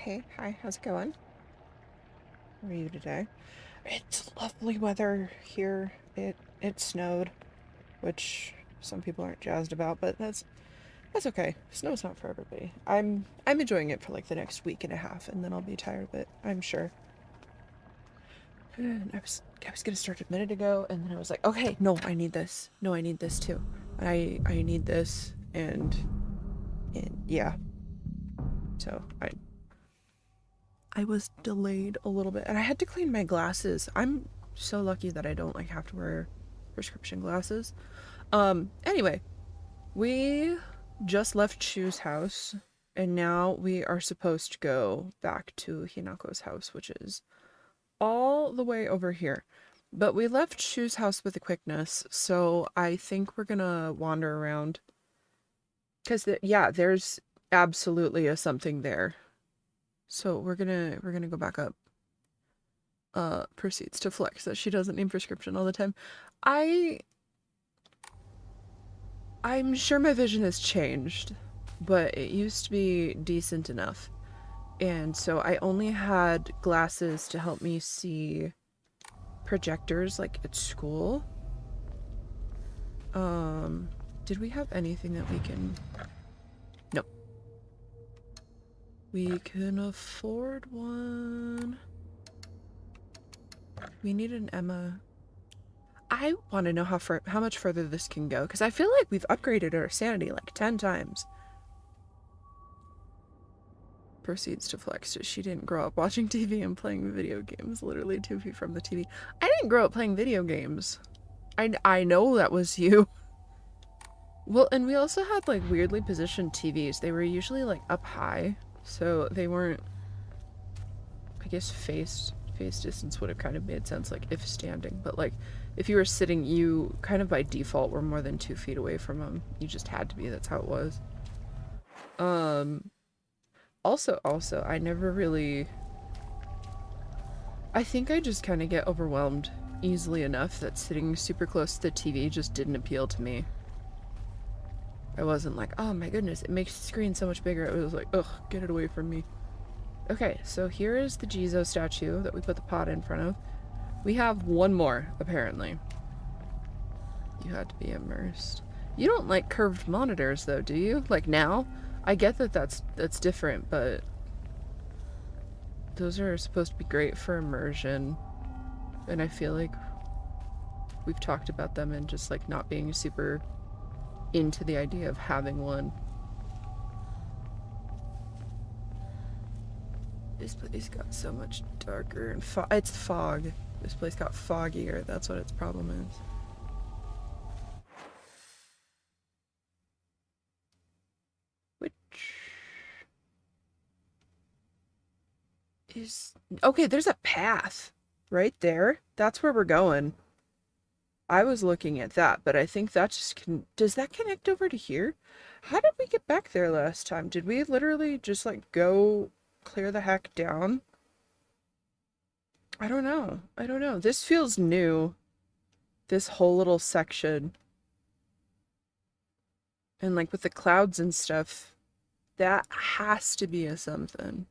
Hey, hi, how's it going? How are you today? It's lovely weather here. It snowed, which some people aren't jazzed about, but that's okay. Snow's not for everybody. I'm enjoying it for like the next week and a half, and then I'll be tired of it, I'm sure. And I was gonna start a minute ago, and then I was like, okay, no, I need this. No, I need this too. I need this, and yeah. So I was delayed a little bit, and I had to clean my glasses. I'm so lucky that I don't like have to wear prescription glasses. Anyway, we just left Shu's house, and now we are supposed to go back to Hinako's house, which is all the way over here. But we left Shu's house with a quickness, so I think we're gonna wander around. Because yeah, there's absolutely a something there. So we're gonna go back up. Proceeds to flex that she doesn't need prescription all the time. I I'm sure my vision has changed, but it used to be decent enough. And so I only had glasses to help me see projectors like at school. Did we have anything that we can... No. We can afford one. We need an Emma. I want to know how much further this can go, because I feel like we've upgraded our sanity like 10 times. Proceeds to flex. She didn't grow up watching TV and playing video games, literally 2 feet from the TV. I didn't grow up playing video games. I know that was you. Well, and we also had like weirdly positioned TVs. They were usually like up high, so they weren't, I guess face distance would have kind of made sense, like if standing, but like if you were sitting, you kind of by default were more than 2 feet away from them. You just had to be, that's how it was. Also, I never really... I think I just kind of get overwhelmed easily enough that sitting super close to the TV just didn't appeal to me. I wasn't like, oh my goodness, it makes the screen so much bigger. It was like, ugh, get it away from me. Okay, so here is the Jizo statue that we put the pot in front of. We have one more, apparently. You had to be immersed. You don't like curved monitors, though, do you? Like now? I get that that's different, but those are supposed to be great for immersion. And I feel like we've talked about them and just like not being super into the idea of having one. This place got so much darker and it's fog. This place got foggier. That's what its problem is. Which is... Okay, there's a path right there. That's where we're going. I was looking at that, but I think that just can... Does that connect over to here? How did we get back there last time? Did we literally just like go clear the heck down? I don't know. I don't know. This feels new. This whole little section. And like with the clouds and stuff, that has to be a something.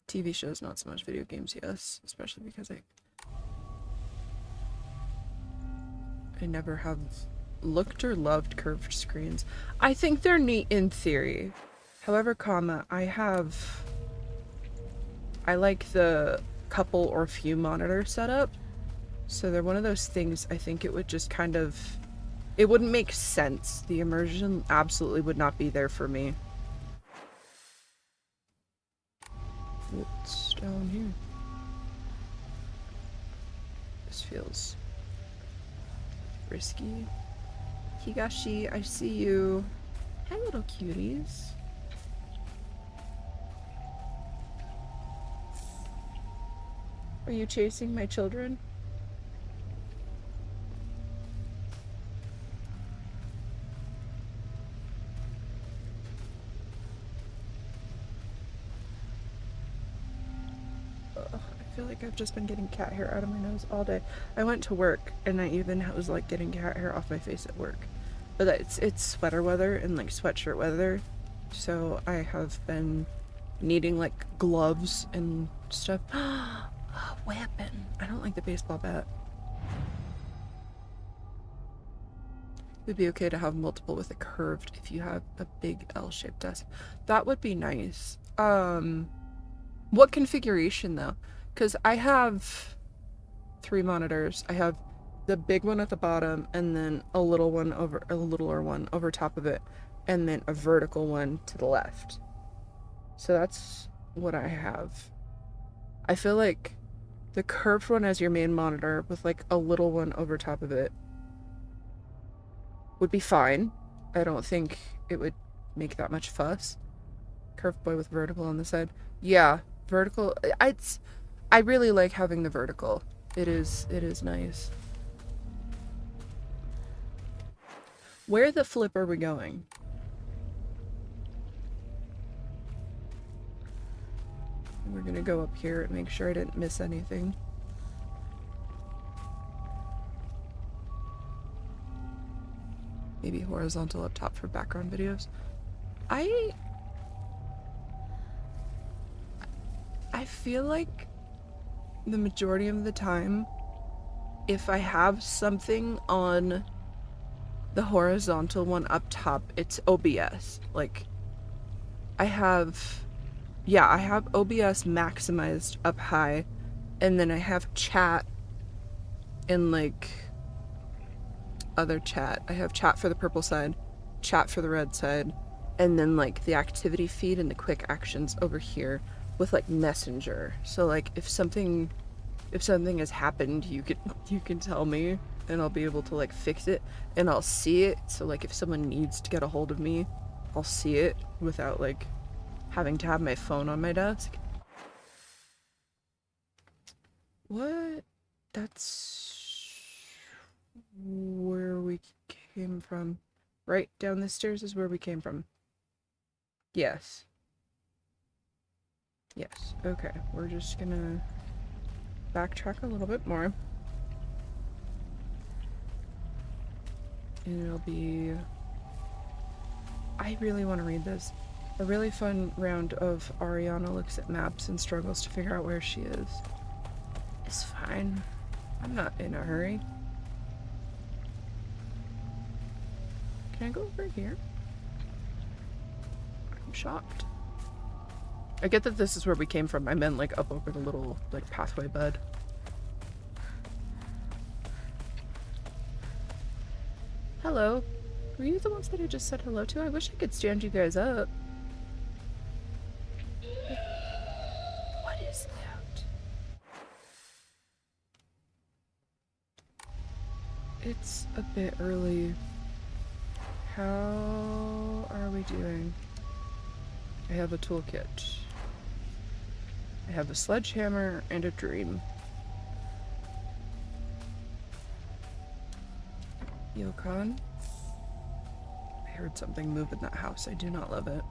TV shows, not so much video games, yes. Especially because I never have looked or loved curved screens. I think they're neat in theory. However, I like the couple or few monitor setup. So they're one of those things I think it would just kind of... It wouldn't make sense. The immersion absolutely would not be there for me. What's down here? This feels risky. Higashi, I see you. Hi, little cuties. Are you chasing my children? I feel like I've just been getting cat hair out of my nose all day. I went to work and I even was like getting cat hair off my face at work. But it's sweater weather and like sweatshirt weather. So I have been needing like gloves and stuff. A weapon. I don't like the baseball bat. It would be okay to have multiple with a curved if you have a big L-shaped desk. That would be nice. What configuration though? Because I have 3 monitors. I have the big one at the bottom, and then a littler one over top of it, and then a vertical one to the left. So that's what I have. I feel like the curved one as your main monitor with like a little one over top of it would be fine. I don't think it would make that much fuss. Curved boy with vertical on the side. Yeah, vertical. I really like having the vertical. It is nice. Where the flip are we going? We're gonna go up here and make sure I didn't miss anything. Maybe horizontal up top for background videos. I feel like the majority of the time, if I have something on the horizontal one up top, it's OBS. Like, I have OBS maximized up high, and then I have chat and like other chat. I have chat for the purple side, chat for the red side, and then like the activity feed and the quick actions over here with like messenger. So like if something has happened, you can tell me and I'll be able to like fix it, and I'll see it. So like if someone needs to get a hold of me, I'll see it without like having to have my phone on my desk. What? That's where we came from. Right down the stairs is where we came from. Yes. Yes. Okay. We're just gonna backtrack a little bit more. And it'll be... I really want to read this. A really fun round of Ariana looks at maps and struggles to figure out where she is. It's fine. I'm not in a hurry. Can I go over here? I'm shocked. I get that this is where we came from. I meant like up over the little like pathway bed. Hello. Were you the ones that I just said hello to? I wish I could stand you guys up. What is that? It's a bit early. How are we doing? I have a toolkit. I have a sledgehammer and a dream. Yokon? I heard something move in that house. I do not love it.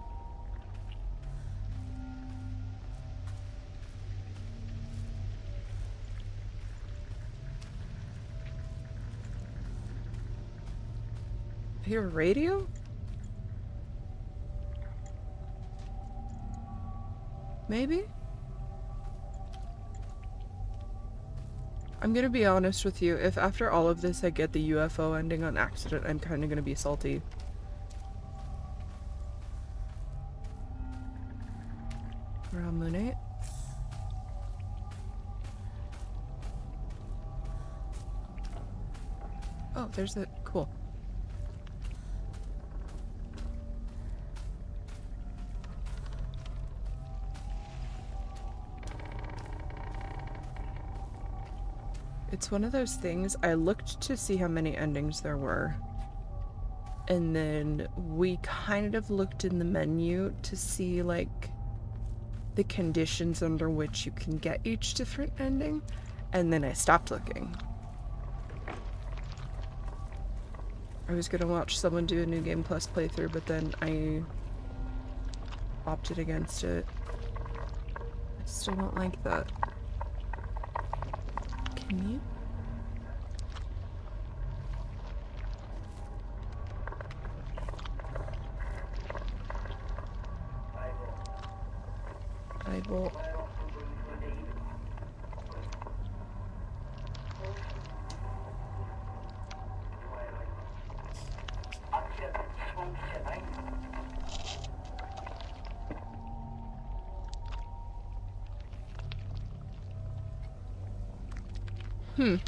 I hear a radio? Maybe? I'm gonna be honest with you. If after all of this I get the UFO ending on accident, I'm kinda gonna be salty. Around Moon 8. Oh, there's the... cool. It's one of those things, I looked to see how many endings there were. And then we kind of looked in the menu to see, like, the conditions under which you can get each different ending. And then I stopped looking. I was gonna watch someone do a New Game Plus playthrough, but then I opted against it. I still don't like that. Can you? 9 volt. You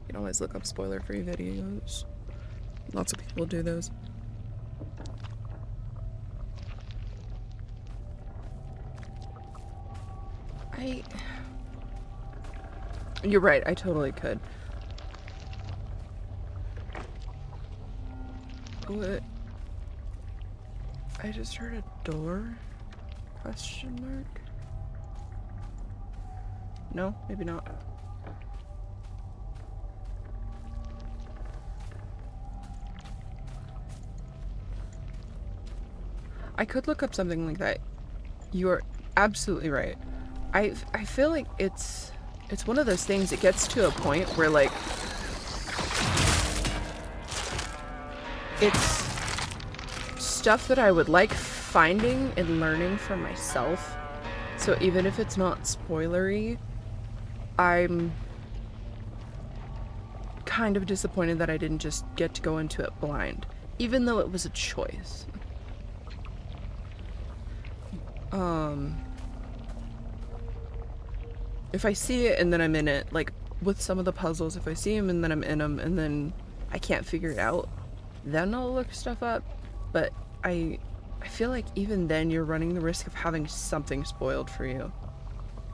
can always look up spoiler-free videos. Lots of people do those. You're right, I totally could. What? I just heard a door? Question mark? No, maybe not. I could look up something like that. You're absolutely right. I feel like it's one of those things, it gets to a point where, like, it's stuff that I would like finding and learning for myself. So even if it's not spoilery, I'm kind of disappointed that I didn't just get to go into it blind, even though it was a choice. If I see it and then I'm in it, like with some of the puzzles, if I see them and then I'm in them and then I can't figure it out, then I'll look stuff up. But I feel like even then you're running the risk of having something spoiled for you.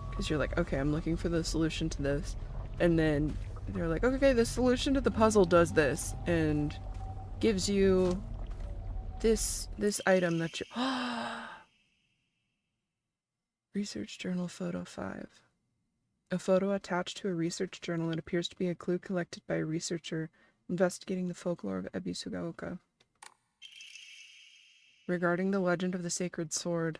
Because you're like, okay, I'm looking for the solution to this. And then they're like, okay, the solution to the puzzle does this. And gives you this item that you... Research Journal Photo 5. A photo attached to a research journal. It appears to be a clue collected by a researcher investigating the folklore of Ebisugaoka. Regarding the legend of the sacred sword,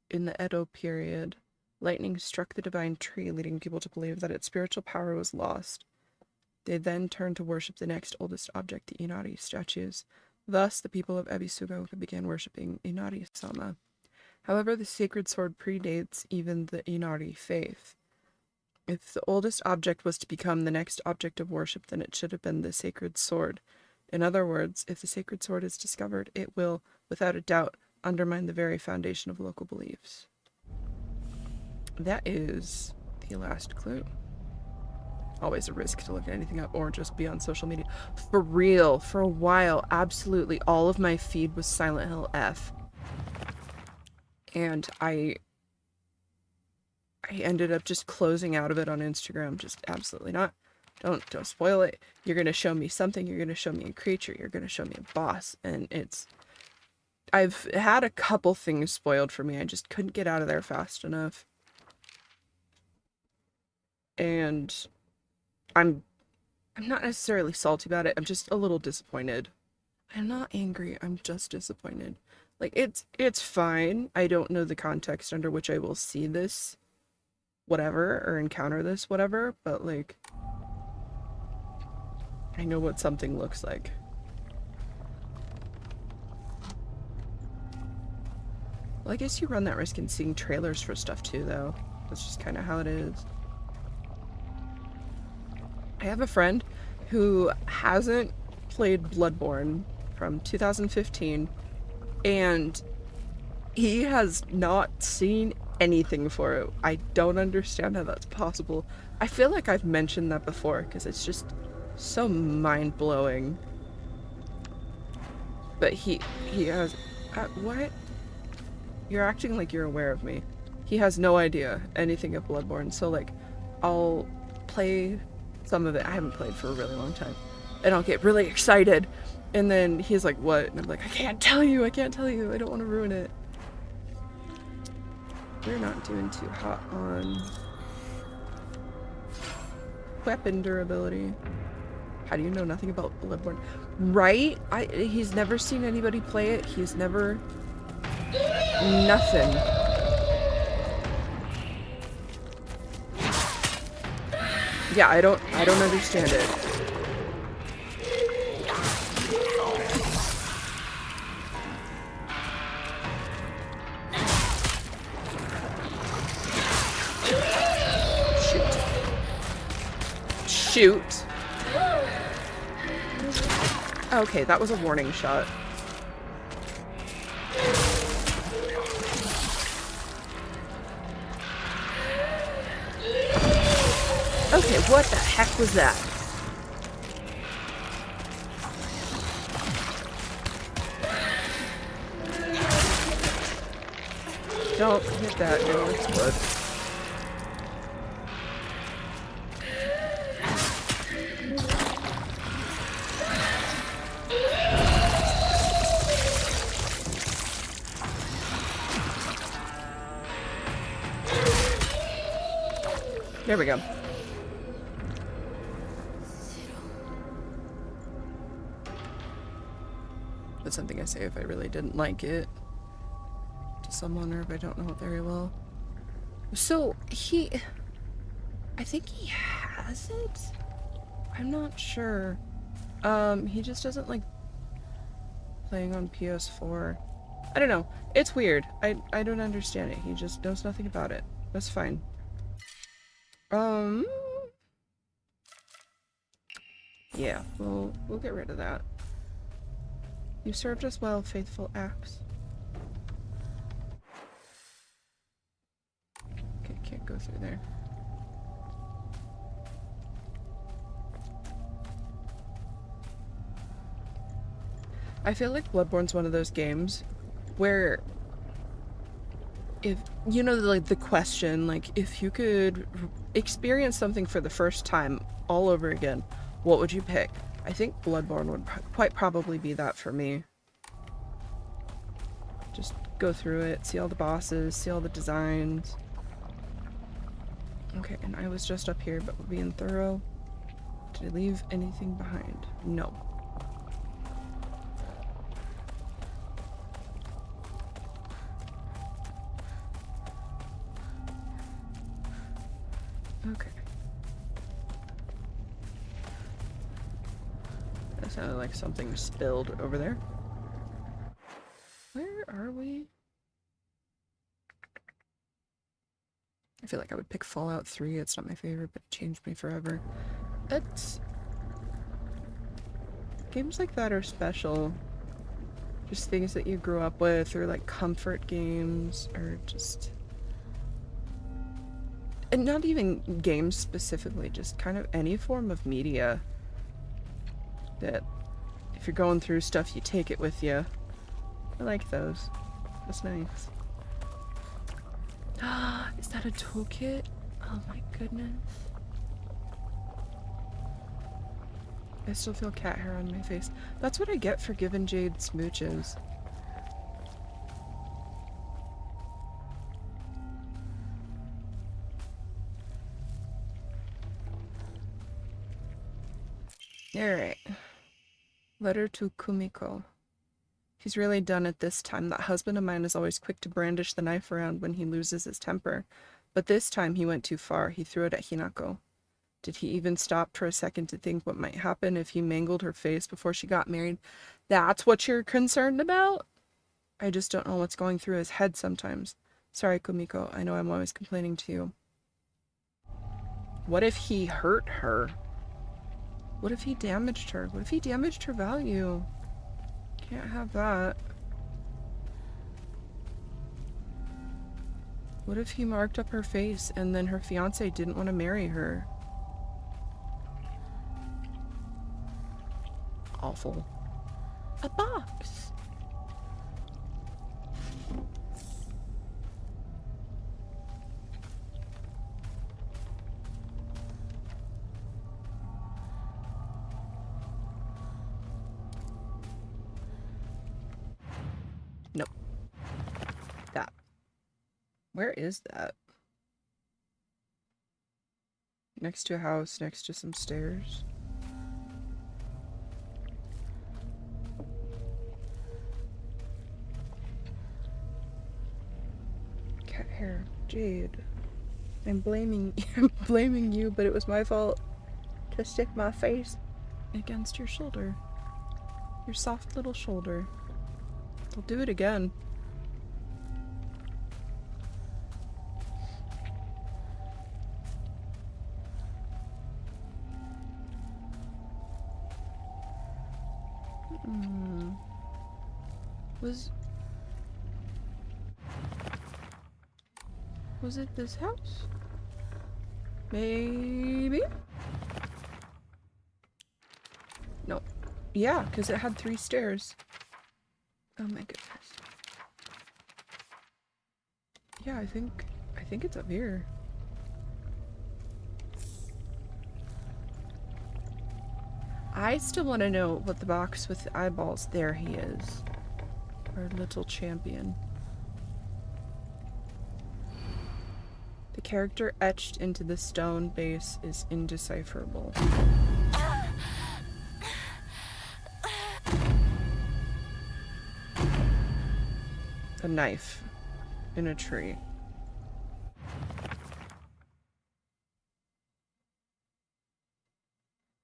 in the Edo period, lightning struck the divine tree, leading people to believe that its spiritual power was lost. They then turned to worship the next oldest object, the Inari statues. Thus, the people of Ebisugaoka began worshipping Inari-sama. However, the sacred sword predates even the Inari faith. If the oldest object was to become the next object of worship, then it should have been the sacred sword. In other words, if the sacred sword is discovered, it will, without a doubt, undermine the very foundation of local beliefs. That is the last clue. Always a risk to look anything up or just be on social media. For real, for a while, absolutely all of my feed was Silent Hill F. And I ended up just closing out of it on Instagram. Just absolutely not. Don't spoil it. You're going to show me something. You're going to show me a creature. You're going to show me a boss. And I've had a couple things spoiled for me. I just couldn't get out of there fast enough. And I'm not necessarily salty about it. I'm just a little disappointed. I'm not angry. I'm just disappointed. Like, it's fine. I don't know the context under which I will see this whatever, or encounter this whatever, but, like, I know what something looks like. Well, I guess you run that risk in seeing trailers for stuff too, though. That's just kind of how it is. I have a friend who hasn't played Bloodborne from 2015, and he has not seen anything for it. I don't understand how that's possible. I feel like I've mentioned that before, because it's just so mind-blowing. But he has... what? You're acting like you're aware of me. He has no idea anything of Bloodborne, so, like, I'll play some of it. I haven't played for a really long time. And I'll get really excited. And then he's like, what? And I'm like, I can't tell you. I don't want to ruin it. We're not doing too hot on weapon durability. How do you know nothing about Bloodborne? Right? He's never seen anybody play it. He's never... nothing. Yeah, I don't understand it. shoot. Okay, that was a warning shot. Okay, what the heck was that? Don't hit that, it'll explode. There we go. That's something I say if I really didn't like it to someone or if I don't know it very well. So I think he has it? I'm not sure. He just doesn't like playing on PS4. I don't know. It's weird. I don't understand it. He just knows nothing about it. That's fine. Yeah, we'll get rid of that. You served us well, faithful Axe. Okay, can't go through there. I feel like Bloodborne's one of those games where if you know like the question, like if you could experience something for the first time all over again, what would you pick? I think Bloodborne would quite probably be that for me. Just go through it, see all the bosses, see all the designs. Okay, and I was just up here, but we're being thorough. Did I leave anything behind? No. Okay. That sounded like something spilled over there. Where are we? I feel like I would pick Fallout 3. It's not my favorite, but it changed me forever. It's... Games like that are special. Just things that you grew up with, or like comfort games, or just... And not even games specifically, just kind of any form of media. That if you're going through stuff, you take it with you. I like those. That's nice. Is that a toolkit? Oh my goodness. I still feel cat hair on my face. That's what I get for giving Jade smooches. Alright. Letter to Kumiko. He's really done it this time. That husband of mine is always quick to brandish the knife around when he loses his temper. But this time he went too far. He threw it at Hinako. Did he even stop for a second to think what might happen if he mangled her face before she got married? That's what you're concerned about? I just don't know what's going through his head sometimes. Sorry, Kumiko. I know I'm always complaining to you. What if he hurt her? What if he damaged her? What if he damaged her value? Can't have that. What if he marked up her face and then her fiance didn't want to marry her? Awful. A box. Nope. That. Where is that? Next to a house, next to some stairs. Cat hair. Jade. I'm blaming you, but it was my fault to stick my face against your shoulder. Your soft little shoulder. I'll do it again. Was it this house? Maybe? No. Yeah, because it had 3 stairs. Oh my goodness. Yeah, I think it's up here. I still want to know what the box with the eyeballs. There he is. Our little champion. The character etched into the stone base is indecipherable. A knife in a tree.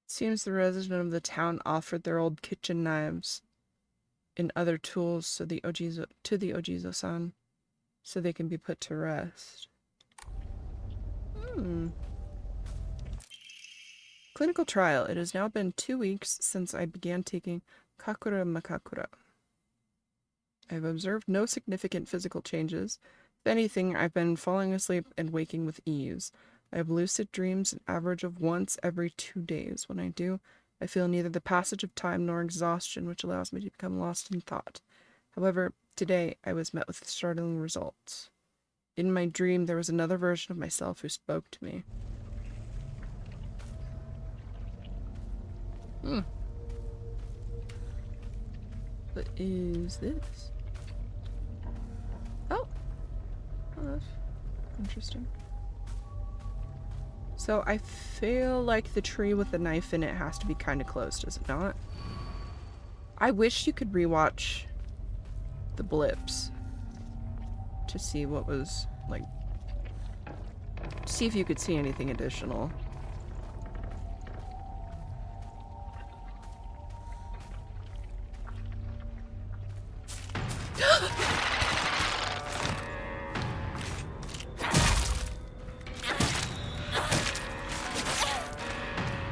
Seems the resident of the town offered their old kitchen knives and other tools to the Ojizo-san so they can be put to rest. Clinical trial. It has now been 2 weeks since I began taking Kakura Makakura. I've observed no significant physical changes. If anything, I've been falling asleep and waking with ease. I have lucid dreams an average of once every 2 days. When I do, I feel neither the passage of time nor exhaustion, which allows me to become lost in thought. However, today I was met with startling results. In my dream, there was another version of myself who spoke to me. What is this? Oh, that's interesting. So I feel like the tree with the knife in it has to be kind of close, does it not? I wish you could rewatch the blips to see what was, like, see if you could see anything additional.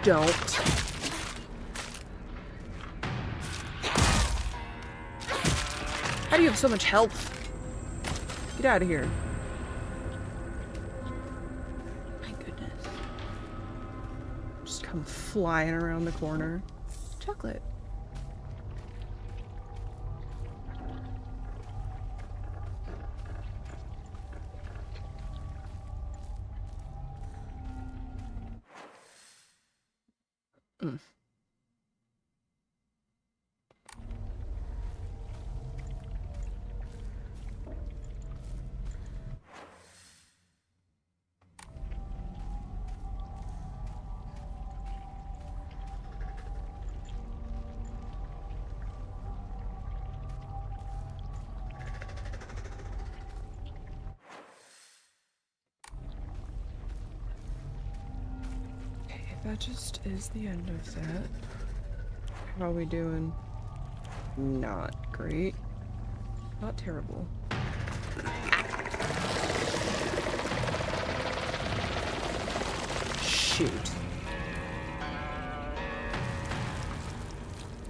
Don't. How do you have so much health? Get out of here. My goodness. Just come flying around the corner. Chocolate. That just is the end of that. How are we doing? Not great. Not terrible. Shoot.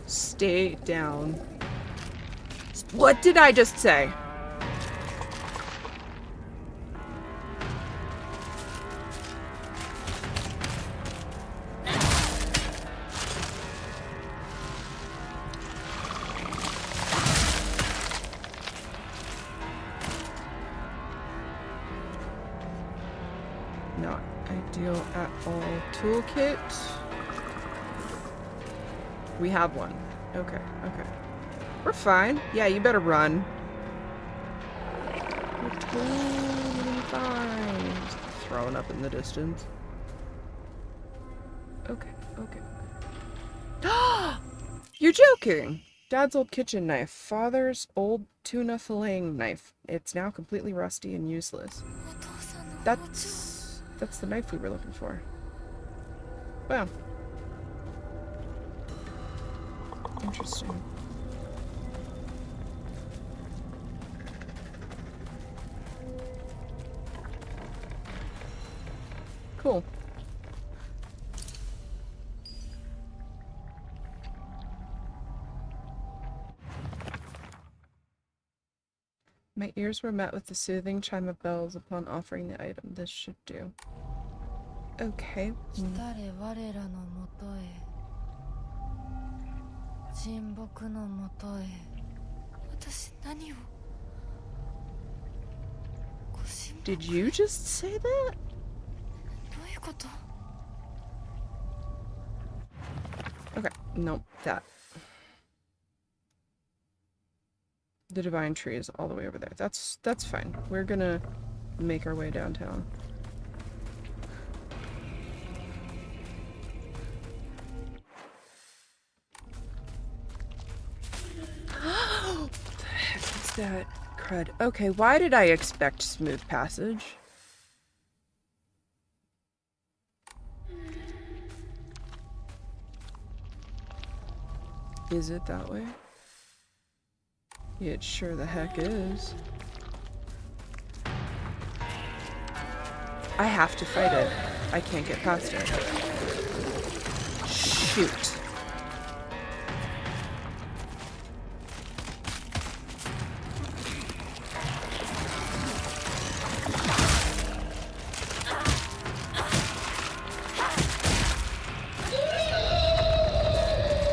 Stay down. What did I just say? Not ideal at all. Toolkit. We have one. Okay, okay. We're fine. Yeah, you better run. We're totally fine. Just throwing up in the distance. Okay, okay. You're joking! Dad's old kitchen knife. Father's old tuna filleting knife. It's now completely rusty and useless. That's the knife we were looking for. Wow. Interesting. Cool. My ears were met with the soothing chime of bells upon offering the item. This should do. Okay. 沈黙のもとへ私何を Did you just say that? どういうこと Okay, nope, that. The divine tree is all the way over there. That's fine. We're gonna make our way downtown. What the heck is that crud? Okay, why did I expect smooth passage? Is it that way? It sure the heck is. I have to fight it. I can't get past it. Shoot.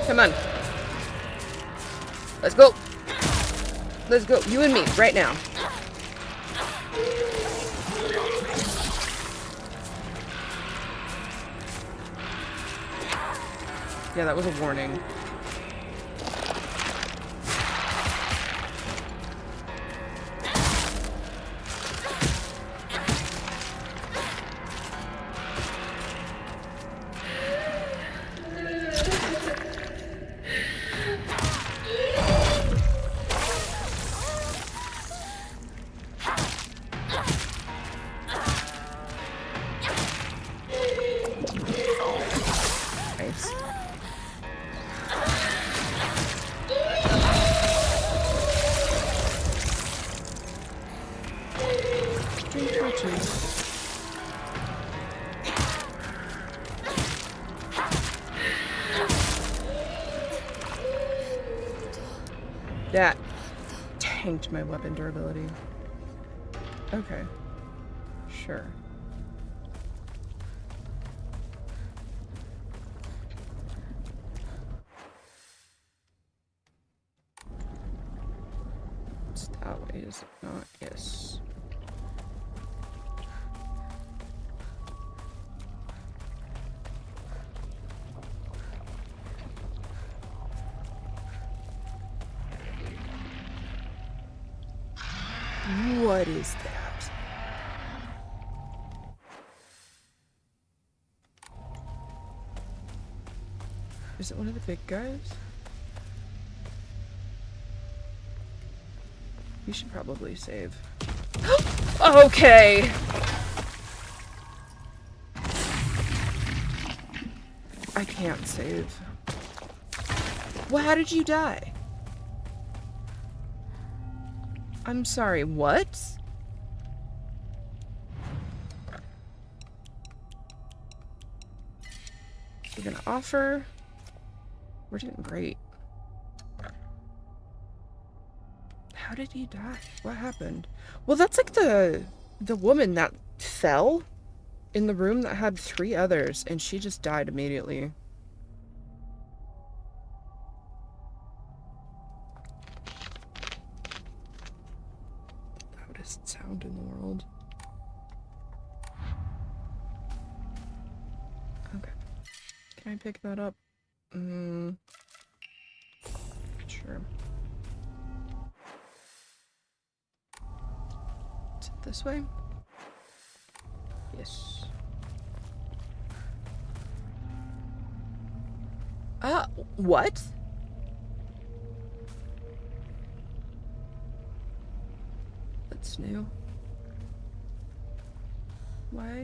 Come on. Let's go. Let's go. You and me, right now. Yeah, that was a warning. That tanked my weapon durability. Okay. Sure. It's that way, is it not? Yes. What is that? Is it one of the big guys? We should probably save. Okay! I can't save. Well, how did you die? I'm sorry, what? You're gonna offer? We're doing great. How did he die? What happened? Well, that's like the woman that fell in the room that had 3 others, and she just died immediately. Loudest sound in the world. Okay. Can I pick that up? Sure. Is it this way? Yes. What? That's new. Why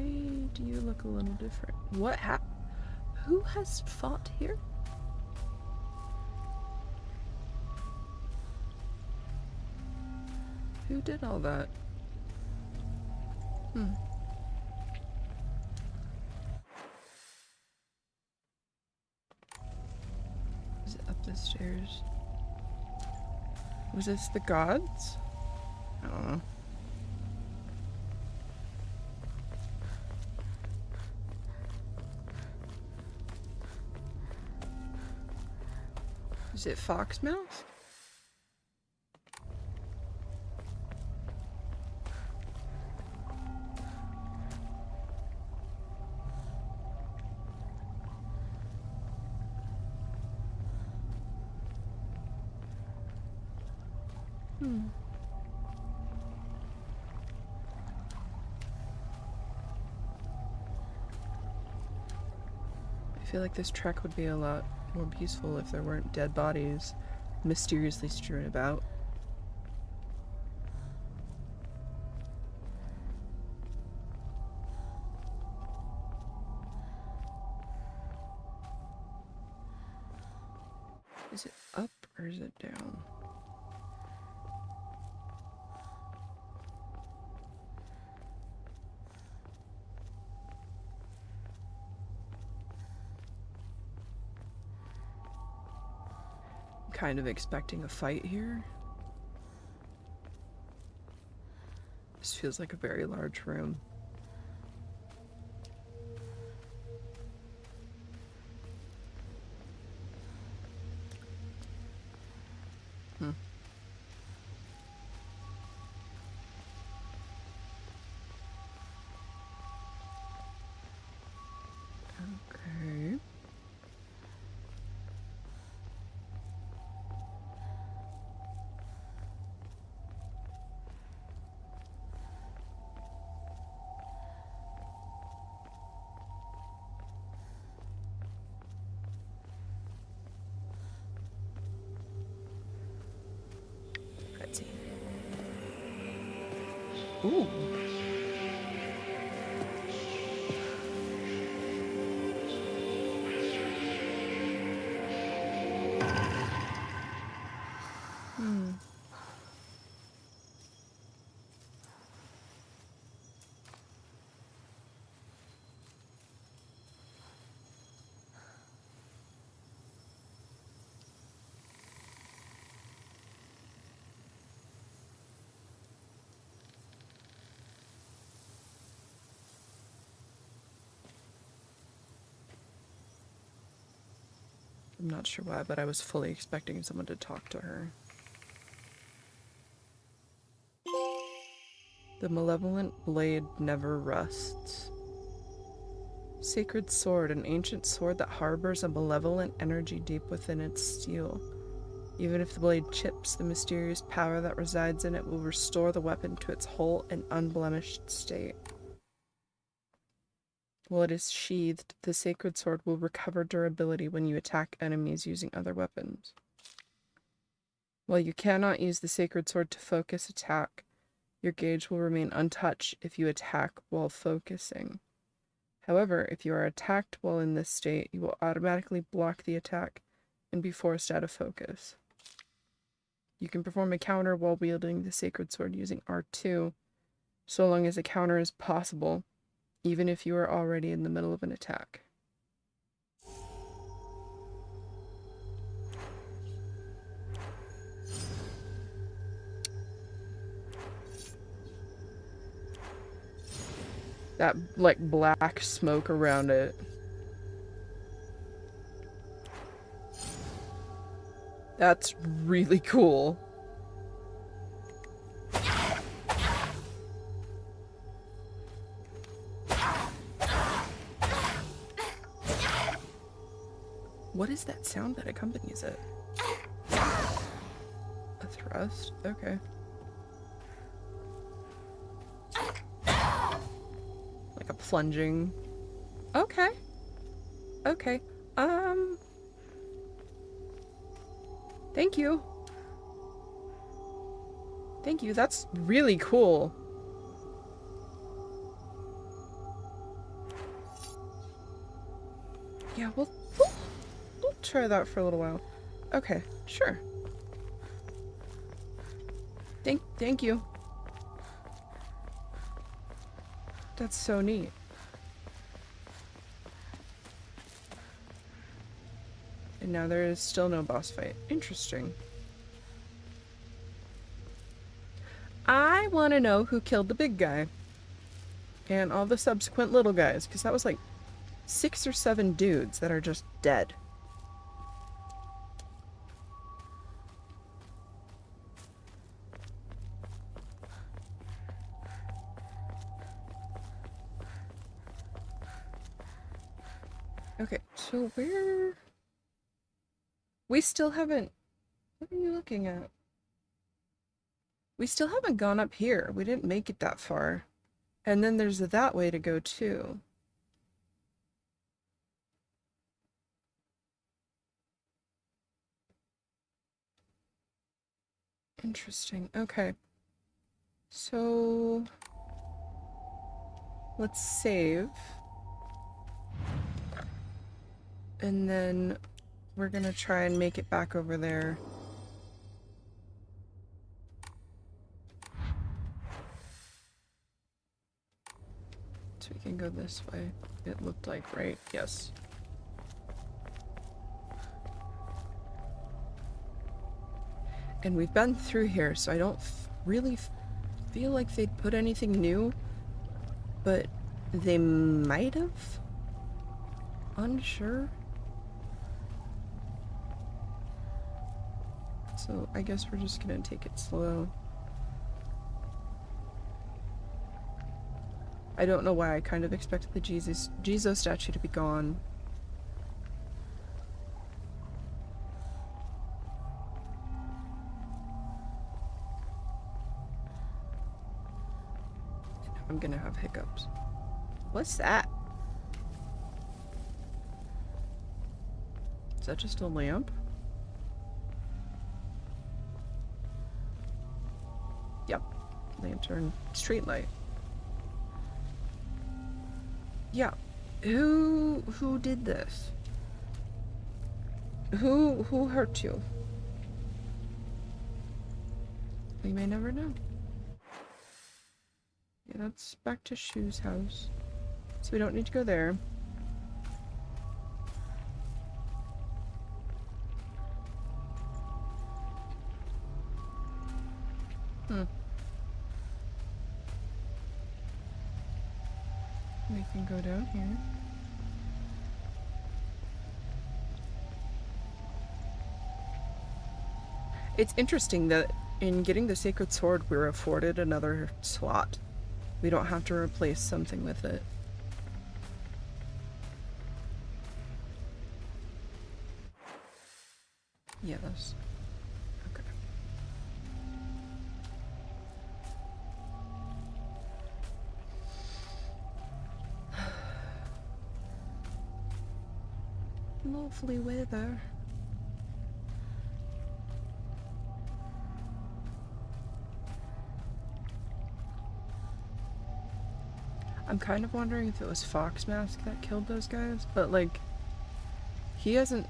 do you look a little different? What happened? Who has fought here? Who did all that? Is it up the stairs? Was this the gods? I don't know. Is it Foxmouth? I feel like this trek would be a lot more peaceful if there weren't dead bodies mysteriously strewn about. Is it up or is it down? I'm kind of expecting a fight here. This feels like a very large room. Okay. Let's see. Ooh. I'm not sure why, but I was fully expecting someone to talk to her. The malevolent blade never rusts. Sacred sword, an ancient sword that harbors a malevolent energy deep within its steel. Even if the blade chips, the mysterious power that resides in it will restore the weapon to its whole and unblemished state. While it is sheathed, the sacred sword will recover durability when you attack enemies using other weapons. While you cannot use the sacred sword to focus attack, your gauge will remain untouched if you attack while focusing. However, if you are attacked while in this state, you will automatically block the attack and be forced out of focus. You can perform a counter while wielding the sacred sword using R2, so long as a counter is possible, even if you are already in the middle of an attack. That, like, black smoke around it. That's really cool. What is that sound that accompanies it? A thrust? Okay. Like a plunging. Okay. Okay. Thank you. Thank you. That's really cool. Yeah, we'll try that for a little while. Okay, sure. Thank you. That's so neat. And now there is still no boss fight. Interesting. I I want to know who killed the big guy. And all the subsequent little guys, because that was like 6 or 7 dudes that are just dead. Okay, so where... We still haven't... What are you looking at? We still haven't gone up here. We didn't make it that far. And then there's that way to go too. Interesting. Okay. So... Let's save. And then we're gonna try and make it back over there. So we can go this way. It looked like, right? Yes. And we've been through here, so I don't really feel like they'd put anything new. But they might have? Unsure? So I guess we're just gonna take it slow. I don't know why I kind of expected the Jizo statue to be gone. I'm gonna have hiccups. What's that? Is that just a lamp? Yep. Lantern. Street light. Yeah. Who did this? Who hurt you? We may never know. Yeah, that's back to Shu's house. So we don't need to go there. We can go down here. It's interesting that in getting the sacred sword, we're afforded another slot. We don't have to replace something with it. Yes. Okay. Lovely weather. I'm kind of wondering if it was Fox Mask that killed those guys, but like, he hasn't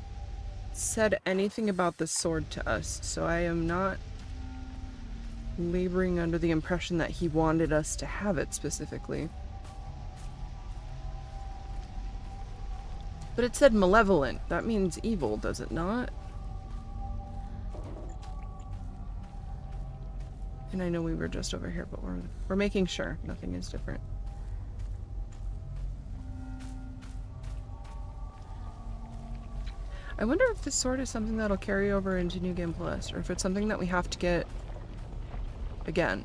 said anything about the sword to us, so I am not laboring under the impression that he wanted us to have it specifically. But it said malevolent. That means evil, does it not? And I know we were just over here, but we're making sure nothing is different. I wonder if this sword is something that'll carry over into New Game Plus, or if it's something that we have to get again.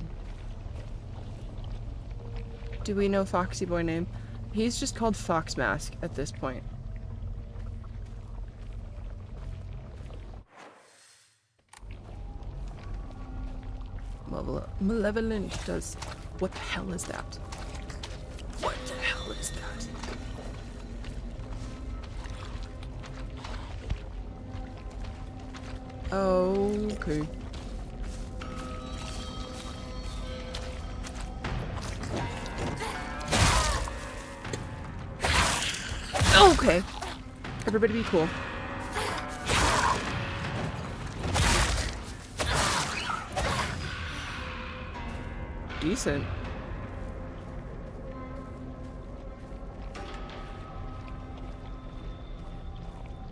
Do we know Foxy Boy name? He's just called Fox Mask at this point. Malevolent does... What the hell is that? What the hell is that? Okay. Okay. Everybody be cool. Decent.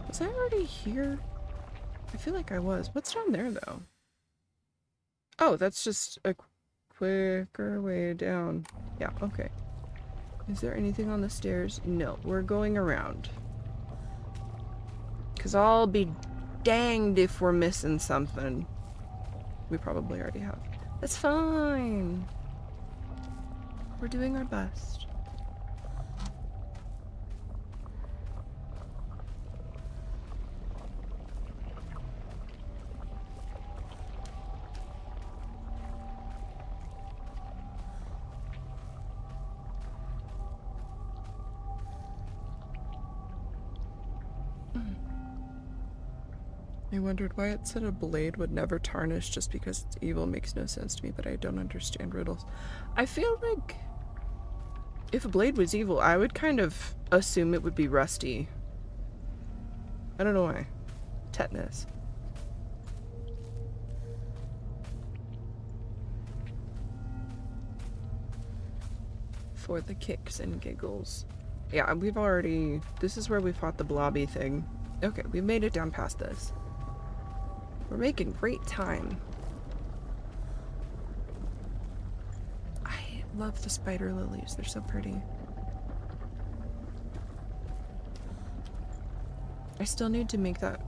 Was I already here? I feel like I was. What's down there, though? Oh, that's just a quicker way down. Yeah, okay. Is there anything on the stairs? No, we're going around. Because I'll be danged if we're missing something. We probably already have. That's fine. We're doing our best. I wondered why it said a blade would never tarnish just because it's evil. Makes no sense to me, but I don't understand riddles. I feel like if a blade was evil, I would kind of assume it would be rusty. I don't know why. Tetanus. For the kicks and giggles. Yeah, we've already... This is where we fought the blobby thing. Okay, we've made it down past this. We're making great time. I love the spider lilies. They're so pretty. I still need to make that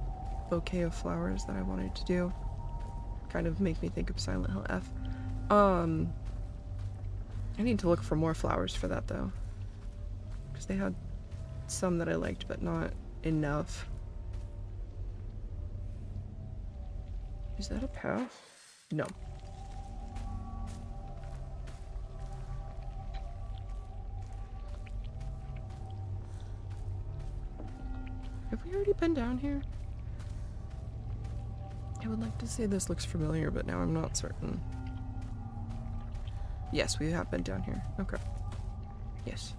bouquet of flowers that I wanted to do. Kind of make me think of Silent Hill F. I need to look for more flowers for that though. Because they had some that I liked, but not enough. Is that a path? No. Have we already been down here? I would like to say this looks familiar, but now I'm not certain. Yes, we have been down here. Okay. Yes.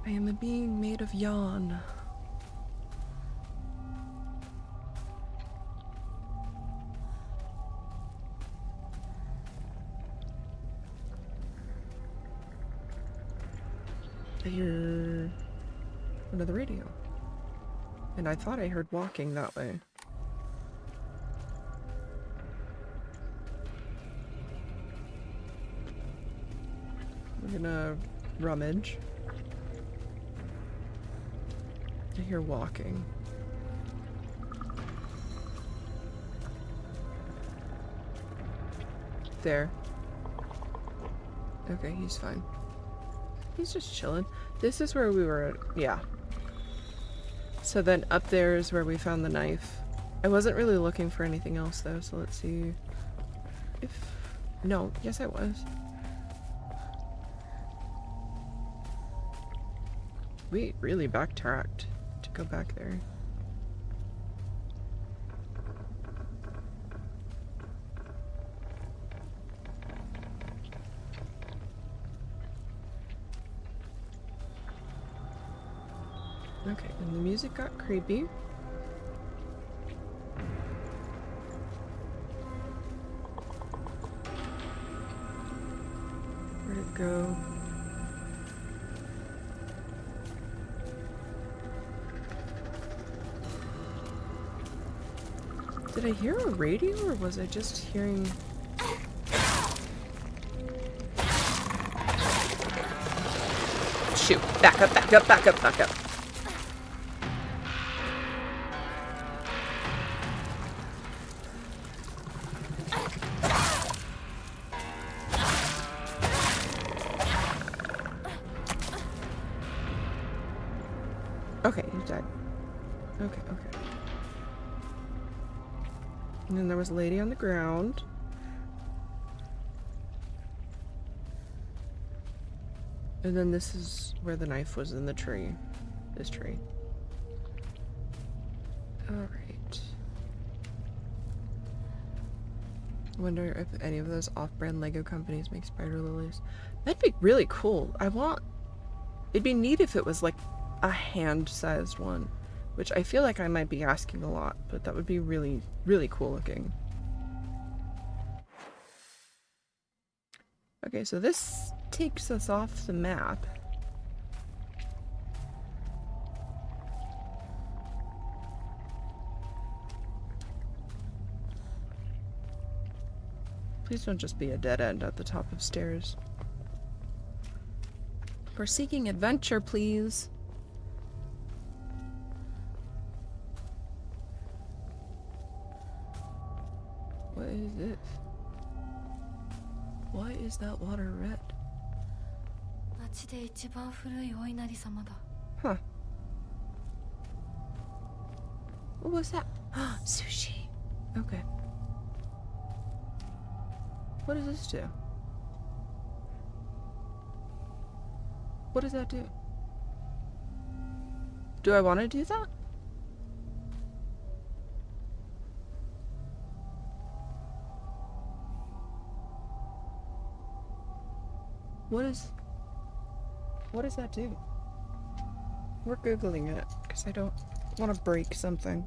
I am a being made of yawn. I hear another radio. And I thought I heard walking that way. We're gonna rummage. I hear walking. There. Okay, he's fine. He's just chilling. This is where we were at. Yeah. So then up there is where we found the knife. I wasn't really looking for anything else though, so let's see if... No, yes I was. We really backtracked to go back there. Okay, and the music got creepy. Where'd it go? Did I hear a radio or was I just hearing... Shoot, back up, back up, back up, back up. Okay, he's dead. Okay, okay. And then there was a lady on the ground. And then this is where the knife was in the tree. This tree. Alright. I wonder if any of those off-brand Lego companies make spider lilies. That'd be really cool. It'd be neat if it was like a hand-sized one. Which I feel like I might be asking a lot, but that would be really, really cool looking. Okay, so this takes us off the map. Please don't just be a dead end at the top of stairs. We're seeking adventure, please. What is this? Why is that water red? 町で一番古いお稲荷様だ。 Huh. What was that? Sushi. Okay. What does this do? What does that do? Do I want to do that? What does that do? We're Googling it because I don't want to break something.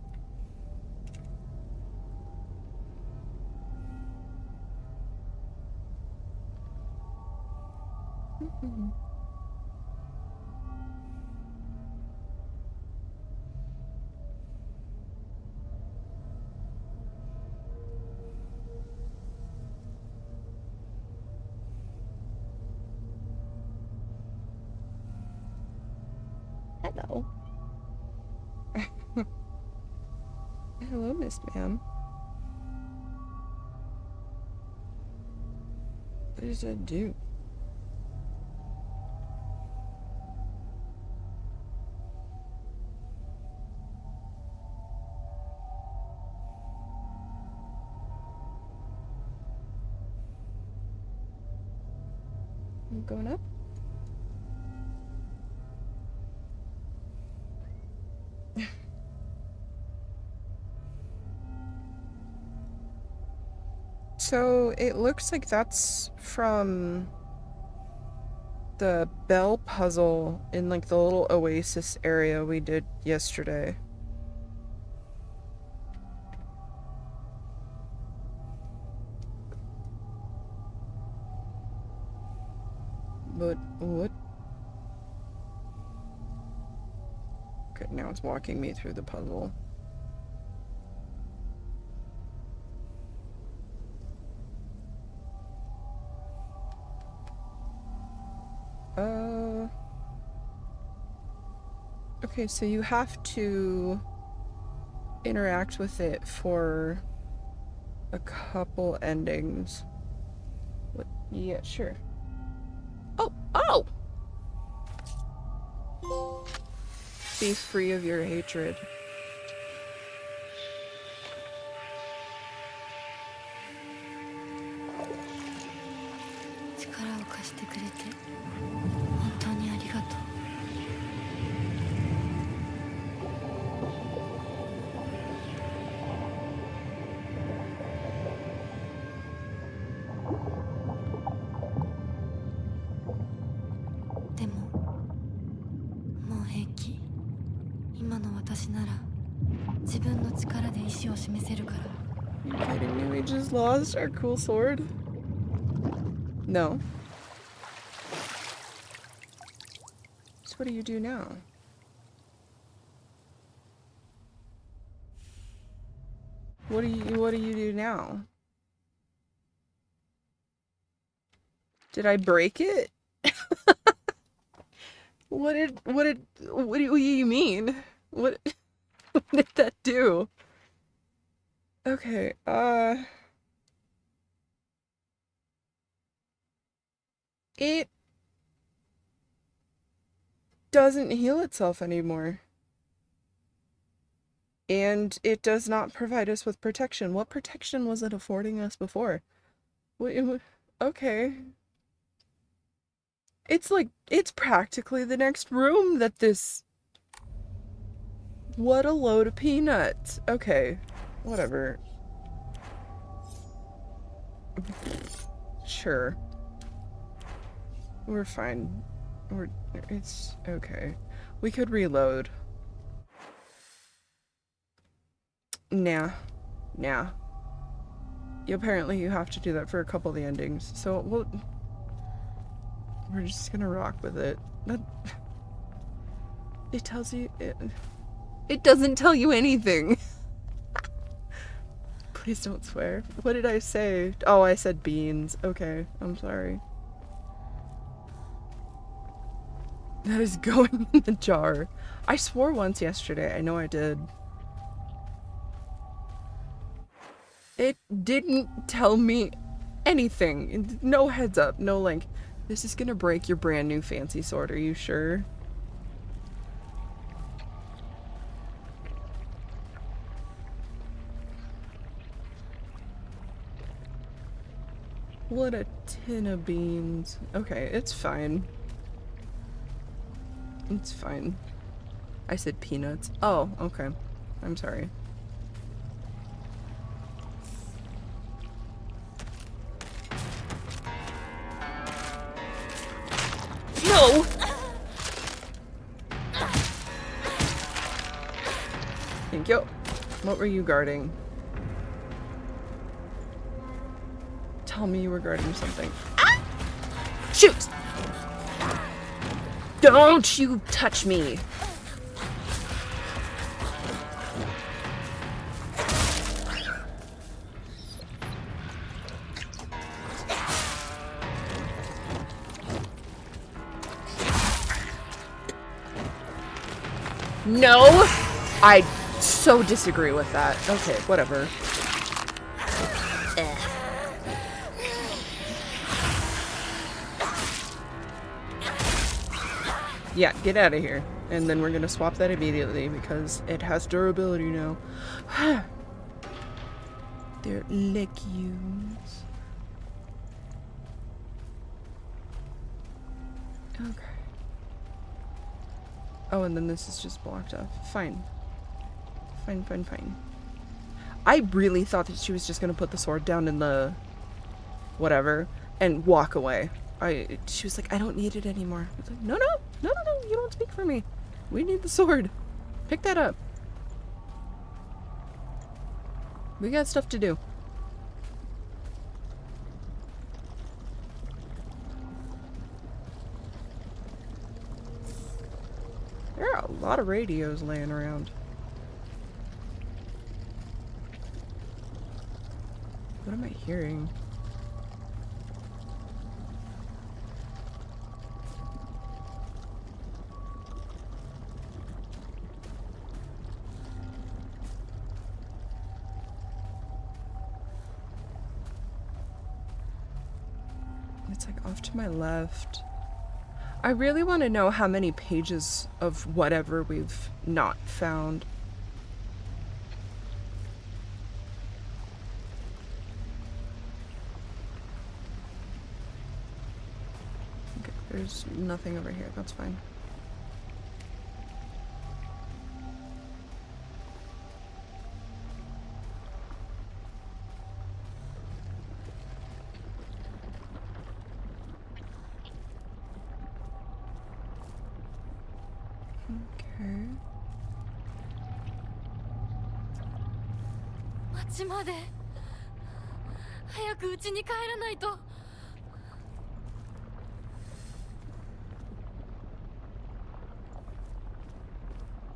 Hello. Hello, Miss Ma'am. What does that do? I'm going up. So it looks like that's from the bell puzzle in like the little oasis area we did yesterday. But what? Okay, now it's walking me through the puzzle. Okay, so you have to interact with it for a couple endings. What? Yeah, sure. Oh! Oh! Be free of your hatred. You kidding me? We just lost our cool sword? No. So what do you do now? What do you do now? Did I break it? What do you mean? What did that do? Okay, it doesn't heal itself anymore. And it does not provide us with protection. What protection was it affording us before? Okay. It's like, it's practically the next room that this... What a load of peanuts. Okay, whatever. Sure. We're fine. It's okay. We could reload. Nah. Apparently you have to do that for a couple of the endings. So, We're just gonna rock with it. That... It tells you... It doesn't tell you anything. Please don't swear. What did I say? Oh, I said beans. Okay, I'm sorry. That is going in the jar. I swore once yesterday. I know I did. It didn't tell me anything. No heads up. No link. This is gonna break your brand new fancy sword. Are you sure? What a tin of beans. Okay, it's fine. It's fine. I said peanuts. Oh, okay. I'm sorry. No! Thank you. What were you guarding? Tell me you were guarding something. Ah! Shoot! Don't you touch me! No! I so disagree with that. Okay, whatever. Yeah, get out of here. And then we're gonna swap that immediately because it has durability now. They're legumes. Okay. Oh, and then this is just blocked off. Fine. Fine, fine, fine. I really thought that she was just gonna put the sword down in the... whatever, and walk away. She was like, I don't need it anymore. I was like, no, no, no, no, no, you don't speak for me. We need the sword. Pick that up. We got stuff to do. There are a lot of radios laying around. What am I hearing? It's like off to my left. I really want to know how many pages of whatever we've not found. Okay, there's nothing over here. That's fine. Okay. 町まで早く家に帰らないと。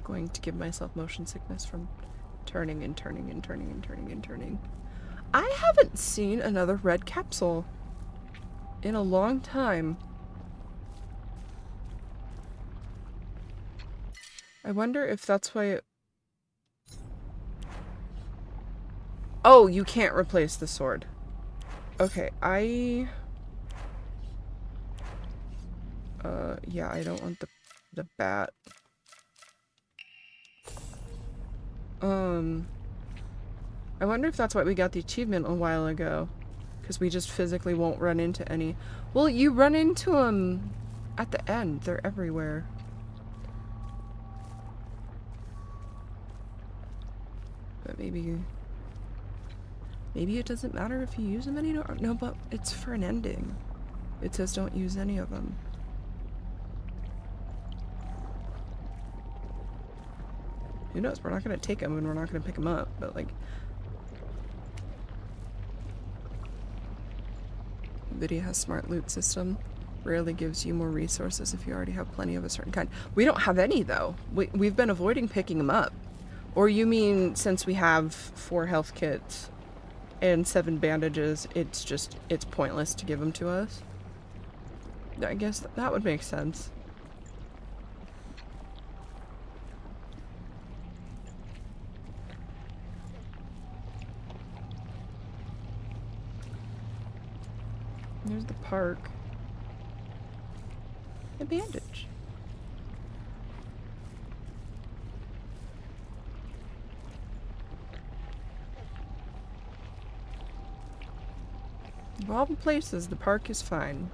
Going to give myself motion sickness from turning and turning and turning and turning and turning. I haven't seen another red capsule in a long time. I wonder if that's why it... Oh, you can't replace the sword. Okay, yeah, I don't want the bat. I wonder if that's why we got the achievement a while ago. Because we just physically won't run into any. Well, you run into them at the end. They're everywhere. But maybe it doesn't matter if you use them anymore. No, but it's for an ending. It says don't use any of them. Who knows? We're not gonna take them and we're not gonna pick them up, but like... Video has smart loot system. Rarely gives you more resources if you already have plenty of a certain kind. We don't have any, though. We've been avoiding picking them up. Or you mean since we have 4 health kits and 7 bandages, it's pointless to give them to us? I guess that would make sense. There's the park. A bandage. Of all the places, the park is fine.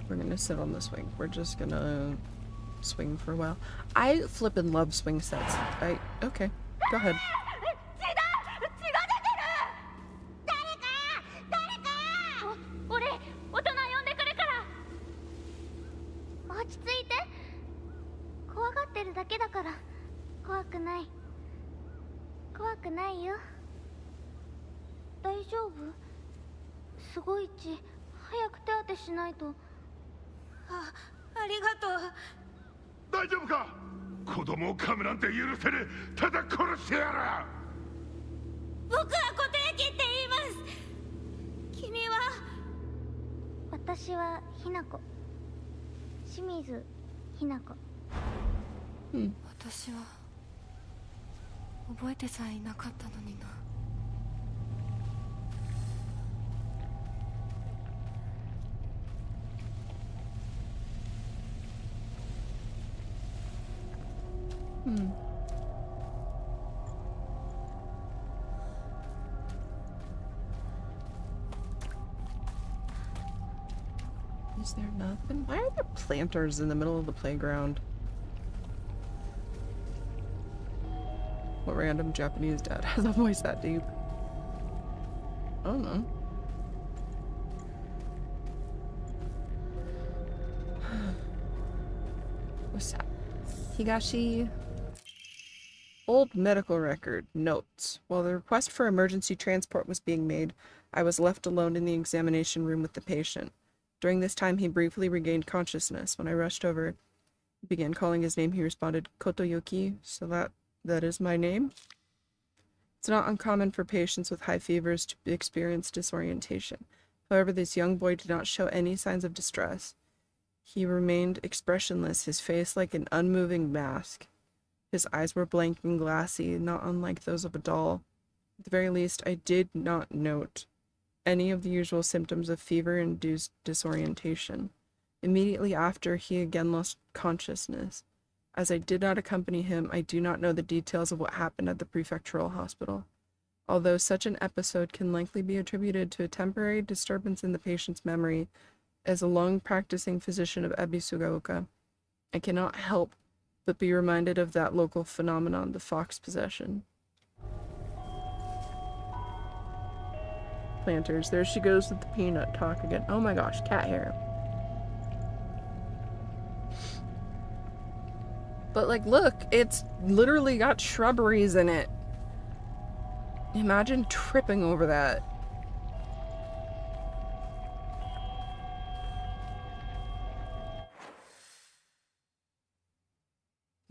We're gonna sit on the swing. We're just gonna swing for a while. I flippin' love swing sets. Okay, go ahead. Hinako. Shimizu Hinako. 私は覚えてさえいなかったのにな。Is there nothing? Why are there planters in the middle of the playground? What random Japanese dad has a voice that deep? I don't know. What's that? Higashi. Old medical record. Notes. While the request for emergency transport was being made, I was left alone in the examination room with the patient. During this time, he briefly regained consciousness. When I rushed over, he began calling his name. He responded, Kotoyuki, so that is my name. It's not uncommon for patients with high fevers to experience disorientation. However, this young boy did not show any signs of distress. He remained expressionless, his face like an unmoving mask. His eyes were blank and glassy, not unlike those of a doll. At the very least, I did not note any of the usual symptoms of fever-induced disorientation. Immediately after, he again lost consciousness. As I did not accompany him, I do not know the details of what happened at the prefectural hospital. Although such an episode can likely be attributed to a temporary disturbance in the patient's memory, as a long-practicing physician of Ebisugaoka, I cannot help but be reminded of that local phenomenon, the fox possession. Planters. There she goes with the peanut talk again. Oh my gosh, cat hair. But like, look, it's literally got shrubberies in it. Imagine tripping over that.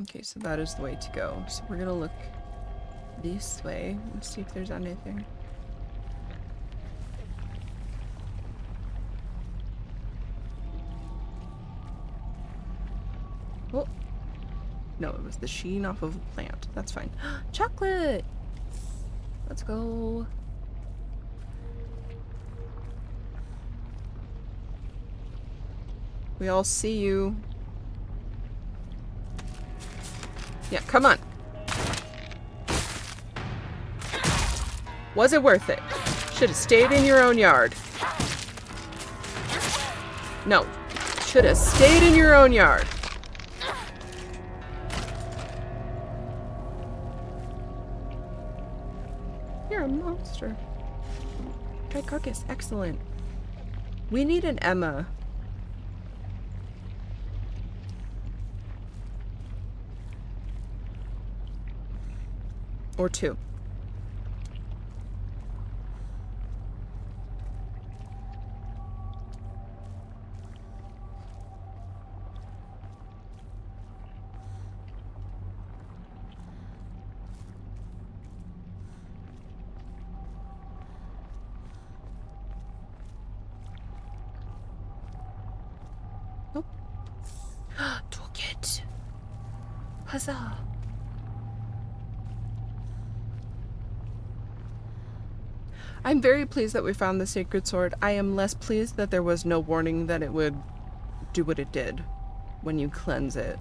Okay, so that is the way to go. So we're gonna look this way and see if there's anything. Oh. No, it was the sheen off of a plant. That's fine. Chocolate! Let's go. We all see you. Yeah, come on. Was it worth it? Should have stayed in your own yard. No. Should have stayed in your own yard. You're a monster. Dry carcass, excellent. We need an Emma. Or two. Nope. Toolkit. Huzzah. I'm very pleased that we found the sacred sword. I am less pleased that there was no warning that it would do what it did when you cleanse it.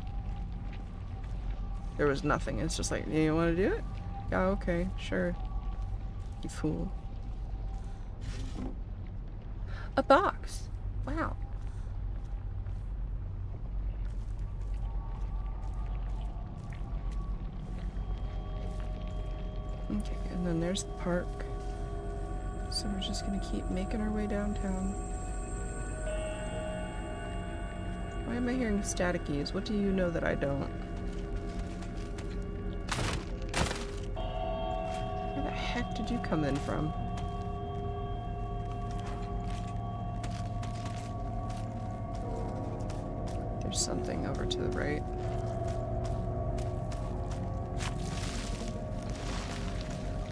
There was nothing. It's just like, you want to do it? Yeah, okay, sure. You fool. A box. Wow. Okay, and then there's the park. So we're just gonna keep making our way downtown. Why am I hearing static keys? What do you know that I don't? Where the heck did you come in from? There's something over to the right.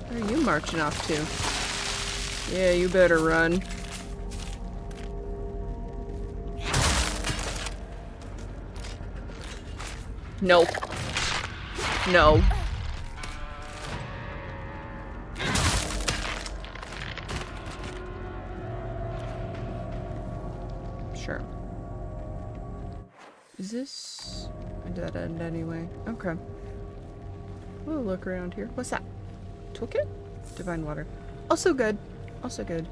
Where are you marching off to? Yeah, you better run. Nope. No. Sure. Is this a dead end anyway? Okay. We'll look around here. What's that? Toolkit? Divine water. Also good. Also good.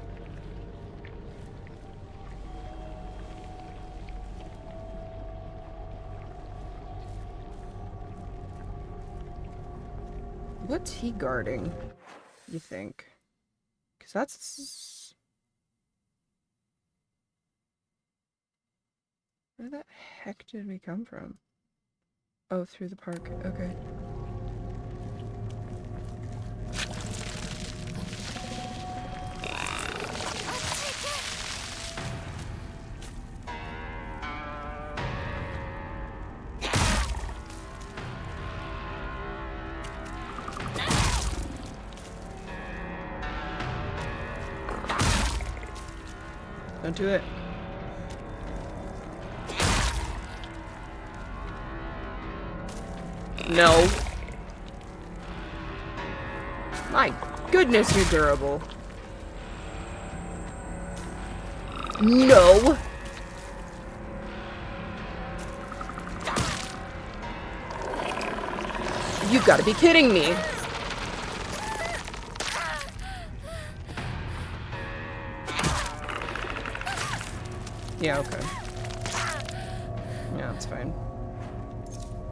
What's he guarding, you think? Because that's... Where the heck did we come from? Oh, through the park. Okay. Don't do it. No. My goodness, you're durable. No. You've got to be kidding me. Yeah, okay. Yeah, it's fine.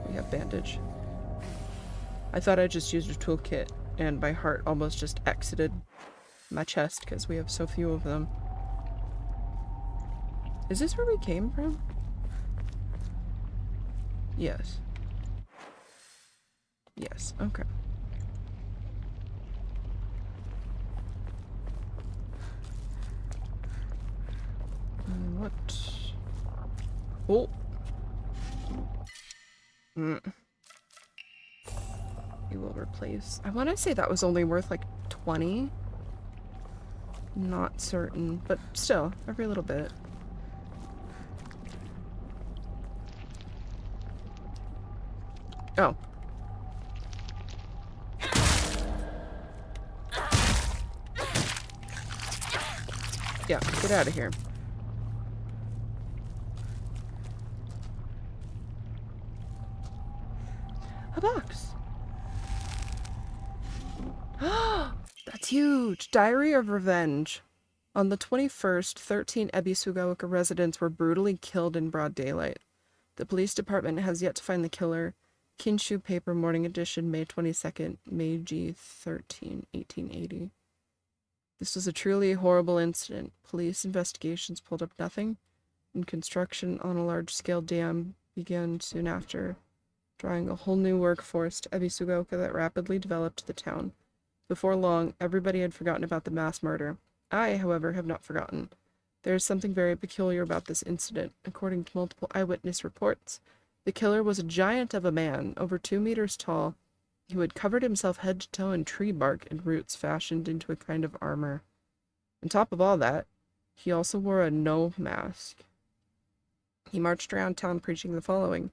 We have bandage. I thought I just used a toolkit, and my heart almost just exited my chest because we have so few of them. Is this where we came from? Yes. Yes, okay. What? Oh. You will replace. I want to say that was only worth like 20. Not certain, but still, every little bit. Oh. Yeah, get out of here. A box. It's huge! Diary of Revenge. On the 21st, 13 Ebisugaoka residents were brutally killed in broad daylight. The police department has yet to find the killer. Kinshu Paper Morning Edition, May 22nd, Meiji 13, 1880. This was a truly horrible incident. Police investigations pulled up nothing, and construction on a large-scale dam began soon after, drawing a whole new workforce to Ebisugaoka that rapidly developed the town. Before long, everybody had forgotten about the mass murder. I, however, have not forgotten. There is something very peculiar about this incident. According to multiple eyewitness reports, the killer was a giant of a man, over 2 meters tall, who had covered himself head to toe in tree bark and roots fashioned into a kind of armor. On top of all that, he also wore a no mask. He marched around town preaching the following: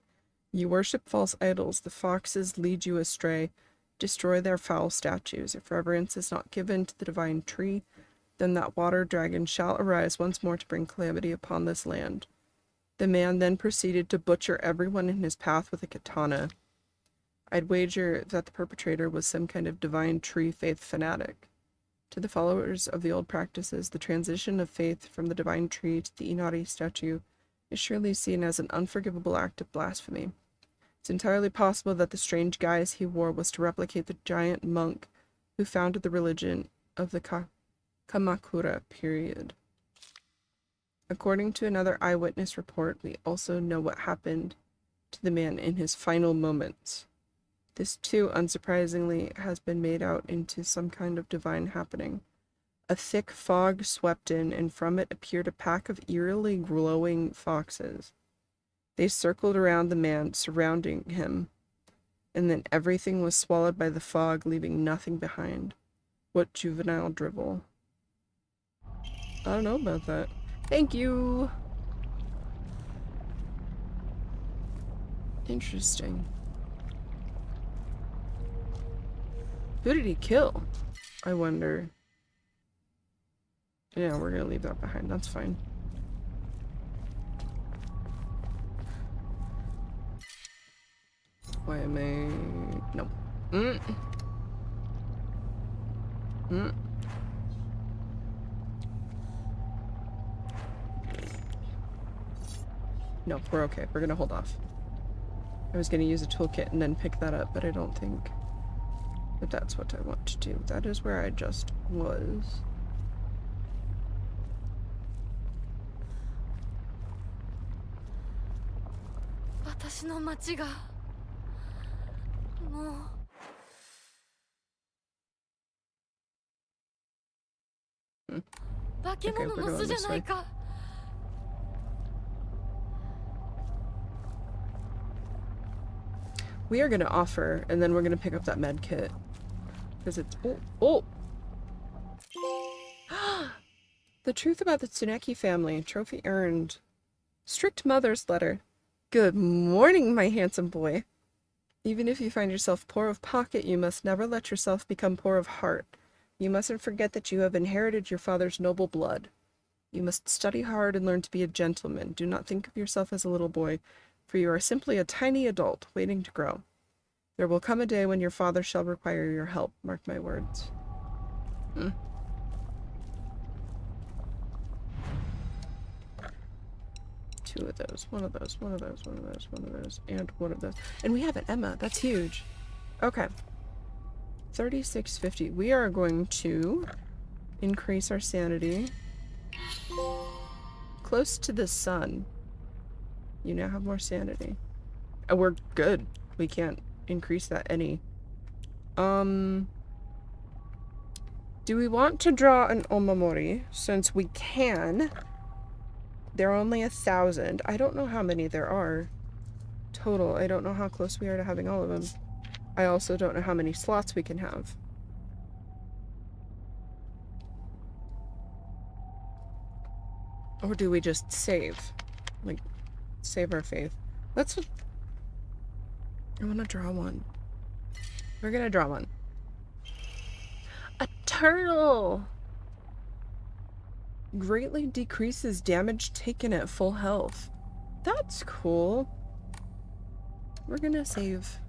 "You worship false idols, the foxes lead you astray. Destroy their foul statues. If reverence is not given to the divine tree, then that water dragon shall arise once more to bring calamity upon this land." The man then proceeded to butcher everyone in his path with a katana. I'd wager that the perpetrator was some kind of divine tree faith fanatic. To the followers of the old practices, the transition of faith from the divine tree to the Inari statue is surely seen as an unforgivable act of blasphemy. It's entirely possible that the strange guise he wore was to replicate the giant monk who founded the religion of the Kamakura period. According to another eyewitness report, we also know what happened to the man in his final moments. This too, unsurprisingly, has been made out into some kind of divine happening. A thick fog swept in, and from it appeared a pack of eerily glowing foxes. They circled around the man, surrounding him, and then everything was swallowed by the fog, leaving nothing behind. What juvenile drivel. I don't know about that. Thank you! Interesting. Who did he kill? I wonder. Yeah, we're gonna leave that behind. That's fine. Why am I... No. No, we're okay. We're gonna hold off. I was gonna use a toolkit and then pick that up, but I don't think that that's what I want to do. That is where I just was. Okay, we're going this way. We are gonna offer, and then we're gonna pick up that med kit. Because it's... Oh! The truth about the Tsuneki family. Trophy earned. Strict mother's letter. Good morning, my handsome boy. Even if you find yourself poor of pocket, you must never let yourself become poor of heart. You mustn't forget that you have inherited your father's noble blood. You must study hard and learn to be a gentleman. Do not think of yourself as a little boy, for you are simply a tiny adult waiting to grow. There will come a day when your father shall require your help. Mark my words. Two of those, one of those, one of those, one of those, one of those, and one of those. And we have an Emma. That's huge. Okay. 3650. We are going to increase our sanity. Close to the sun. You now have more sanity. Oh, we're good. We can't increase that any. Do we want to draw an omamori? Since we can. They're only 1,000. I don't know how many there are total. I don't know how close we are to having all of them. I also don't know how many slots we can have. Or do we just save? Like, save our faith. Let's... I want to draw one. We're gonna draw one. A turtle! Greatly decreases damage taken at full health. That's cool. We're gonna save.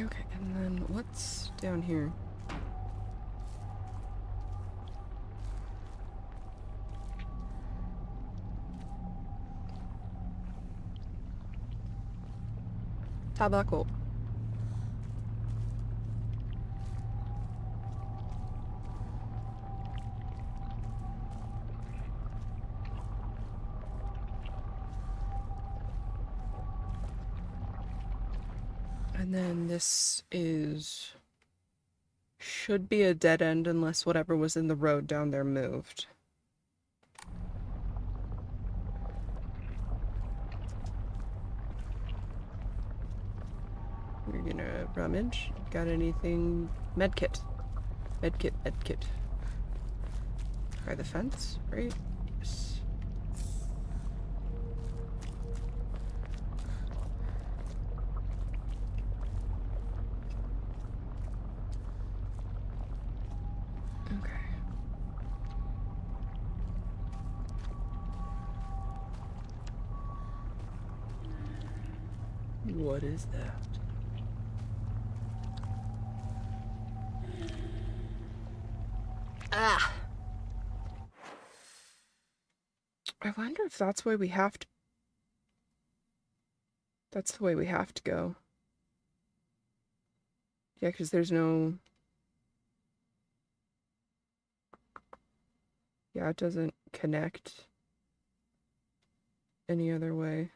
Okay, and then what's down here? Tobacco. And then this is... should be a dead end unless whatever was in the road down there moved. We're gonna rummage. Got anything? Medkit. Medkit, medkit. Try the fence, right? Yes. Okay. What is that? Ah! I wonder if that's why we have to... That's the way we have to go. Yeah, because there's no... Yeah, it doesn't connect any other way.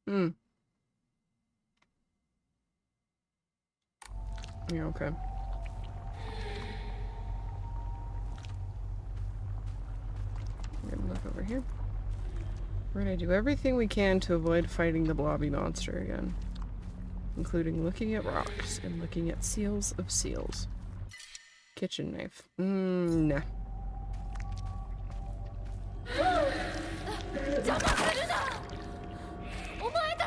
Hmm. Yeah, okay. We're gonna look over here. We're gonna do everything we can to avoid fighting the blobby monster again. Including looking at rocks and looking at seals of seals. Kitchen knife. Nah.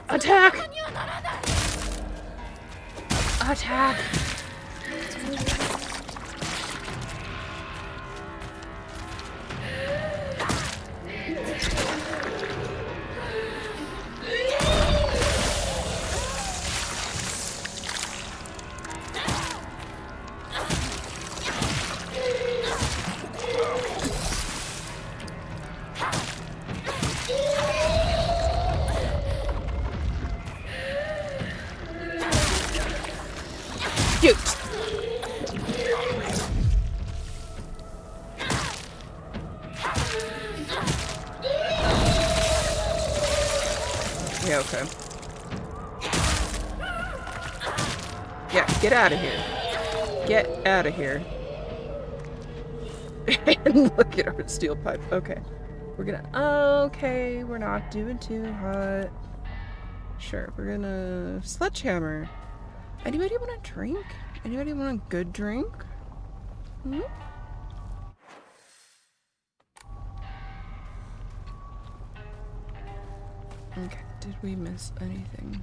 Attack! Attack! Yeah, okay. Yeah, get out of here. Get out of here. And look at our steel pipe. Okay. We're gonna... Okay, we're not doing too hot. Sure, we're gonna... Sledgehammer. Anybody want a drink? Anybody want a good drink? Hmm? Okay, did we miss anything?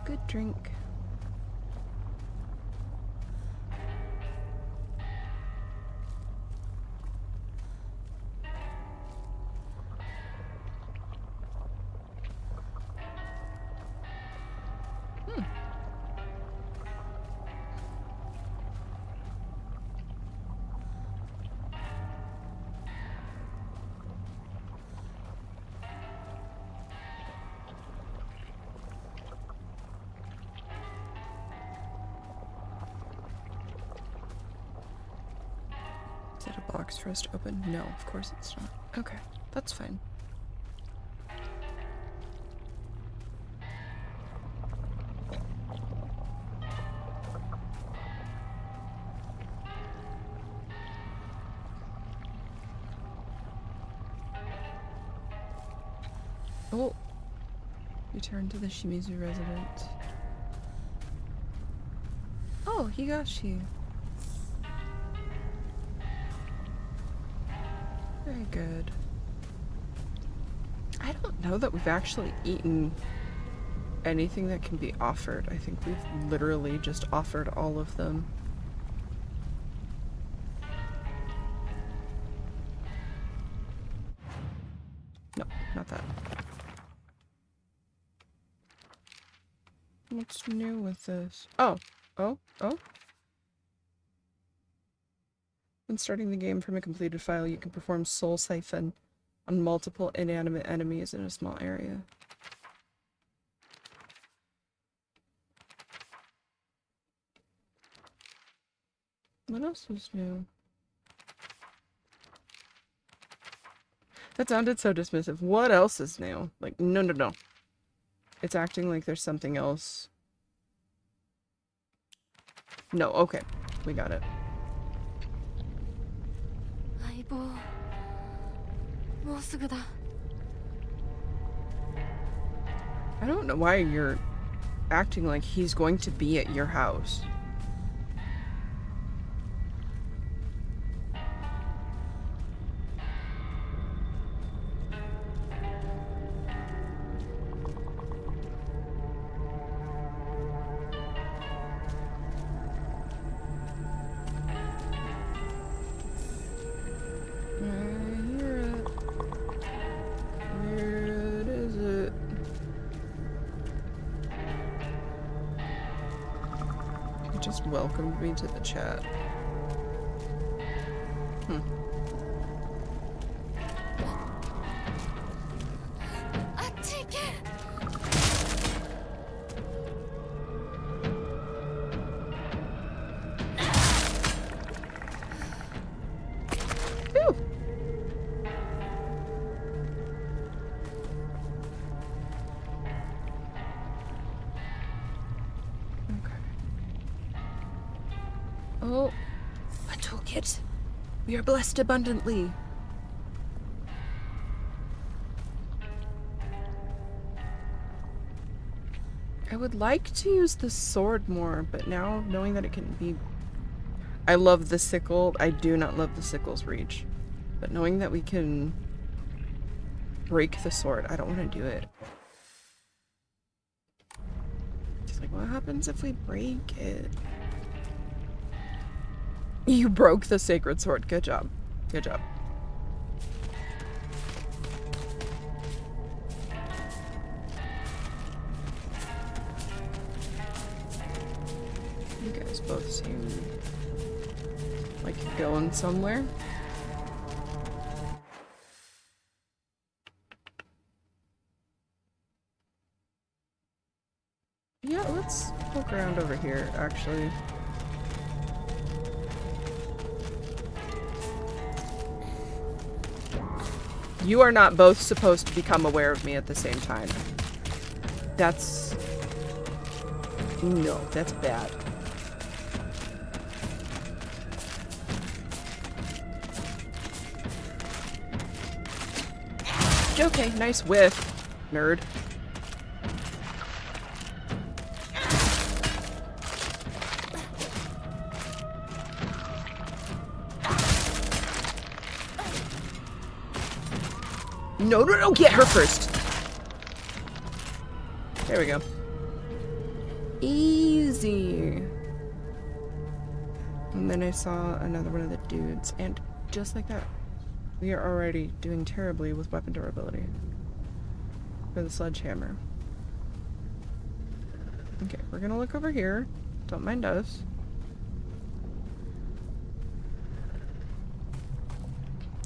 Good drink. Is that a box for us to open? No, of course it's not. Okay, that's fine. Oh! Return to the Shimizu residence. Oh, Higashi. Very good. I don't know that we've actually eaten anything that can be offered. I think we've literally just offered all of them. not that. What's new with this? Oh. Oh. Oh. When starting the game from a completed file, you can perform Soul Siphon on multiple inanimate enemies in a small area. What else was new? That sounded so dismissive. What else is new? Like, no, no, no. It's acting like there's something else. No, okay. We got it. 相棒もうすぐだ I don't know why you're acting like he's going to be at your house. Welcomed me to the chat. Oh, a toolkit. We are blessed abundantly. I would like to use the sword more, but now knowing that it can be... I love the sickle. I do not love the sickle's reach. But knowing that we can break the sword, I don't want to do it. Just like, what happens if we break it? You broke the sacred sword. Good job. Good job. You guys both seem like you're going somewhere. Yeah, let's poke around over here, actually. You are not both supposed to become aware of me at the same time. That's... No, that's bad. Okay, nice whiff, nerd. No, no, no, get her first. There we go. Easy. And then I saw another one of the dudes, and just like that, we are already doing terribly with weapon durability for the sledgehammer. Okay, we're gonna look over here. Don't mind us.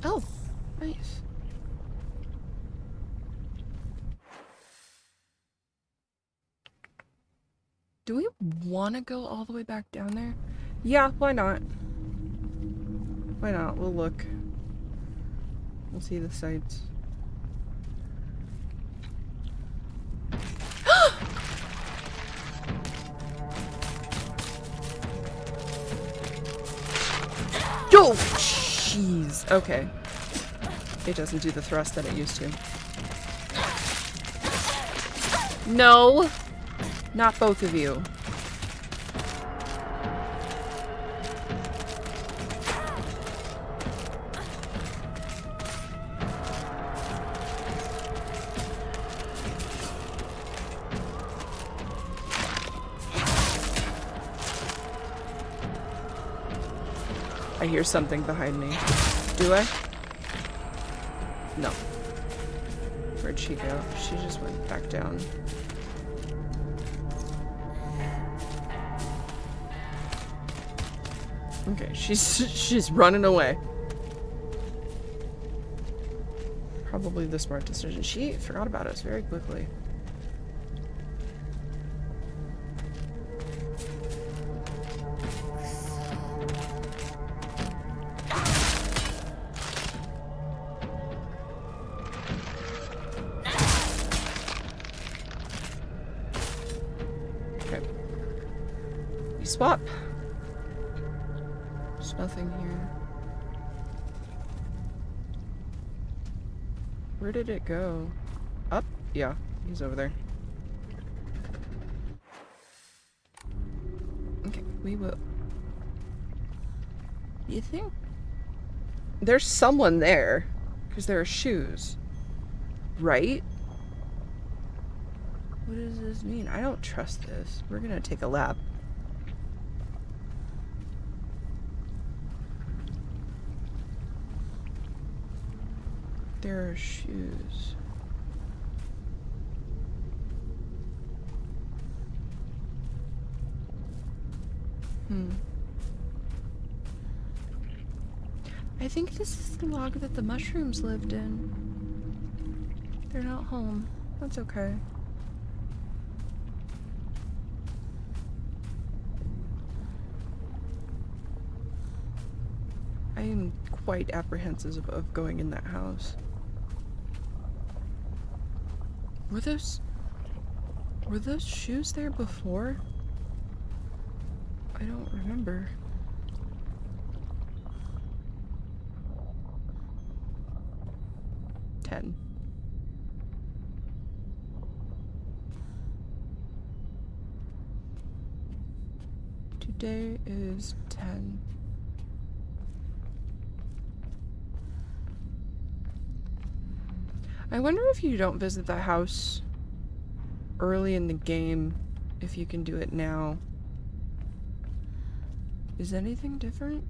Oh, nice. Do we want to go all the way back down there? Yeah, why not? Why not? We'll look. We'll see the sights. Yo! Jeez. Okay. It doesn't do the thrust that it used to. No! Not both of you. I hear something behind me. Do I? No. Where'd she go? She just went back down. Okay, she's running away. Probably the smart decision. She forgot about us very quickly. Okay. We swap. There's nothing here. Where did it go? Up? Yeah, he's over there. Okay, we will. You think? There's someone there, because there are shoes. Right? What does this mean? I don't trust this. We're gonna take a lap. There are shoes. I think this is the log that the mushrooms lived in. They're not home. That's okay. I am quite apprehensive of going in that house. Were those shoes there before? I don't remember. Ten. Today is 10. I wonder if you don't visit the house early in the game, if you can do it now. Is anything different?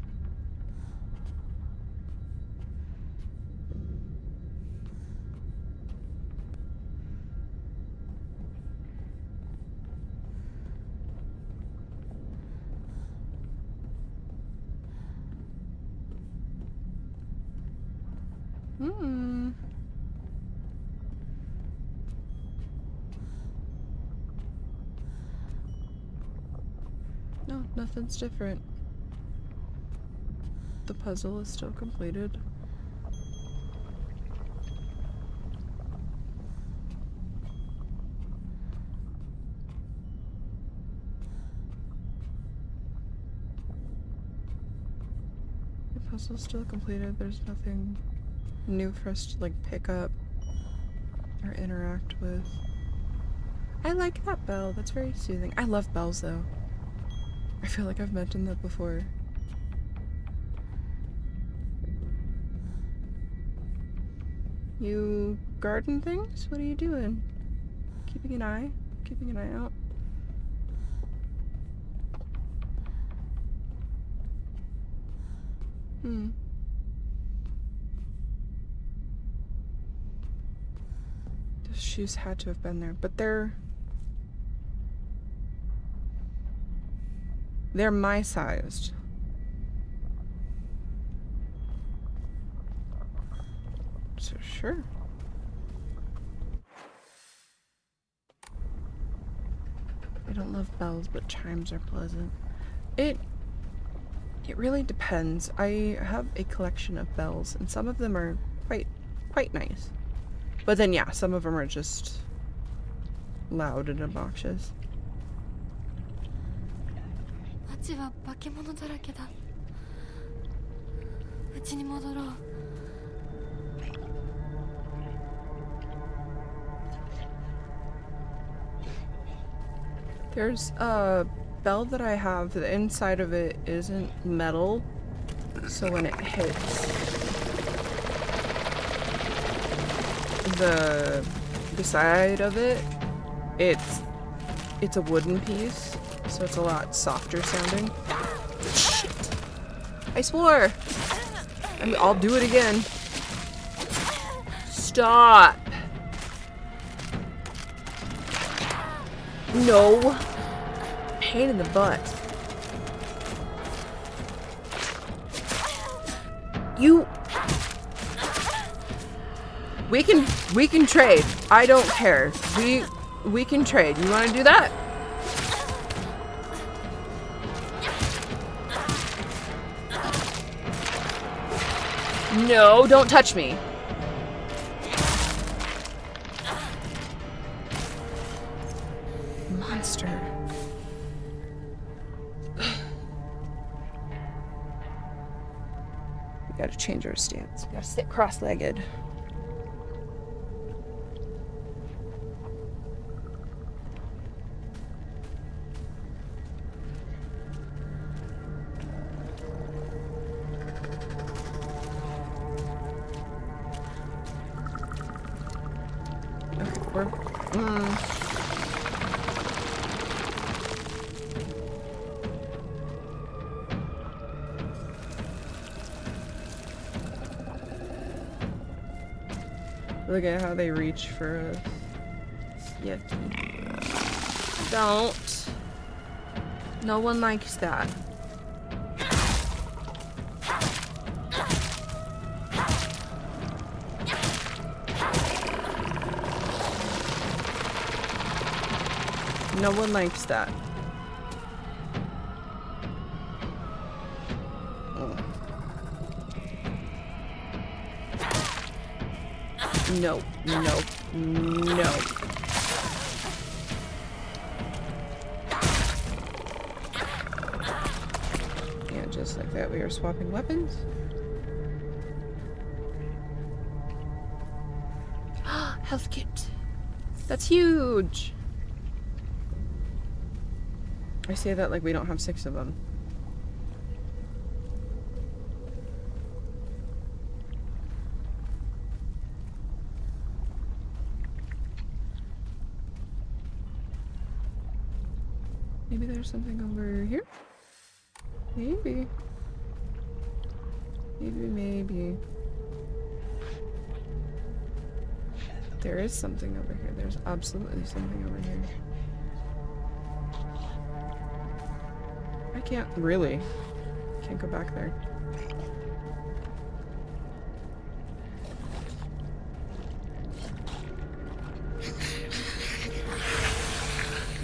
No, nothing's different. The puzzle is still completed. The puzzle's still completed. There's nothing new for us to like pick up or interact with. I like that bell. That's very soothing. I love bells though. I feel like I've mentioned that before. You garden things? What are you doing? Keeping an eye? Keeping an eye out? Those shoes had to have been there, but they're my sized. So sure. I don't love bells, but chimes are pleasant. It really depends. I have a collection of bells, and some of them are quite nice. But then yeah, some of them are just loud and obnoxious. 街は化け物だらけだ。家に戻ろう。There's a bell that I have, the inside of it isn't metal, so when it hits the side of it, it's a wooden piece, so it's a lot softer sounding. Shit! I swore! I'll do it again. Stop! No. Pain in the butt. You. We can trade. I don't care. We can trade. You want to do that? No, don't touch me. Monster. We gotta change our stance. We gotta sit cross-legged. Look at how they reach for us. Yeah. Don't. No one likes that. No one likes that. No, no, no. Yeah, just like that, we are swapping weapons. Health kit. That's huge. I say that like we don't have 6 of them. Maybe there's something over here? Maybe. Maybe. There is something over here. There's absolutely something over here. I can't really. Can't go back there.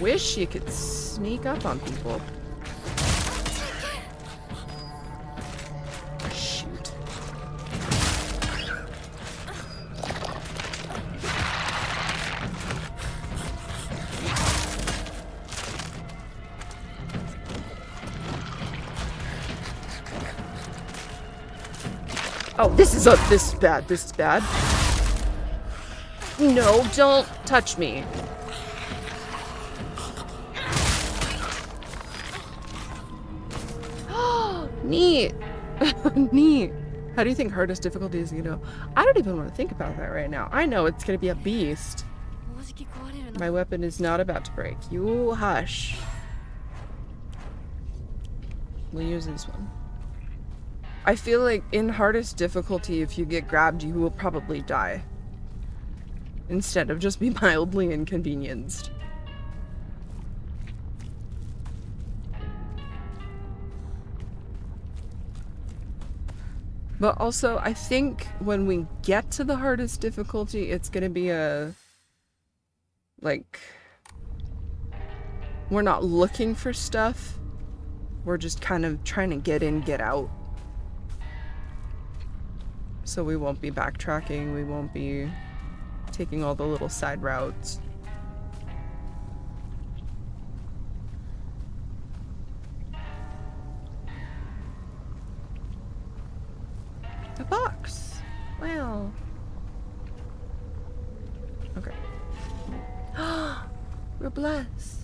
Wish you could sneak up on people. Shoot. Oh, this is bad. This is bad. No, don't touch me. Neat. Neat. How do you think hardest difficulty is, you know? I don't even want to think about that right now. I know it's gonna be a beast. My weapon is not about to break. You hush. We'll use this one. I feel like in hardest difficulty, if you get grabbed, you will probably die. Instead of just be mildly inconvenienced. But also, I think when we get to the hardest difficulty, it's gonna be a... like... we're not looking for stuff. We're just kind of trying to get in, get out. So we won't be backtracking, we won't be taking all the little side routes. A box! Wow. Okay. We're blessed.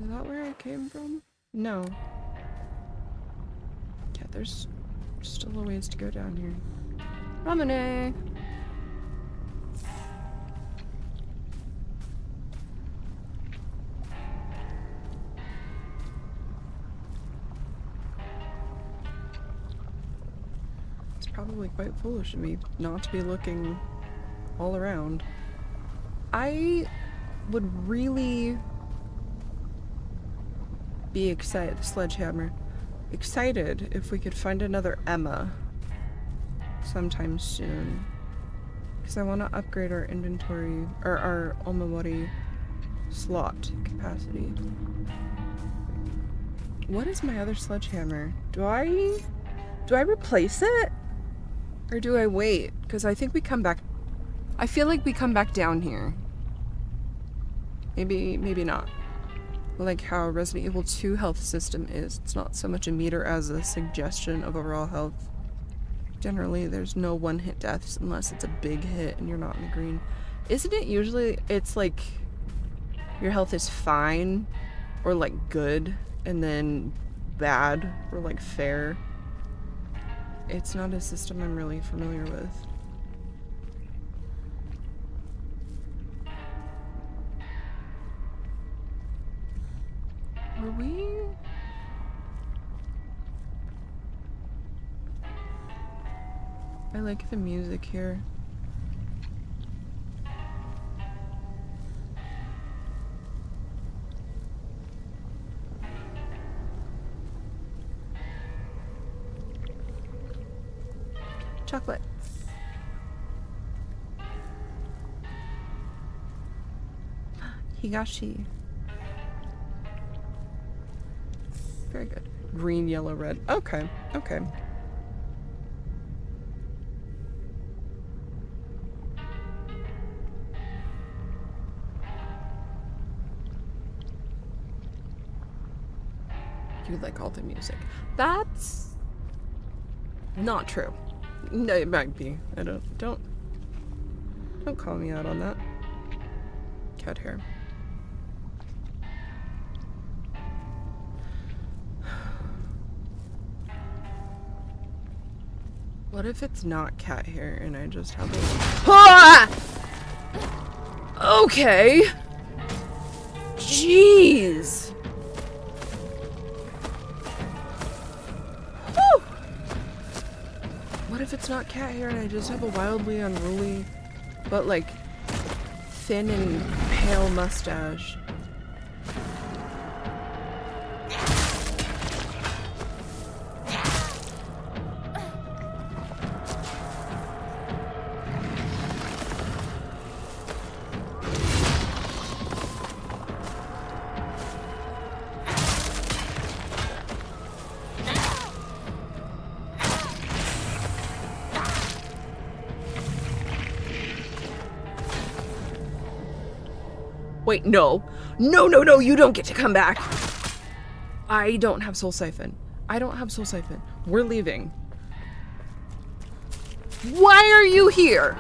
Is that where I came from? No. there's still a ways to go down here. Ramune! It's probably quite foolish of me not to be looking all around. I would really be excited, sledgehammer, excited if we could find another Emma sometime soon. Because I want to upgrade our inventory, or our Omawari slot capacity. What is my other sledgehammer? Do I replace it? Or do I wait? Because I think we come back, I feel like we come back down here. Maybe not. Like how Resident Evil 2 health system is. It's not so much a meter as a suggestion of overall health. Generally, there's no one-hit deaths unless it's a big hit and you're not in the green. Isn't it usually, it's like your health is fine or like good and then bad or like fair? It's not a system I'm really familiar with. Were we? I like the music here. Chocolate. Higashi. Very good. Green, yellow, red. Okay, okay. You like all the music. That's not true. No, it might be. I don't call me out on that. Cat hair. What if it's not cat hair and I just have a... Ah! Okay. Jeez. Whew. What if it's not cat hair and I just have a wildly unruly, but like thin and pale mustache? Wait, no. No, you don't get to come back. I don't have Soul Siphon. I don't have Soul Siphon. We're leaving. Why are you here?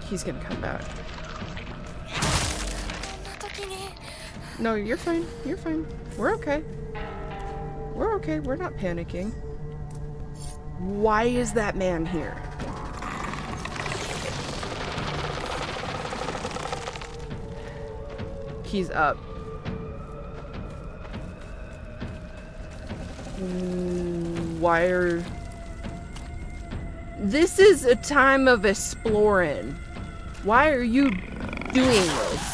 He's gonna come back. No, you're fine. You're fine. We're okay. We're okay. We're not panicking. Why is that man here? He's up. Why are... This is a time of exploring. Why are you doing this?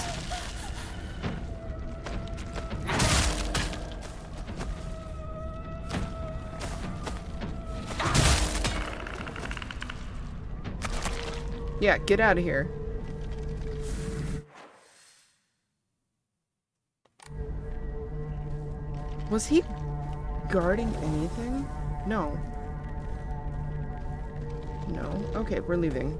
Yeah, get out of here. Was he guarding anything? No. No. Okay, we're leaving.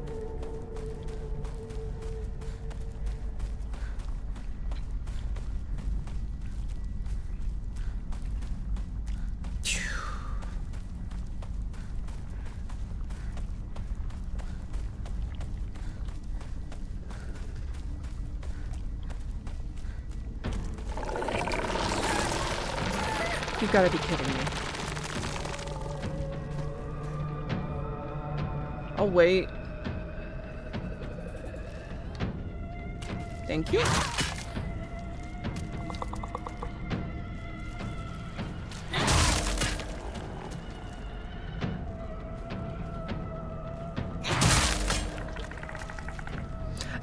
You've got to be kidding me. I'll wait. Thank you.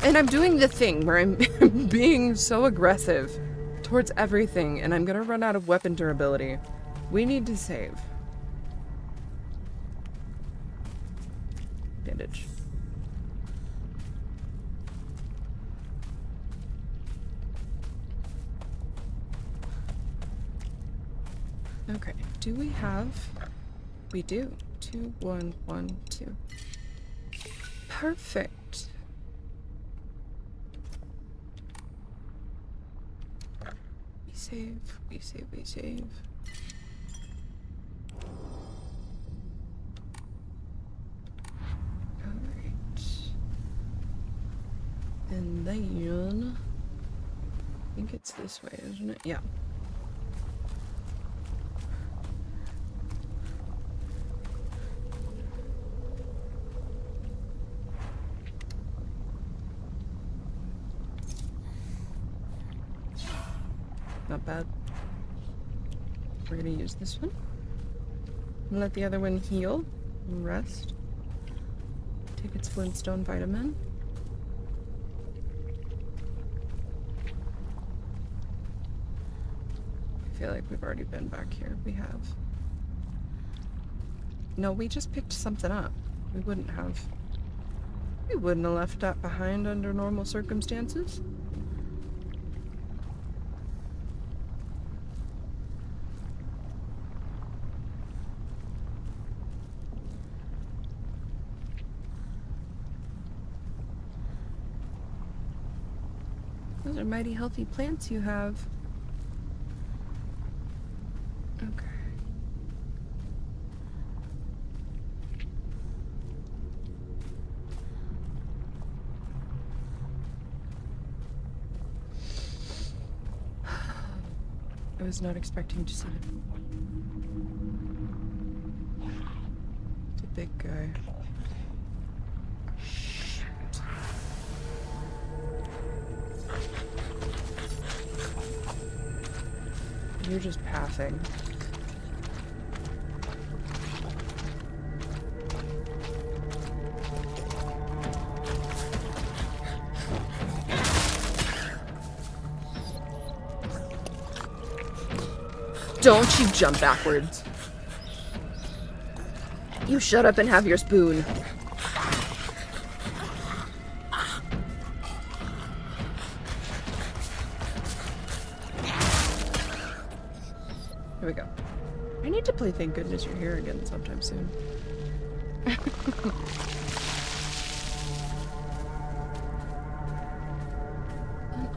And I'm doing the thing where I'm being so aggressive towards everything, and I'm gonna run out of weapon durability. We need to save. Bandage. Okay, do we have... We do. 2, 1, 1, 2. Perfect. Save, we save, we save. Alright. And then... I think it's this way, isn't it? Yeah. Not bad. We're gonna use this one. And let the other one heal and rest. Take its Flintstone vitamin. I feel like we've already been back here. We have. No, we just picked something up. We wouldn't have left that behind under normal circumstances. Those are mighty healthy plants you have. Okay. I was not expecting to see him. It's a big guy. You're just passing. Don't you jump backwards. You shut up and have your spoon. Here we go. I need to play Thank Goodness You're Here again sometime soon. An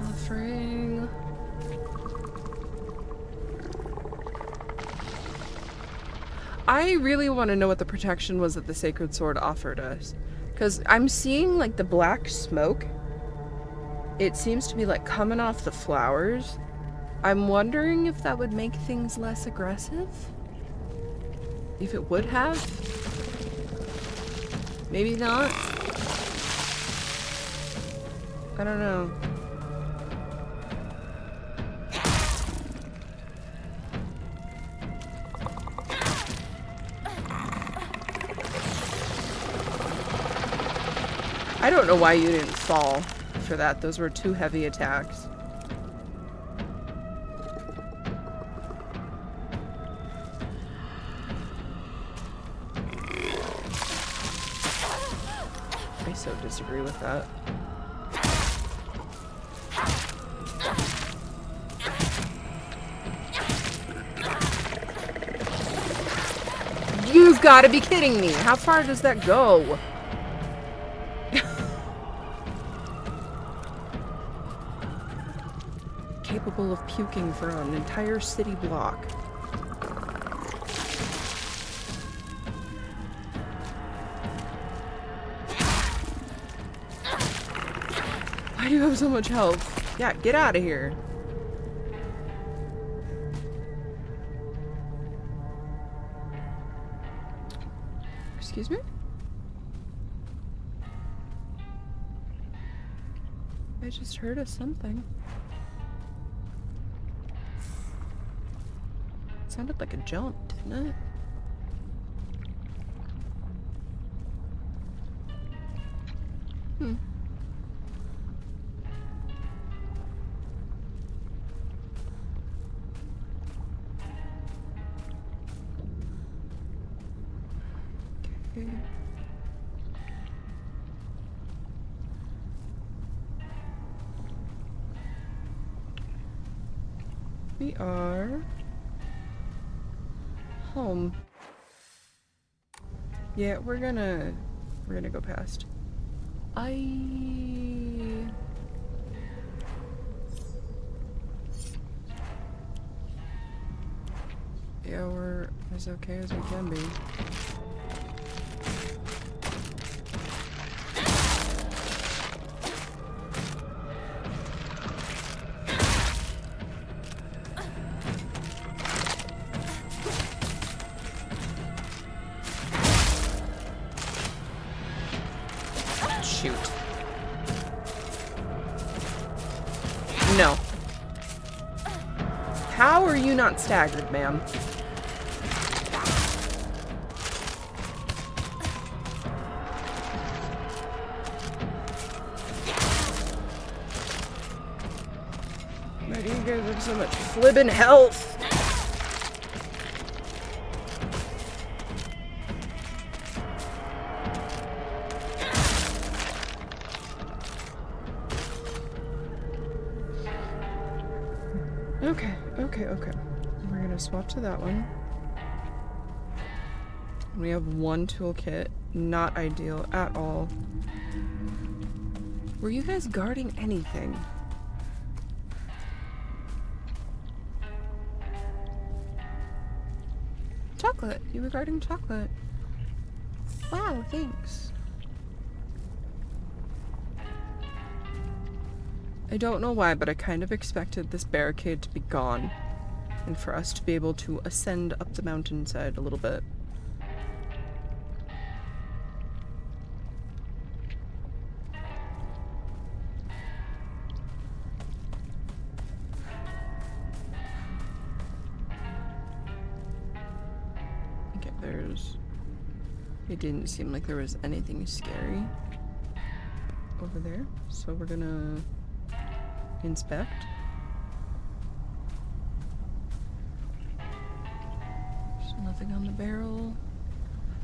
offering. I really want to know what the protection was that the Sacred Sword offered us. Because I'm seeing like the black smoke. It seems to be like coming off the flowers. I'm wondering if that would make things less aggressive? If it would have? Maybe not? I don't know. I don't know why you didn't fall for that. Those were 2 heavy attacks. I so disagree with that. You've got to be kidding me! How far does that go? Capable of puking for an entire city block. Why do you have so much health? Yeah, get out of here. Excuse me? I just heard of something. It sounded like a jump, didn't it? Hmm. Okay. We are home. Yeah, we're gonna go past. Yeah, we're as okay as we can be. Shoot. No. How are you not staggered, ma'am? Why do you guys have so much flibbin' health? Okay. We're gonna swap to that one. We have one toolkit. Not ideal at all. Were you guys guarding anything? Chocolate. You were guarding chocolate. Wow, thanks. I don't know why, but I kind of expected this barricade to be gone. And for us to be able to ascend up the mountainside a little bit. Okay, it didn't seem like there was anything scary over there, so we're gonna inspect. There's nothing on the barrel.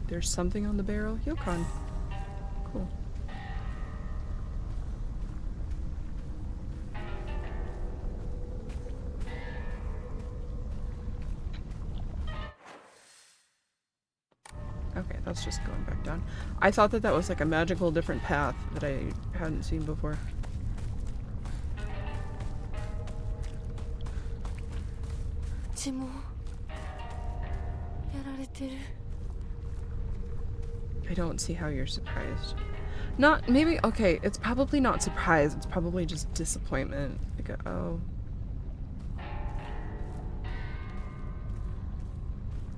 There's something on the barrel. Yukon. Cool. Okay, that's just going back down. I thought that was like a magical different path that I hadn't seen before. I don't see how you're surprised. Not, maybe, okay, it's probably not surprise, it's probably just disappointment. Like, oh.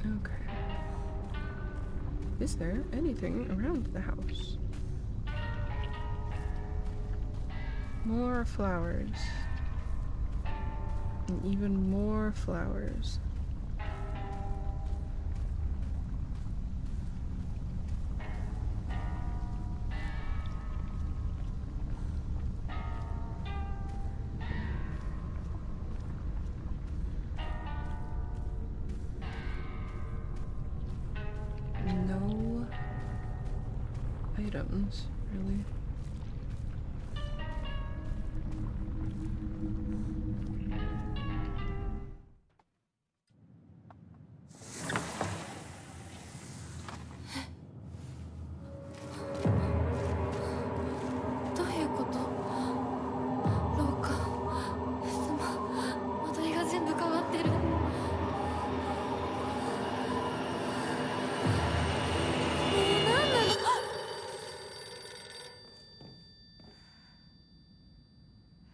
Okay. Is there anything around the house? More flowers. And even more flowers. No items, really.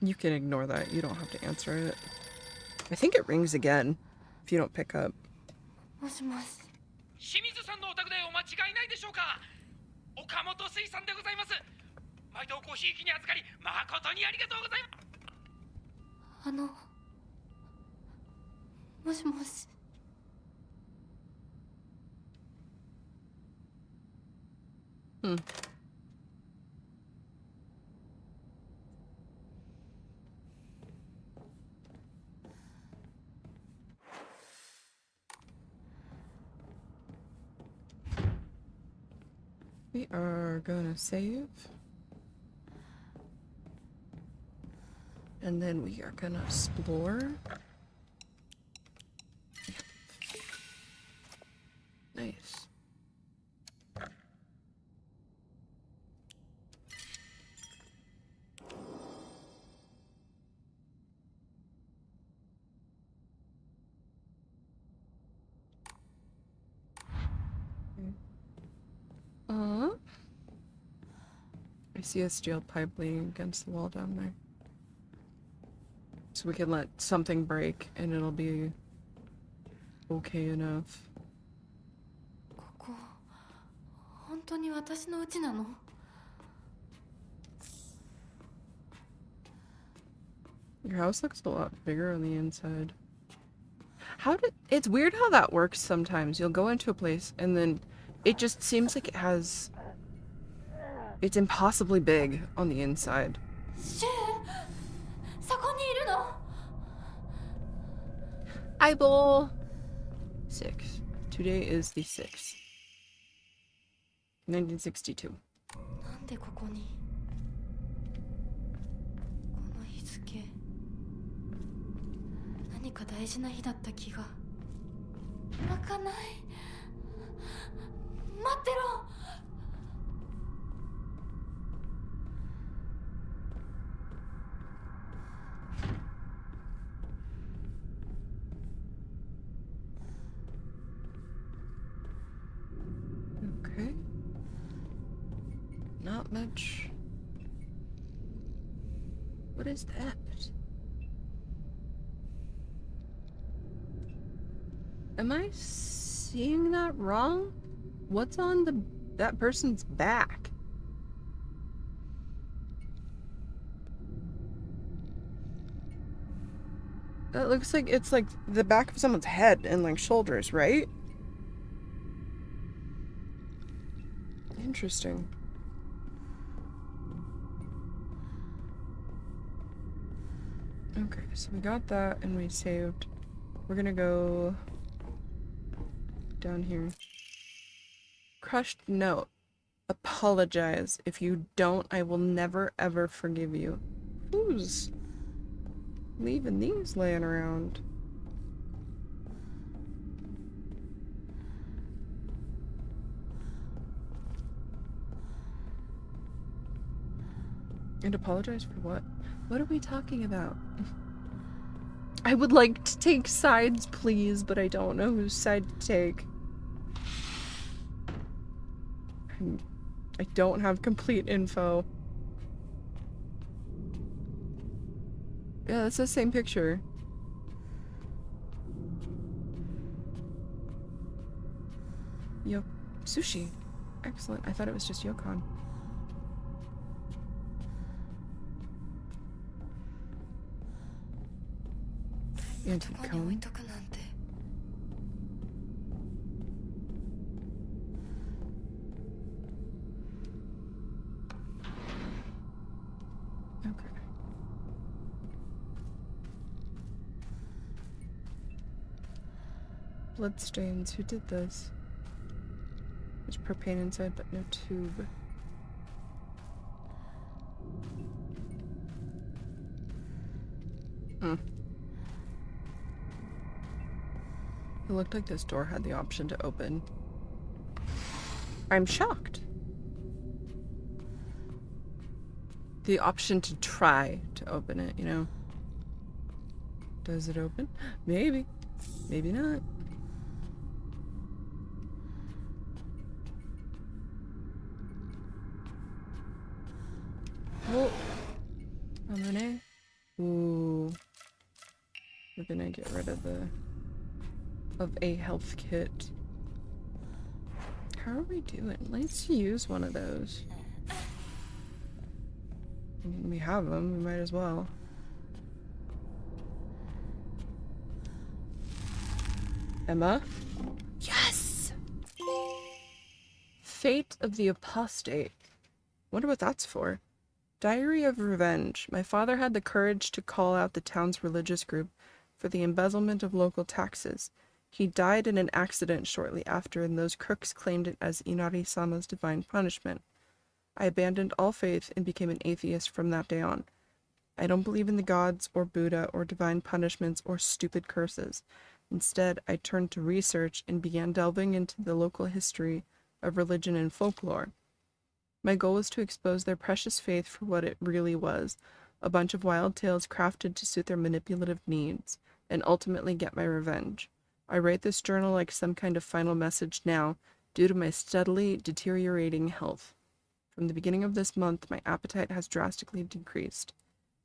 You can ignore that. You don't have to answer it. I think it rings again if you don't pick up. もしもし。清水さんのお宅でお待違いないでしょうか。岡本水産でございます。毎度ごひいきに預かり誠にありがとうございます。もしもし。We are gonna save. And then we are gonna explore. Nice. I see a steel pipe leaning against the wall down there. So we can let something break and it'll be okay enough. ここ本当に私の家なの？ Your house looks a lot bigger on the inside. It's weird how that works sometimes. You'll go into a place and then it just seems like it's impossibly big on the inside. シュン、そこにいるのEyeball! 6. Today is the 6th. 1962. なんでここにこの日付何か大事な日だった気が開かない待ってろ Okay. Not much. What is that? Am I seeing that wrong? What's on that person's back? That looks like it's like the back of someone's head and like shoulders, right? Interesting. Okay, so we got that and we saved. We're gonna go down here. Crushed note. Apologize. If you don't, I will never ever forgive you. Who's leaving these laying around? And apologize for what? What are we talking about? I would like to take sides, please, but I don't know whose side to take. I don't have complete info. Yeah, that's the same picture. Yo, sushi. Excellent. I thought it was just Yokon. Antique ここに置い cone. とくなんて Okay. Bloodstains. Who did this? There's propane inside, but no tube. It looked like this door had the option to open. I'm shocked. The option to try to open it, you know? Does it open? Maybe. Maybe not. Oh. Renee. Ooh. We're gonna get rid of a health kit. How are we doing? Let's use one of those. I mean, we have them, we might as well. Emma? Yes! Fate of the Apostate. Wonder what that's for. Diary of Revenge. My father had the courage to call out the town's religious group for the embezzlement of local taxes. He died in an accident shortly after, and those crooks claimed it as Inari-sama's divine punishment. I abandoned all faith and became an atheist from that day on. I don't believe in the gods or Buddha or divine punishments or stupid curses. Instead, I turned to research and began delving into the local history of religion and folklore. My goal was to expose their precious faith for what it really was, a bunch of wild tales crafted to suit their manipulative needs, and ultimately get my revenge. I write this journal like some kind of final message now, due to my steadily deteriorating health. From the beginning of this month, my appetite has drastically decreased.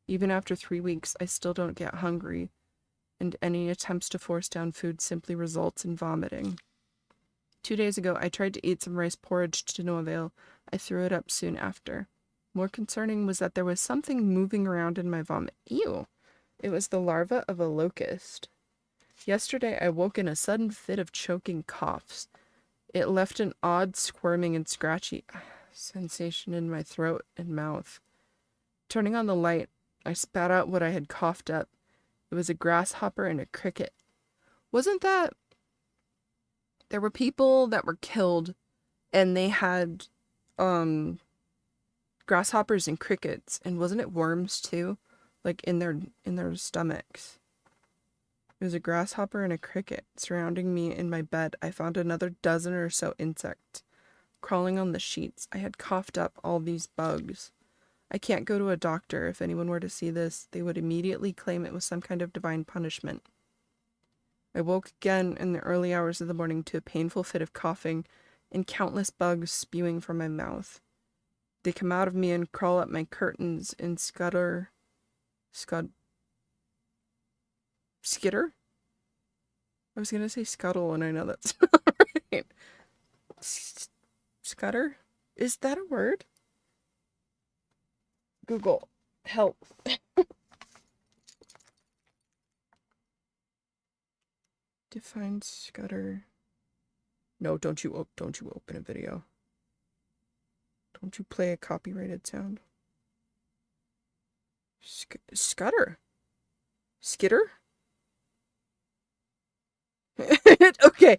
Even after 3 weeks, I still don't get hungry, and any attempts to force down food simply results in vomiting. 2 days ago, I tried to eat some rice porridge to no avail. I threw it up soon after. More concerning was that there was something moving around in my vomit. Ew! It was the larva of a locust. Yesterday, I woke in a sudden fit of choking coughs. It left an odd squirming and scratchy sensation in my throat and mouth. Turning on the light, I spat out what I had coughed up. It was a grasshopper and a cricket. Wasn't that... There were people that were killed, and they had, grasshoppers and crickets, and wasn't it worms too? Like in their stomachs. It was a grasshopper and a cricket. Surrounding me in my bed, I found another dozen or so insects. Crawling on the sheets, I had coughed up all these bugs. I can't go to a doctor. If anyone were to see this, they would immediately claim it was some kind of divine punishment. I woke again in the early hours of the morning to a painful fit of coughing and countless bugs spewing from my mouth. They come out of me and crawl up my curtains and skitter? I was gonna say scuttle, and I know that's not right. Scutter? Is that a word? Google, help. Define scutter. No, don't you open a video. Don't you play a copyrighted sound. Scutter. Skitter? Okay.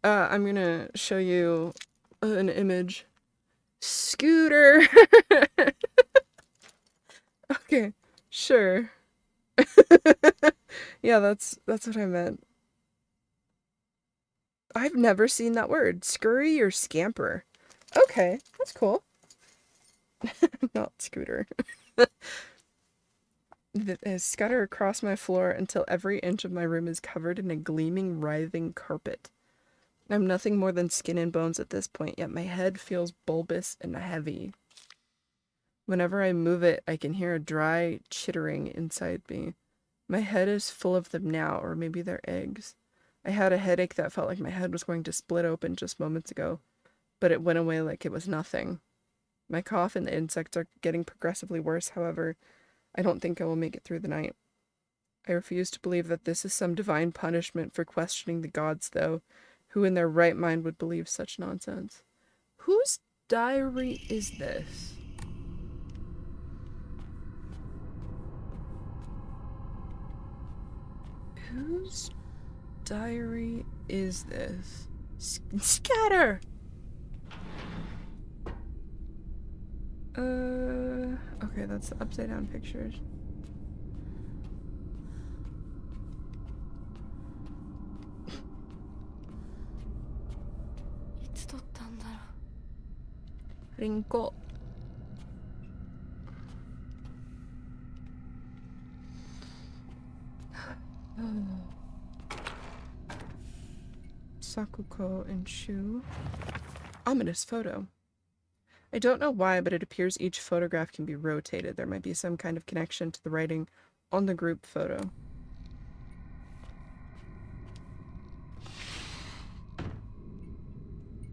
I'm gonna show you an image. Scooter. Okay, sure. Yeah, that's what I meant. I've never seen that word. Scurry or scamper. Okay, that's cool. Not scooter. Scutter across my floor until every inch of my room is covered in a gleaming, writhing carpet. I'm nothing more than skin and bones at this point, yet my head feels bulbous and heavy. Whenever I move it, I can hear a dry chittering inside me. My head is full of them now, or maybe they're eggs. I had a headache that felt like my head was going to split open just moments ago, but it went away like it was nothing. My cough and the insects are getting progressively worse, however. I don't think I will make it through the night. I refuse to believe that this is some divine punishment for questioning the gods, though. Who in their right mind would believe such nonsense? Whose diary is this? Whose diary is this? Scatter! Okay, that's the upside down pictures. Rinko. Sakuko and Shu. Ominous photo. I don't know why, but it appears each photograph can be rotated. There might be some kind of connection to the writing on the group photo.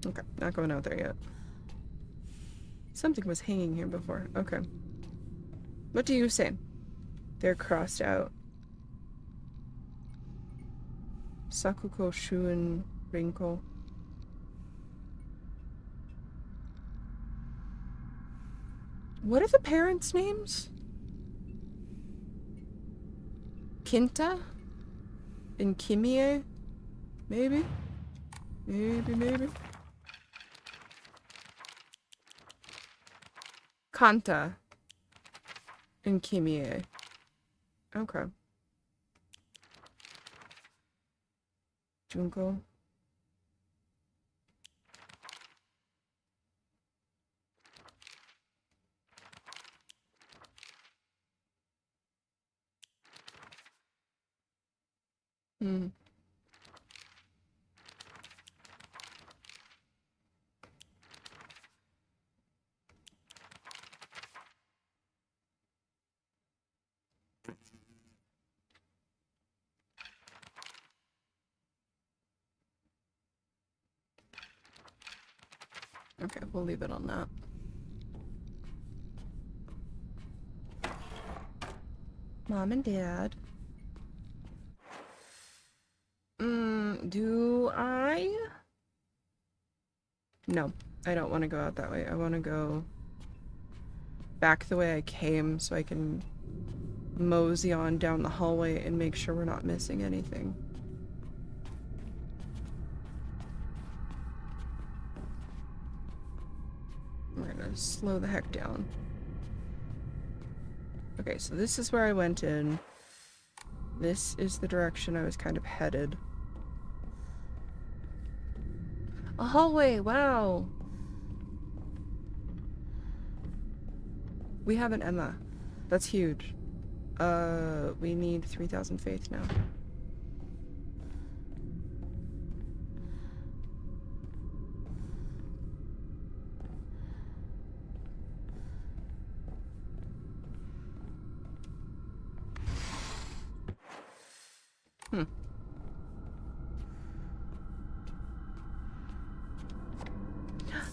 Okay, not going out there yet. Something was hanging here before. Okay. What do you say? They're crossed out. Sakuko Shuen Rinko. What are the parents' names? Kinta? And Kimie? Maybe? Maybe. Kanta. And Kimie. Okay. Junko. Hmm. Okay, we'll leave it on that. Mom and Dad. Do I? No, I don't want to go out that way. I want to go back the way I came so I can mosey on down the hallway and make sure we're not missing anything. We're gonna slow the heck down. Okay, so this is where I went in. This is the direction I was kind of headed. A hallway, wow! We have an Emma. That's huge. We need 3,000 faith now.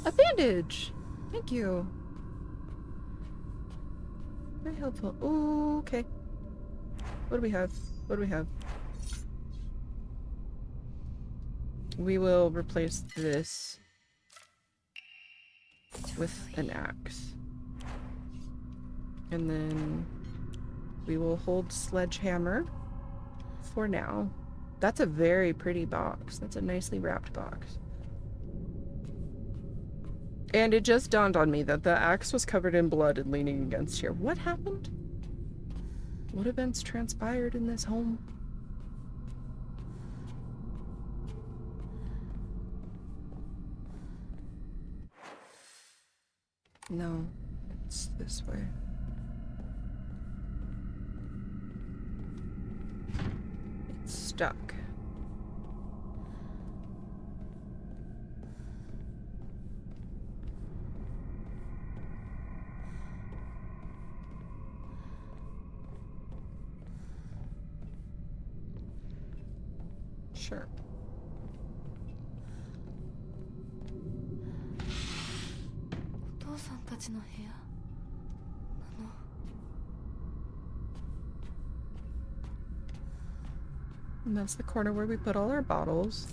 A bandage! Thank you. Very helpful. Ooh, okay. What do we have? What do we have? We will replace this with an axe. And then we will hold sledgehammer for now. That's a very pretty box. That's a nicely wrapped box. And it just dawned on me that the axe was covered in blood and leaning against here. What happened? What events transpired in this home? No, it's this way. It's stuck. Sure. And that's the corner where we put all our bottles.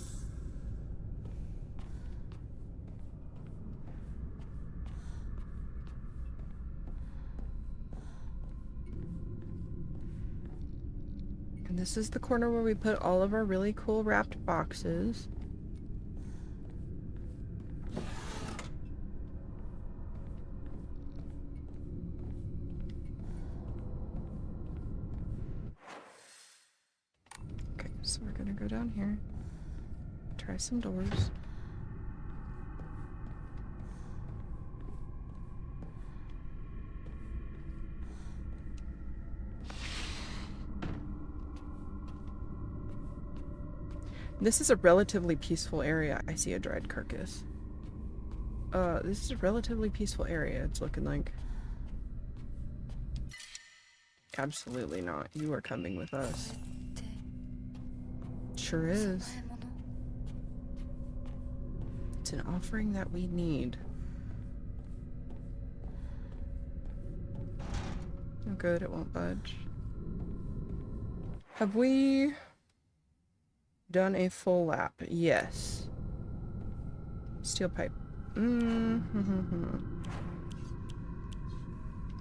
And this is the corner where we put all of our really cool wrapped boxes. Okay, so we're gonna go down here, try some doors. This is a relatively peaceful area. I see a dried carcass. This is a relatively peaceful area, it's looking like. Absolutely not. You are coming with us. Sure is. It's an offering that we need. Oh, good, it won't budge. Have we done a full lap? Yes. Steel pipe. Mm-hmm.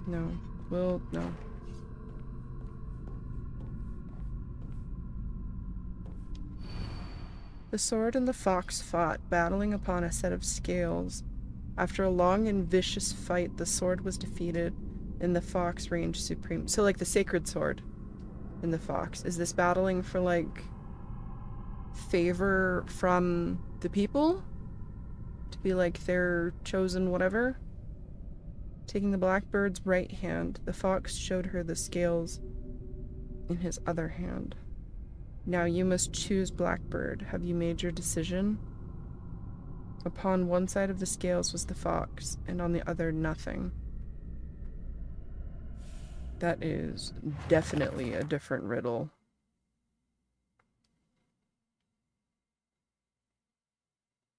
No. Well, no. The sword and the fox fought, battling upon a set of scales. After a long and vicious fight, the sword was defeated, and the fox reigned supreme. So, like, the sacred sword and the fox. Is this battling for, like, favor from the people? To be, like, their chosen whatever? Taking the blackbird's right hand, the fox showed her the scales in his other hand. Now you must choose Blackbird. Have you made your decision? Upon one side of the scales was the fox, and on the other nothing. That is definitely a different riddle.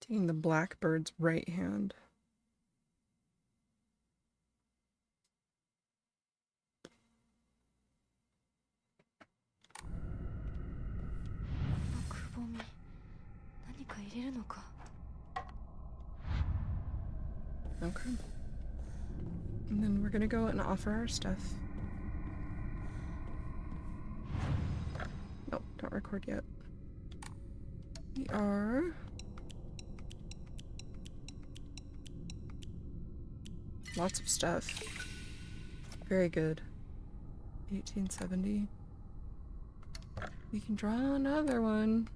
Taking the Blackbird's right hand. Okay. And then we're gonna go and offer our stuff. Nope, don't record yet. We are... Lots of stuff. Very good. 1870. We can draw another one.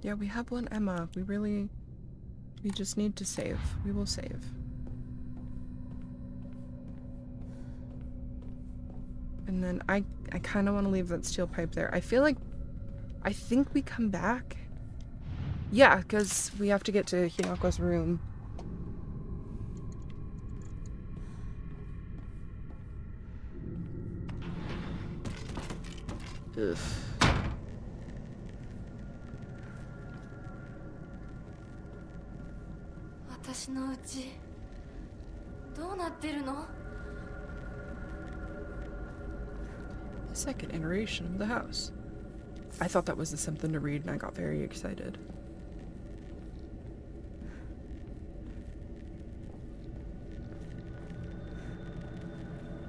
Yeah, we have one Emma. We just need to save. We will save. And then I kind of want to leave that steel pipe there. I think we come back. Yeah, because we have to get to Hinako's room. Ugh. The second iteration of the house. I thought that was something to read and I got very excited.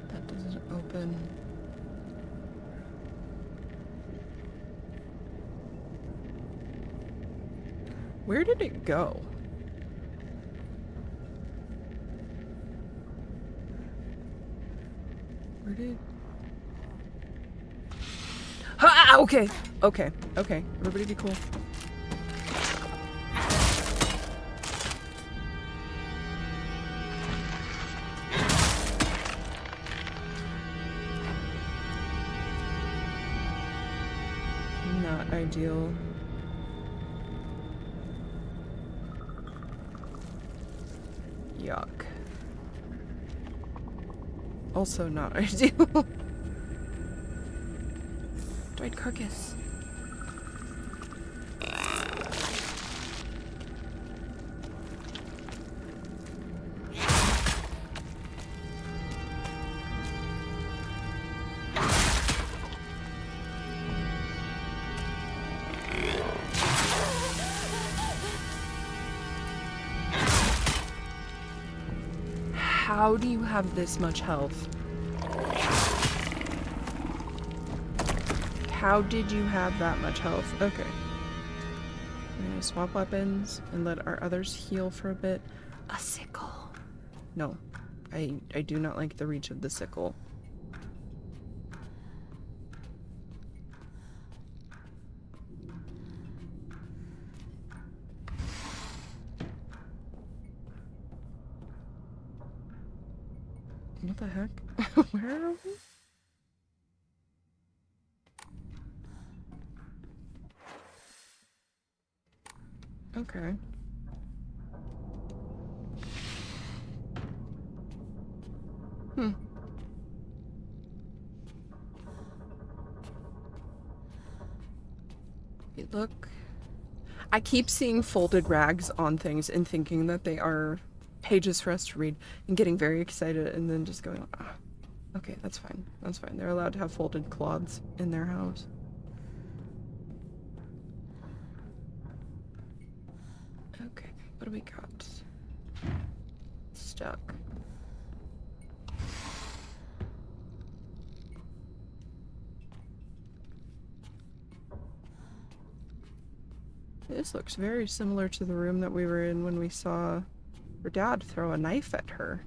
That doesn't open. Where did it go? Where did... Ah, okay. Okay. Okay. Everybody be cool. Not ideal. Yuck. Also not ideal. Dried carcass. How do you have this much health? How did you have that much health? Okay. We're gonna swap weapons and let our others heal for a bit. A sickle. No. I do not like the reach of the sickle. What the heck? Where are we? Okay. Hmm. Look. I keep seeing folded rags on things and thinking that they are pages for us to read and getting very excited and then just going, ah, okay, that's fine. That's fine. They're allowed to have folded cloths in their house. Okay, what do we got? Stuck. This looks very similar to the room that we were in when we saw her dad throw a knife at her.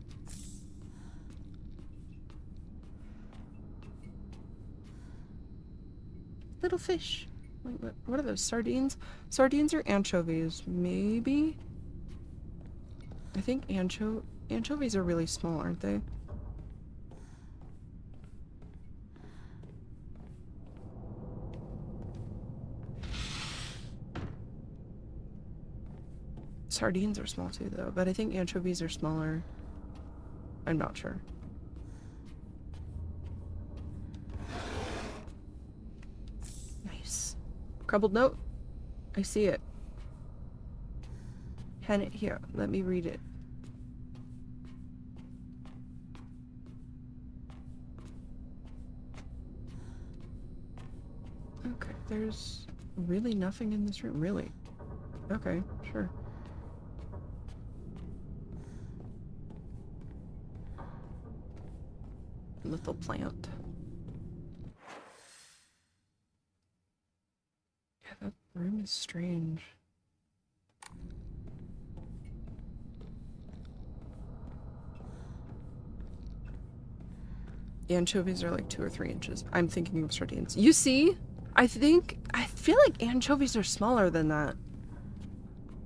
Little fish. Wait, what are those? Sardines? Sardines or anchovies? Maybe? I think anchovies are really small, aren't they? Sardines are small too, though, but I think anchovies are smaller. I'm not sure. Nice. Crumpled note? I see it. Pen it here. Let me read it. Okay, there's really nothing in this room. Really? Okay, sure. Little plant. Yeah, that room is strange. Anchovies are like 2 or 3 inches. I'm thinking of sardines. You see? I feel like anchovies are smaller than that.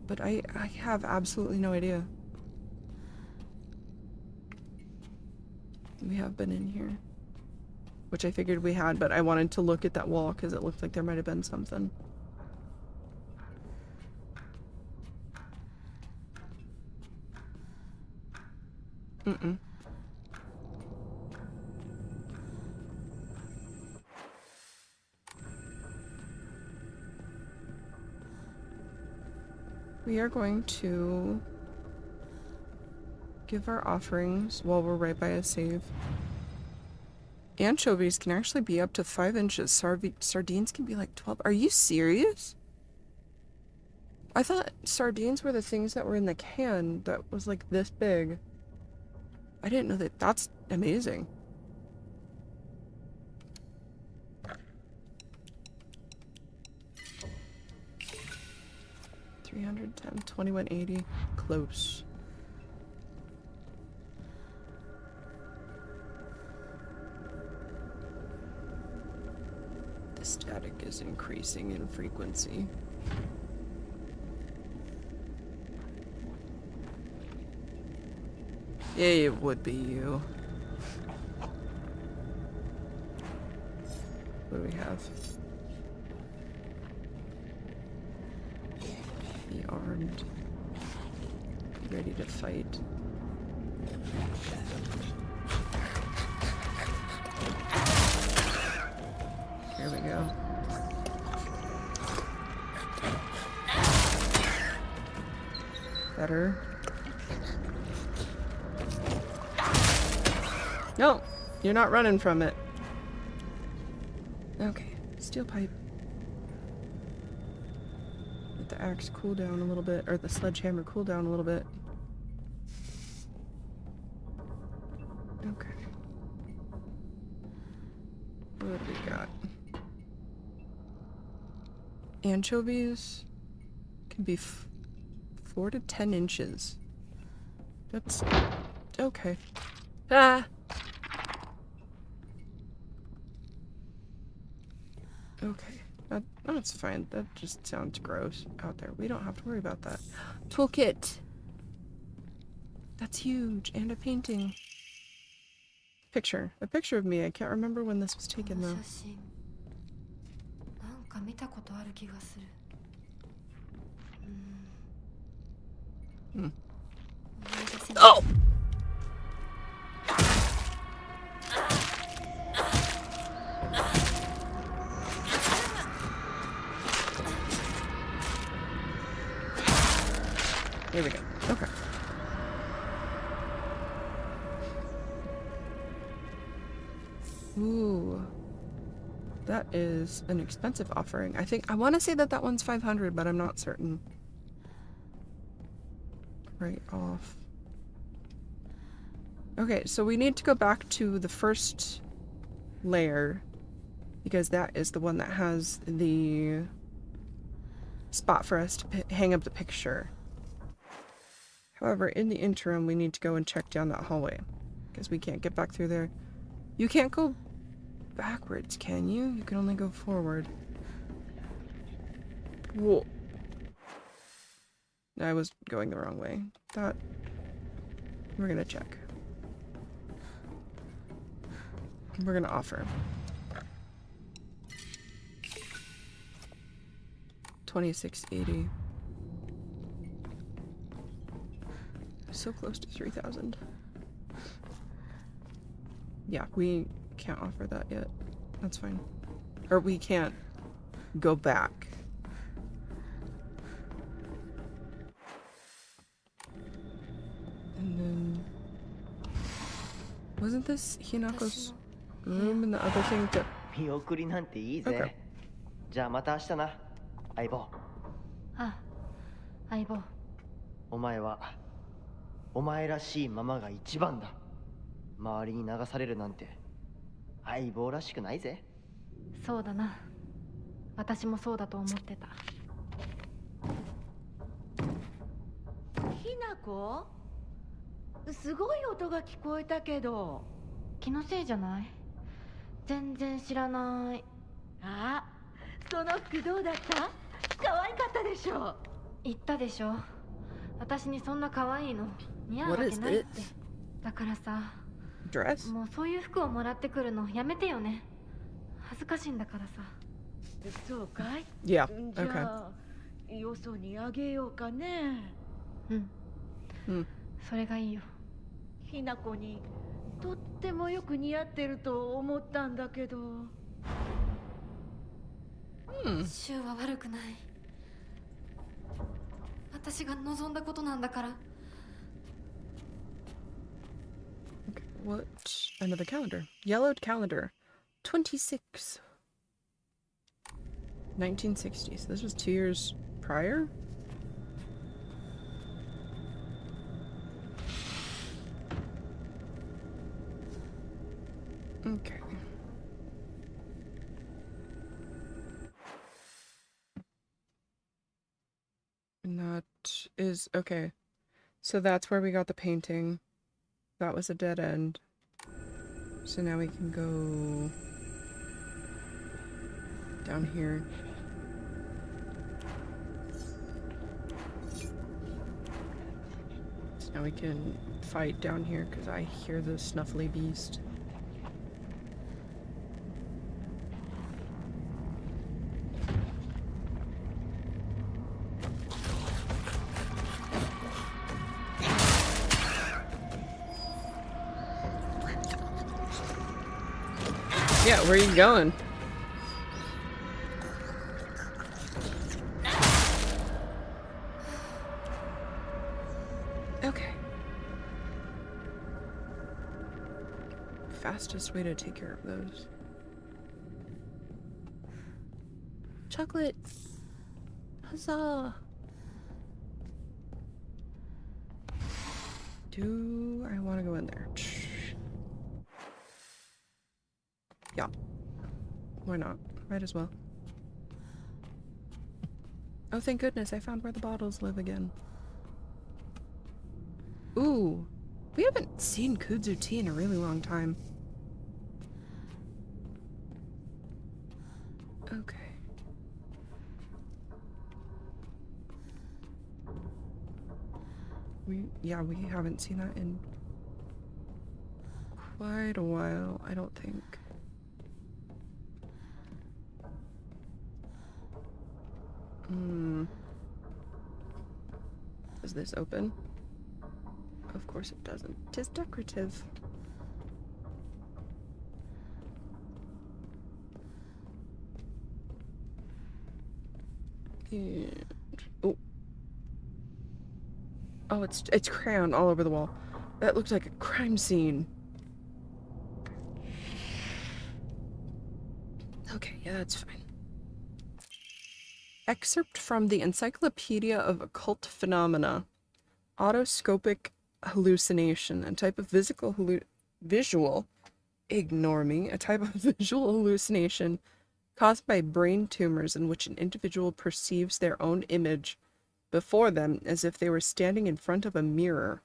But I have absolutely no idea. We have been in here. Which I figured we had, but I wanted to look at that wall because it looked like there might have been something. Mm-mm. We are going to give our offerings while we're right by a save. Anchovies can actually be up to 5 inches. Sardines can be like 12. Are you serious? I thought sardines were the things that were in the can that was like this big. I didn't know that. That's amazing. $310, $21.80. Close. The static is increasing in frequency. It would be you. What do we have? Be armed. Be ready to fight. Here we go. Better. No, you're not running from it. Okay, steel pipe. Let the axe cool down a little bit, or the sledgehammer cool down a little bit. Okay. What do we got? Anchovies can be 4 to 10 inches. That's okay. Ah! Okay, that's fine. That just sounds gross out there. We don't have to worry about that. Toolkit! That's huge. And a painting. Picture. A picture of me. I can't remember when this was taken, though. なんか見たことある気がする。Hmm. 思い出せない。 Oh! Here we go. Okay. Ooh. That is an expensive offering. I want to say that one's 500, but I'm not certain. Right off. Okay, so we need to go back to the first layer because that is the one that has the spot for us to hang up the picture. However, in the interim, we need to go and check down that hallway because we can't get back through there. You can't go backwards, can you? You can only go forward. Whoa. I was going the wrong way. We're gonna check. We're gonna offer. 2680. So close to 3,000. Yeah, we can't offer that yet. That's fine. Or we can't go back. And then... Wasn't this Hinako's room and the other thing to... 見送りなんていいぜ。 Okay. じゃあまた明日な、相棒。あ、相棒。お前はお前らしいままが一番だ。周りに流されるなんて相棒らしくないぜ。そうだな。私もそうだと思ってた。ひなこ、すごい音が聞こえたけど。気のせいじゃない？全然知らない。あ、その服どうだった？可愛かったでしょ。言ったでしょ。私にそんな可愛いの似合うわけないって。だからさ、Dress? もうそういう服をもらってくるのやめてよね。恥ずかしいんだからさ。そうかい？ Yeah, じ okay. ゃあよそにあげようかね。それがいいよ。ひなこにとってもよく似合ってると思ったんだけど。シュウは悪くない。私が望んだことなんだから。 Okay, what? Another calendar. Yellowed calendar. 26. 1960. So this was 2 years prior? Okay. And that is... okay. So that's where we got the painting. That was a dead end. So now we can go... down here. So now we can fight down here because I hear the snuffly beast. Yeah, where are you going? Okay. Fastest way to take care of those. Chocolate! Huzzah! Do I want to go in there? Yeah. Why not? Might as well. Oh, thank goodness, I found where the bottles live again. Ooh, we haven't seen kudzu tea in a really long time. Okay. We haven't seen that in quite a while, I don't think. Is this open? Of course it doesn't. It is decorative. And oh, oh, it's crayon all over the wall. That looks like a crime scene. Okay, yeah, that's fine. Excerpt from the Encyclopedia of Occult Phenomena. Autoscopic hallucination, a type of a type of visual hallucination caused by brain tumors in which an individual perceives their own image before them as if they were standing in front of a mirror.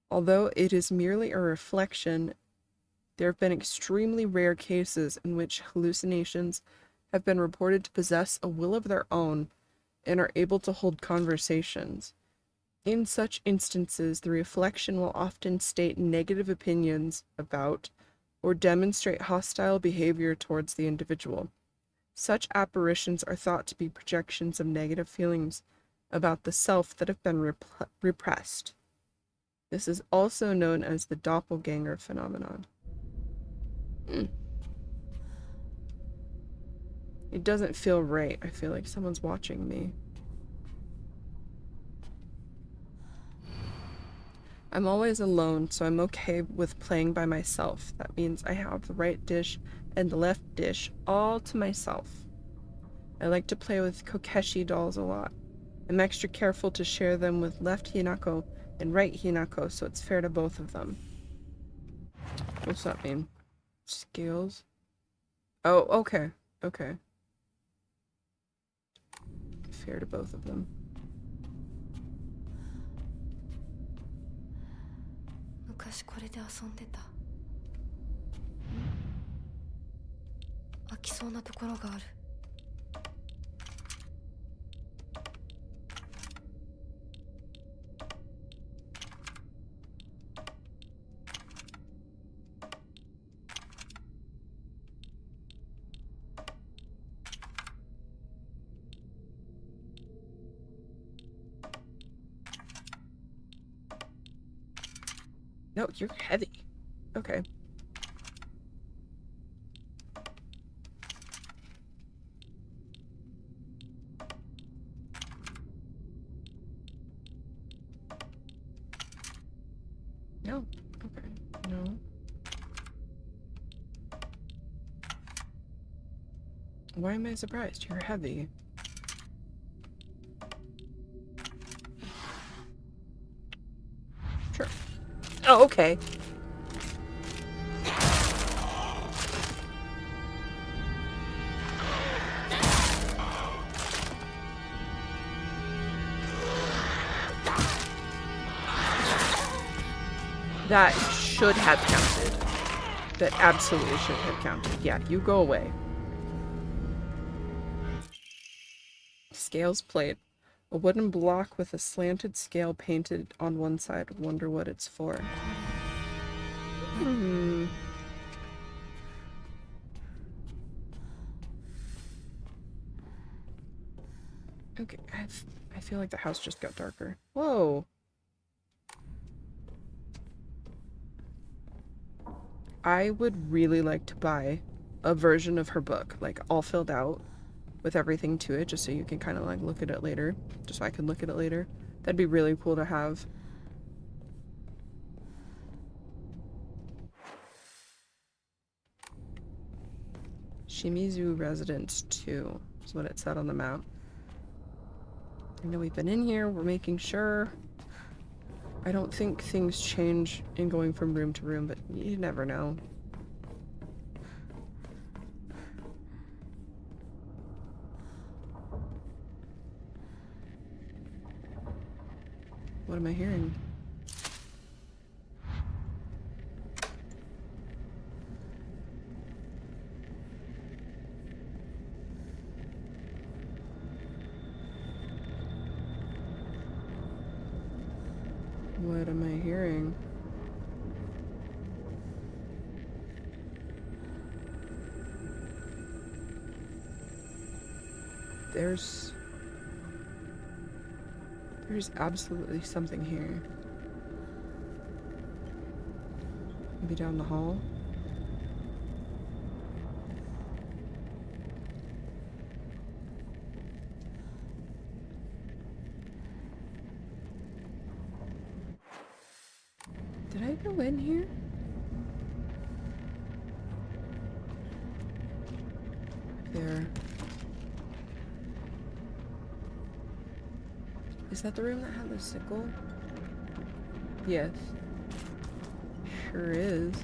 Although it is merely a reflection, there have been extremely rare cases in which hallucinations have been reported to possess a will of their own and are able to hold conversations. In such instances, the reflection will often state negative opinions about or demonstrate hostile behavior towards the individual. Such apparitions are thought to be projections of negative feelings about the self that have been repressed. This is also known as the doppelganger phenomenon. It doesn't feel right. I feel like someone's watching me. I'm always alone, so I'm okay with playing by myself. That means I have the right dish and the left dish all to myself. I like to play with Kokeshi dolls a lot. I'm extra careful to share them with left Hinako and right Hinako, so it's fair to both of them. What's that mean? Scales? Oh, okay. Okay. Fair to both of them. 昔これで遊んでた。飽きそうなところがある。No, you're heavy. Okay. No. Okay. No. Why am I surprised? You're heavy. Sure. Oh, okay. That should have counted. That absolutely should have counted. Yeah, you go away. Scales plate. A wooden block with a slanted scale painted on one side. Wonder what it's for. Okay, I feel like the house just got darker. Whoa. I would really like to buy a version of her book, like all filled out with everything to it, just so you can kind of like look at it later, just so I can look at it later. That'd be really cool to have. Shimizu Residence 2 is what it said on the map. I know we've been in here, we're making sure. I don't think things change in going from room to room, but you never know. What am I hearing? What am I hearing? There's absolutely something here. Maybe down the hall. Did I go in here? There. Is that the room that had the sickle? Yes. Sure is.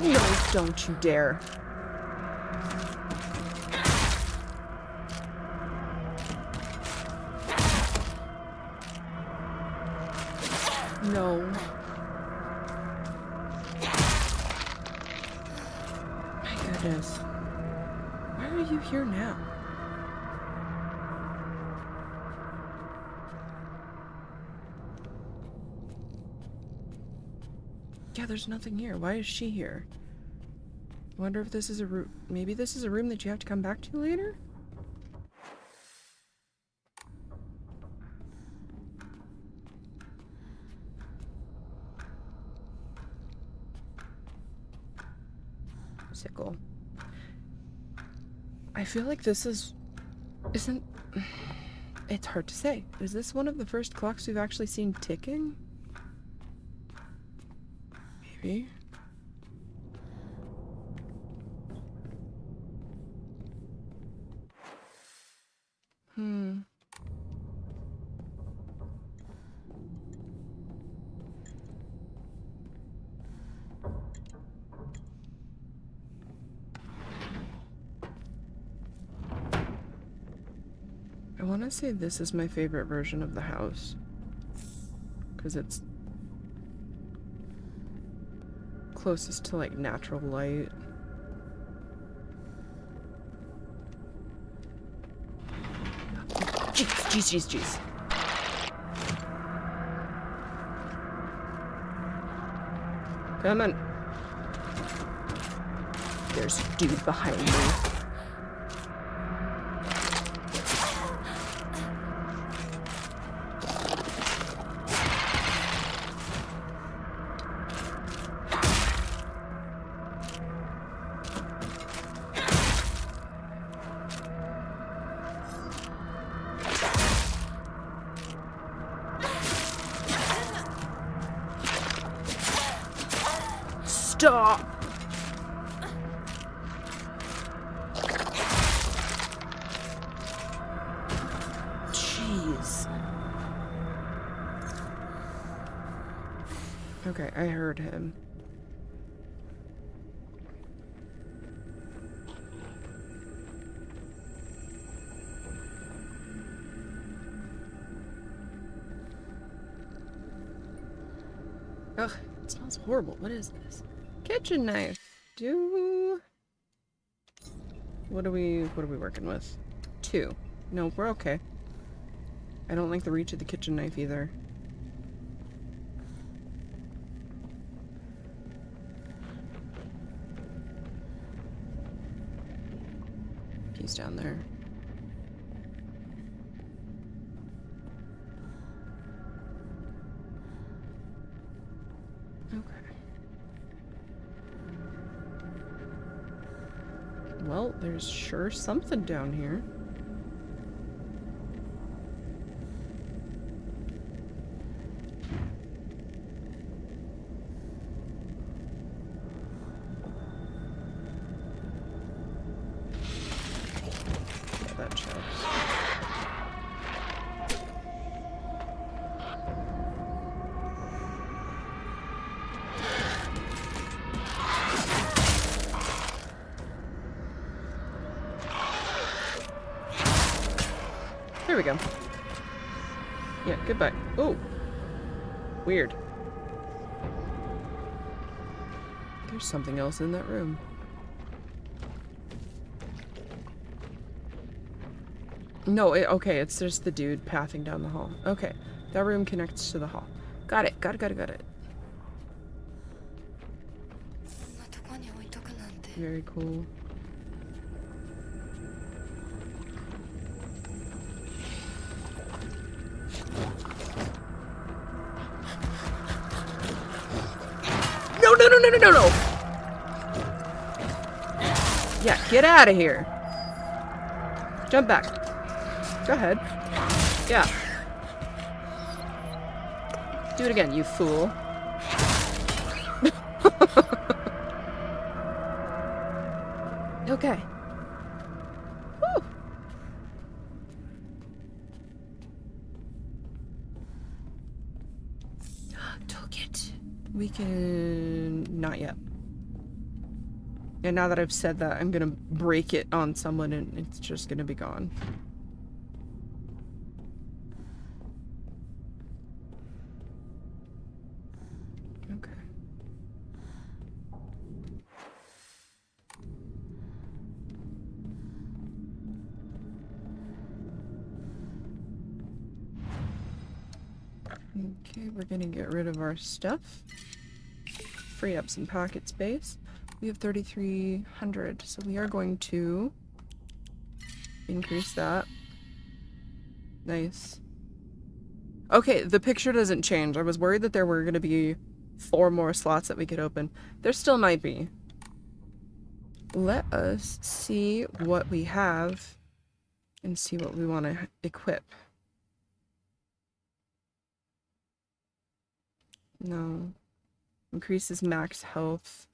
No, don't you dare. No. My goodness. Why are you here now? Yeah, there's nothing here. Why is she here? I wonder if this is a room. Maybe this is a room that you have to come back to later? Sickle. I feel like this isn't. It's hard to say. Is this one of the first clocks we've actually seen ticking? Maybe. I want to say this is my favorite version of the house. Because it's closest to like natural light. Jeez. Come on. There's a dude behind me. Stop! Jeez. Okay, I heard him. Ugh, it smells horrible. What is this? Kitchen knife. What are we working with? 2. No, we're okay. I don't like the reach of the kitchen knife either. He's down there. Well, there's sure something down here. Yeah, that checks. There we go. Yeah, goodbye. Oh! Weird. There's something else in that room. No, okay, it's just the dude pathing down the hall. Okay, that room connects to the hall. Got it, got it, got it, got it. Very cool. No, no, no, no, no, no, no! Yeah, get out of here. Jump back. Go ahead. Yeah. Do it again, you fool. Okay. Woo. Took it. We can... Not yet. And now that I've said that, I'm gonna break it on someone and it's just gonna be gone. Okay. Okay, we're gonna get rid of our stuff. Free up some pocket space. We have 3,300, so we are going to increase that. Nice. Okay, the picture doesn't change. I was worried that there were going to be 4 more slots that we could open. There still might be. Let us see what we have and see what we want to equip. No. Increases max health.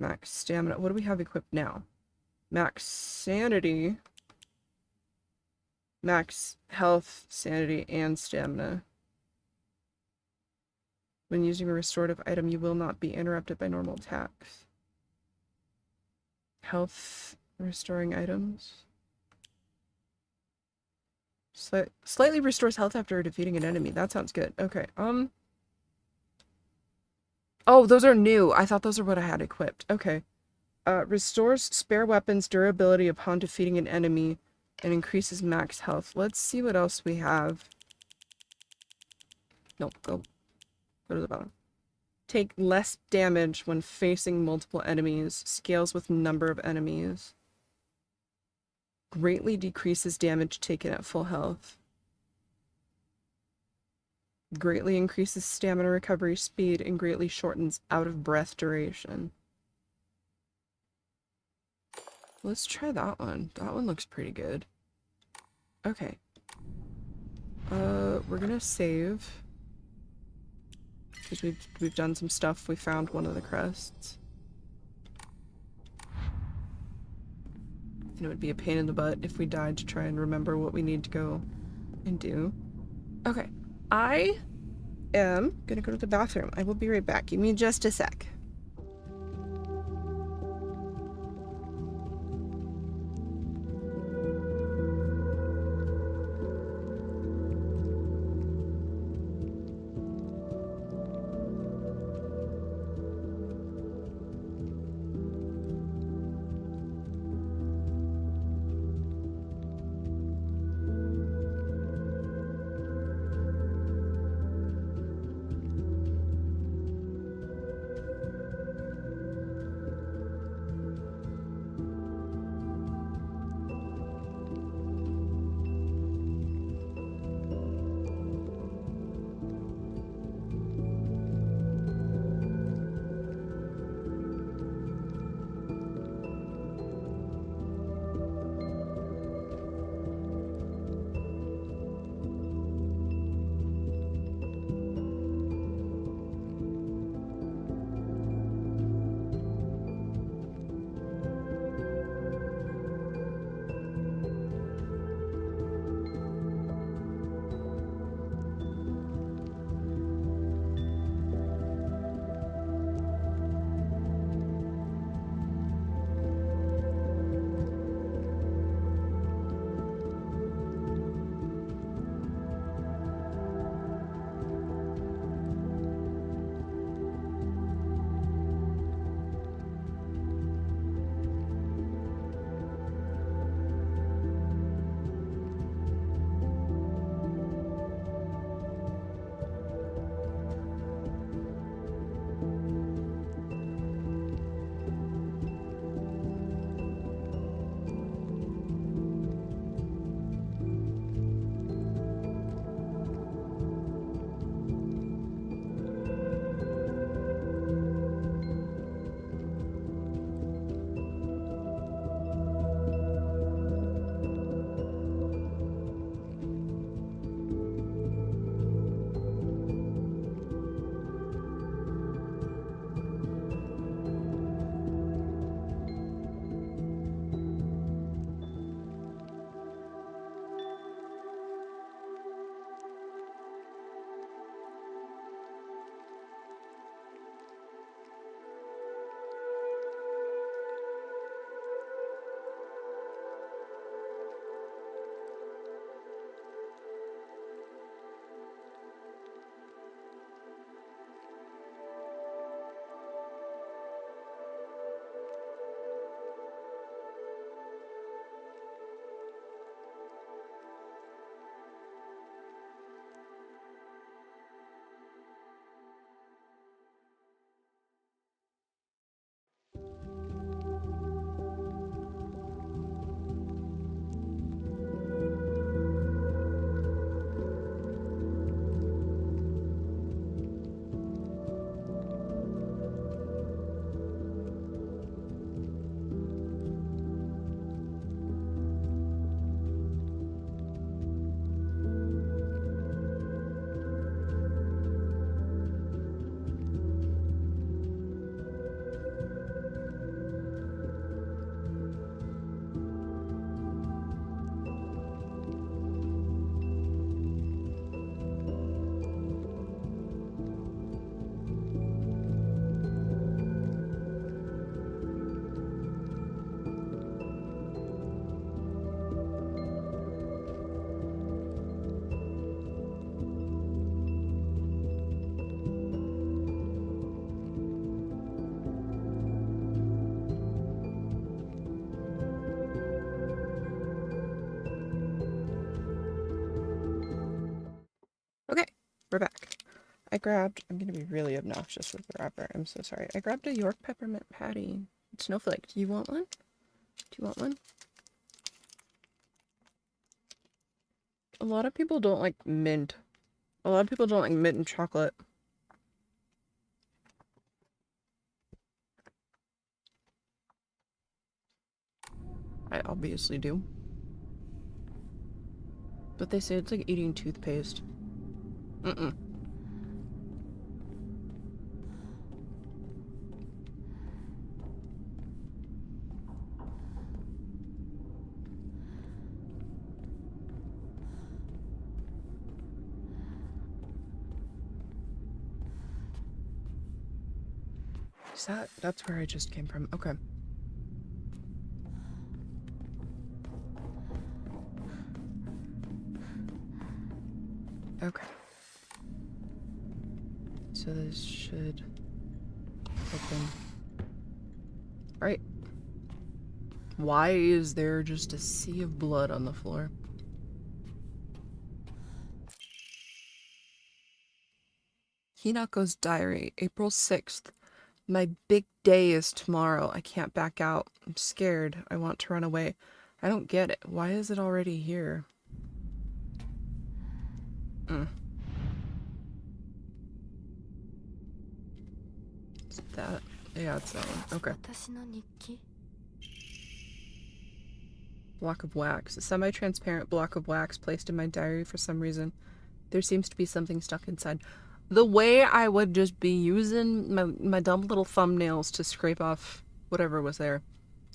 Max stamina. What do we have equipped now? Max sanity. Max health, sanity, and stamina. When using a restorative item, you will not be interrupted by normal attacks. Health restoring items. Slightly restores health after defeating an enemy. That sounds good. Okay, Oh, those are new. I thought those are what I had equipped. Okay. Restores spare weapons durability upon defeating an enemy and increases max health. Let's see what else we have. No, go to the bottom. Take less damage when facing multiple enemies. Scales with number of enemies. Greatly decreases damage taken at full health. Greatly increases stamina recovery speed and greatly shortens out of breath duration. Let's try that one. That one looks pretty good. Okay. We're gonna save. Because we've done some stuff. We found one of the crests. And it would be a pain in the butt if we died to try and remember what we need to go and do. Okay. I am gonna go to the bathroom. I will be right back. Give me just a sec. I'm gonna be really obnoxious with the wrapper. I'm so sorry. I grabbed a York peppermint patty. Snowflake, do you want one? Do you want one? A lot of people don't like mint. A lot of people don't like mint and chocolate. I obviously do. But they say it's like eating toothpaste. Mm-mm. That's where I just came from. Okay. Okay. So this should open. Alright. Why is there just a sea of blood on the floor? Hinako's diary, April 6th. My big day is tomorrow. I can't back out. I'm scared. I want to run away. I don't get it. Why is it already here? Is it that? Yeah, it's that one. Okay. Block of wax. A semi-transparent block of wax placed in my diary for some reason. There seems to be something stuck inside. The way I would just be using my dumb little thumbnails to scrape off whatever was there.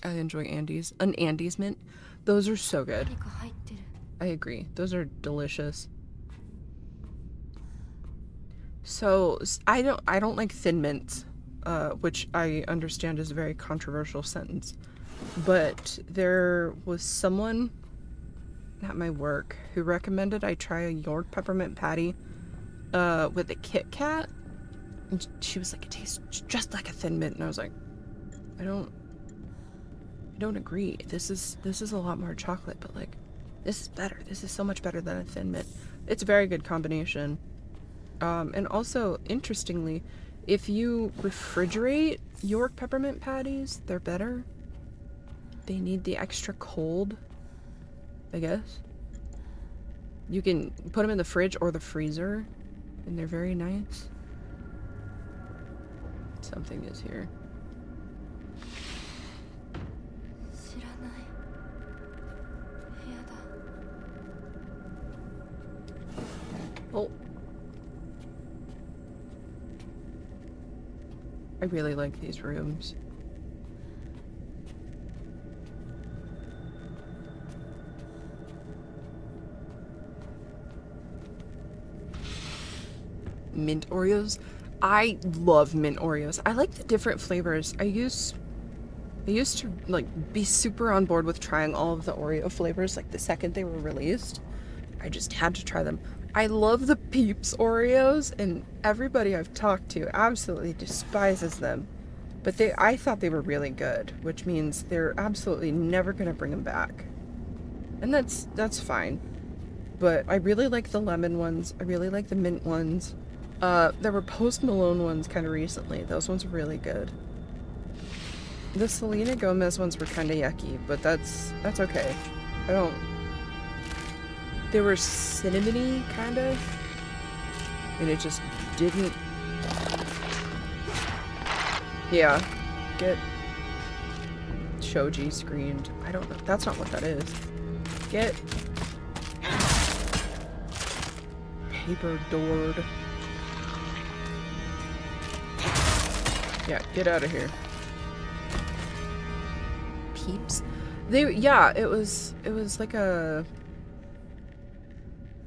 I enjoy Andes. An Andes mint. Those are so good. I agree. Those are delicious. So, I don't like thin mints, which I understand is a very controversial sentence. But there was someone at my work who recommended I try a York peppermint patty with a Kit Kat. And she was like, it tastes just like a thin mint. And I was like, I don't agree. This is a lot more chocolate, but like, this is better. This is so much better than a thin mint. It's a very good combination. And also, interestingly, if you refrigerate York peppermint patties, they're better. They need the extra cold, I guess. You can put them in the fridge or the freezer, and they're very nice. Something is here. Oh. I really like these rooms. Mint Oreos. I love mint Oreos. I like the different flavors. I used to like be super on board with trying all of the Oreo flavors like the second they were released. I just had to try them. I love the Peeps Oreos, and everybody I've talked to absolutely despises them. But I thought they were really good, which means they're absolutely never gonna bring them back. And that's fine. But I really like the lemon ones. I really like the mint ones. There were Post Malone ones kind of recently. Those ones were really good. The Selena Gomez ones were kind of yucky, but that's okay. They were cinnamony, kind of. And it just didn't... Yeah. Get... Shoji screamed. I don't know. That's not what that is. Get... Paper doored. Yeah, get out of here. Peeps? It was like a...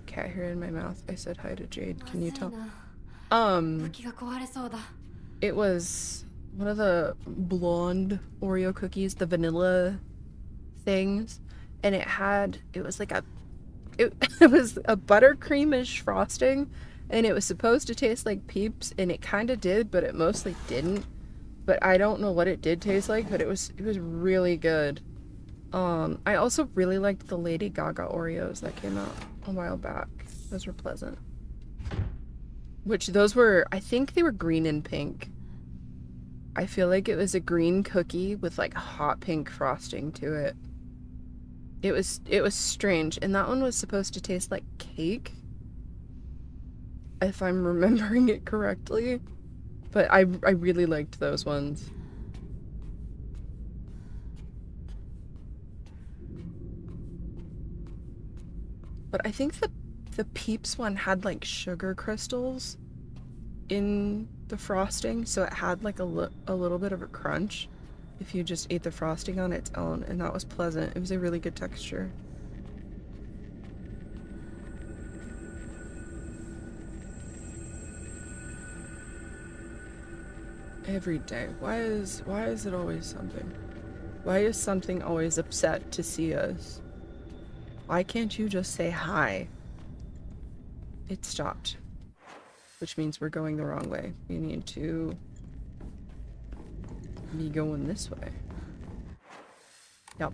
cat hair in my mouth. I said hi to Jade. Can you tell? It was one of the blonde Oreo cookies, the vanilla things, and it was like it was a buttercreamish frosting, and it was supposed to taste like Peeps, and it kind of did, but it mostly didn't. But I don't know what it did taste like, but it was really good. I also really liked the Lady Gaga Oreos that came out a while back. Those were pleasant. Which those were, I think they were green and pink. I feel like it was a green cookie with like hot pink frosting to it. It was strange, and that one was supposed to taste like cake, if I'm remembering it correctly. But I really liked those ones. But I think the Peeps one had like sugar crystals in the frosting, so it had like a little bit of a crunch if you just ate the frosting on its own, and that was pleasant. It was a really good texture. Every day. Why is it always something? Why is something always upset to see us? Why can't you just say hi? It stopped. Which means we're going the wrong way. We need to be going this way. Yep.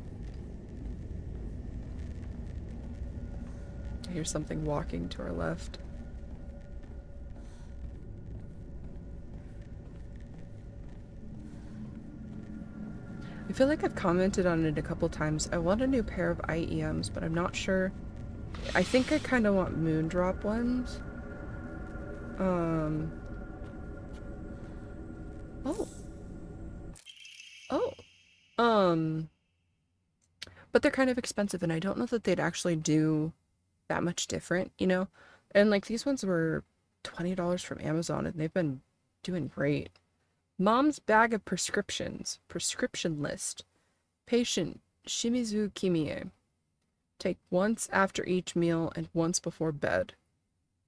I hear something walking to our left. I feel like I've commented on it a couple times. I want a new pair of IEMs, but I'm not sure. I think I kind of want Moondrop ones. But they're kind of expensive, and I don't know that they'd actually do that much different, you know? And like these ones were $20 from Amazon, and they've been doing great. Mom's bag of prescriptions. Prescription list. Patient Shimizu Kimie. Take once after each meal and once before bed.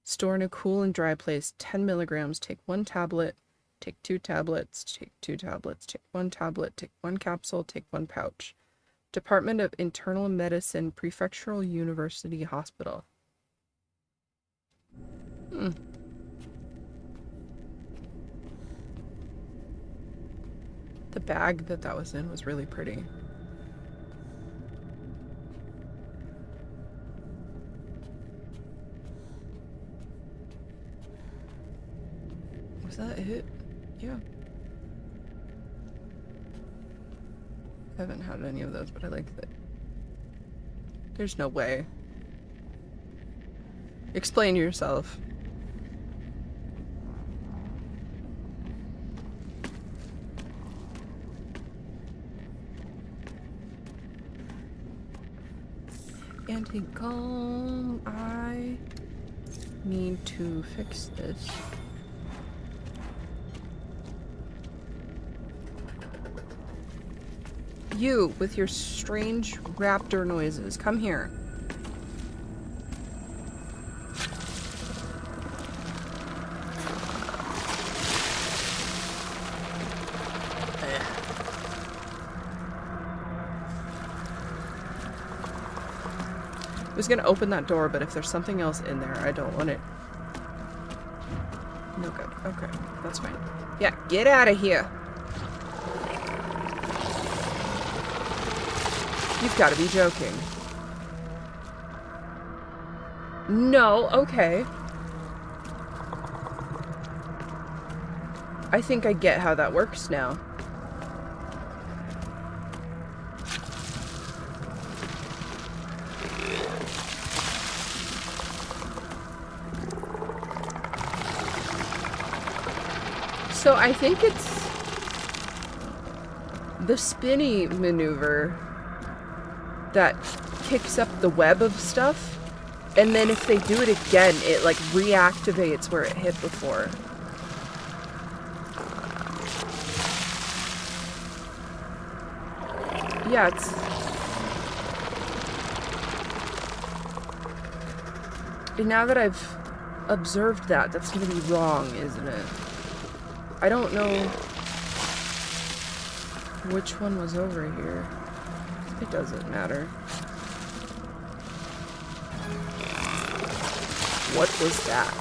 Store in a cool and dry place. 10 milligrams. Take 1 tablet. Take 2 tablets. Take 2 tablets. Take 1 tablet. Take 1 capsule. Take 1 pouch. Department of Internal Medicine, Prefectural University Hospital. The bag that was in was really pretty. Was that it? Yeah. I haven't had any of those, but I like that. There's no way. Explain yourself. Anti-calm. I need to fix this. You, with your strange raptor noises. Come here. I was gonna open that door, but if there's something else in there, I don't want it. No good. Okay, that's fine. Yeah, get out of here. You've got to be joking. No, okay. I think I get how that works now. So I think it's the spinny maneuver that kicks up the web of stuff, and then if they do it again, it like reactivates where it hit before. Yeah, it's... And now that I've observed that, that's gonna be wrong, isn't it? I don't know which one was over here. It doesn't matter. What was that?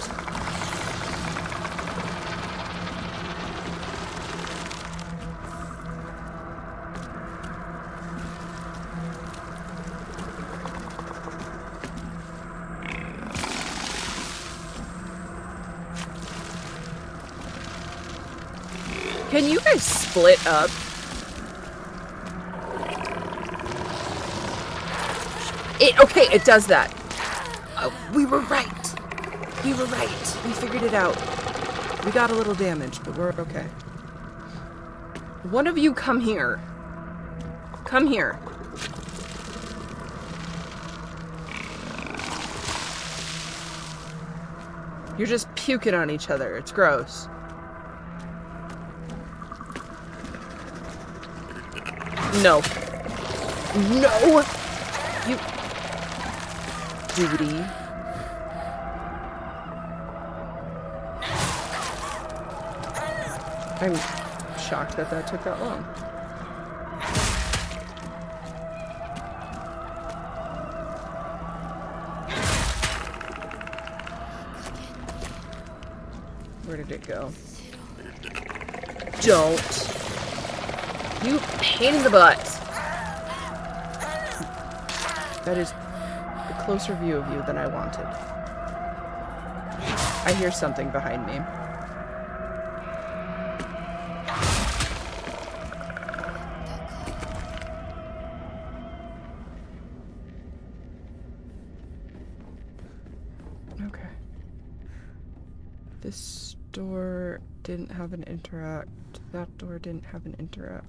Can you guys split up? Okay, it does that. We were right. We were right. We figured it out. We got a little damage, but we're okay. One of you come here. Come here. You're just puking on each other. It's gross. No. No! You... Duty. I'm shocked that that took that long. Where did it go? Don't. You pain in the butt. That is a closer view of you than I wanted. I hear something behind me. Okay. This door didn't have an interact. That door didn't have an interact.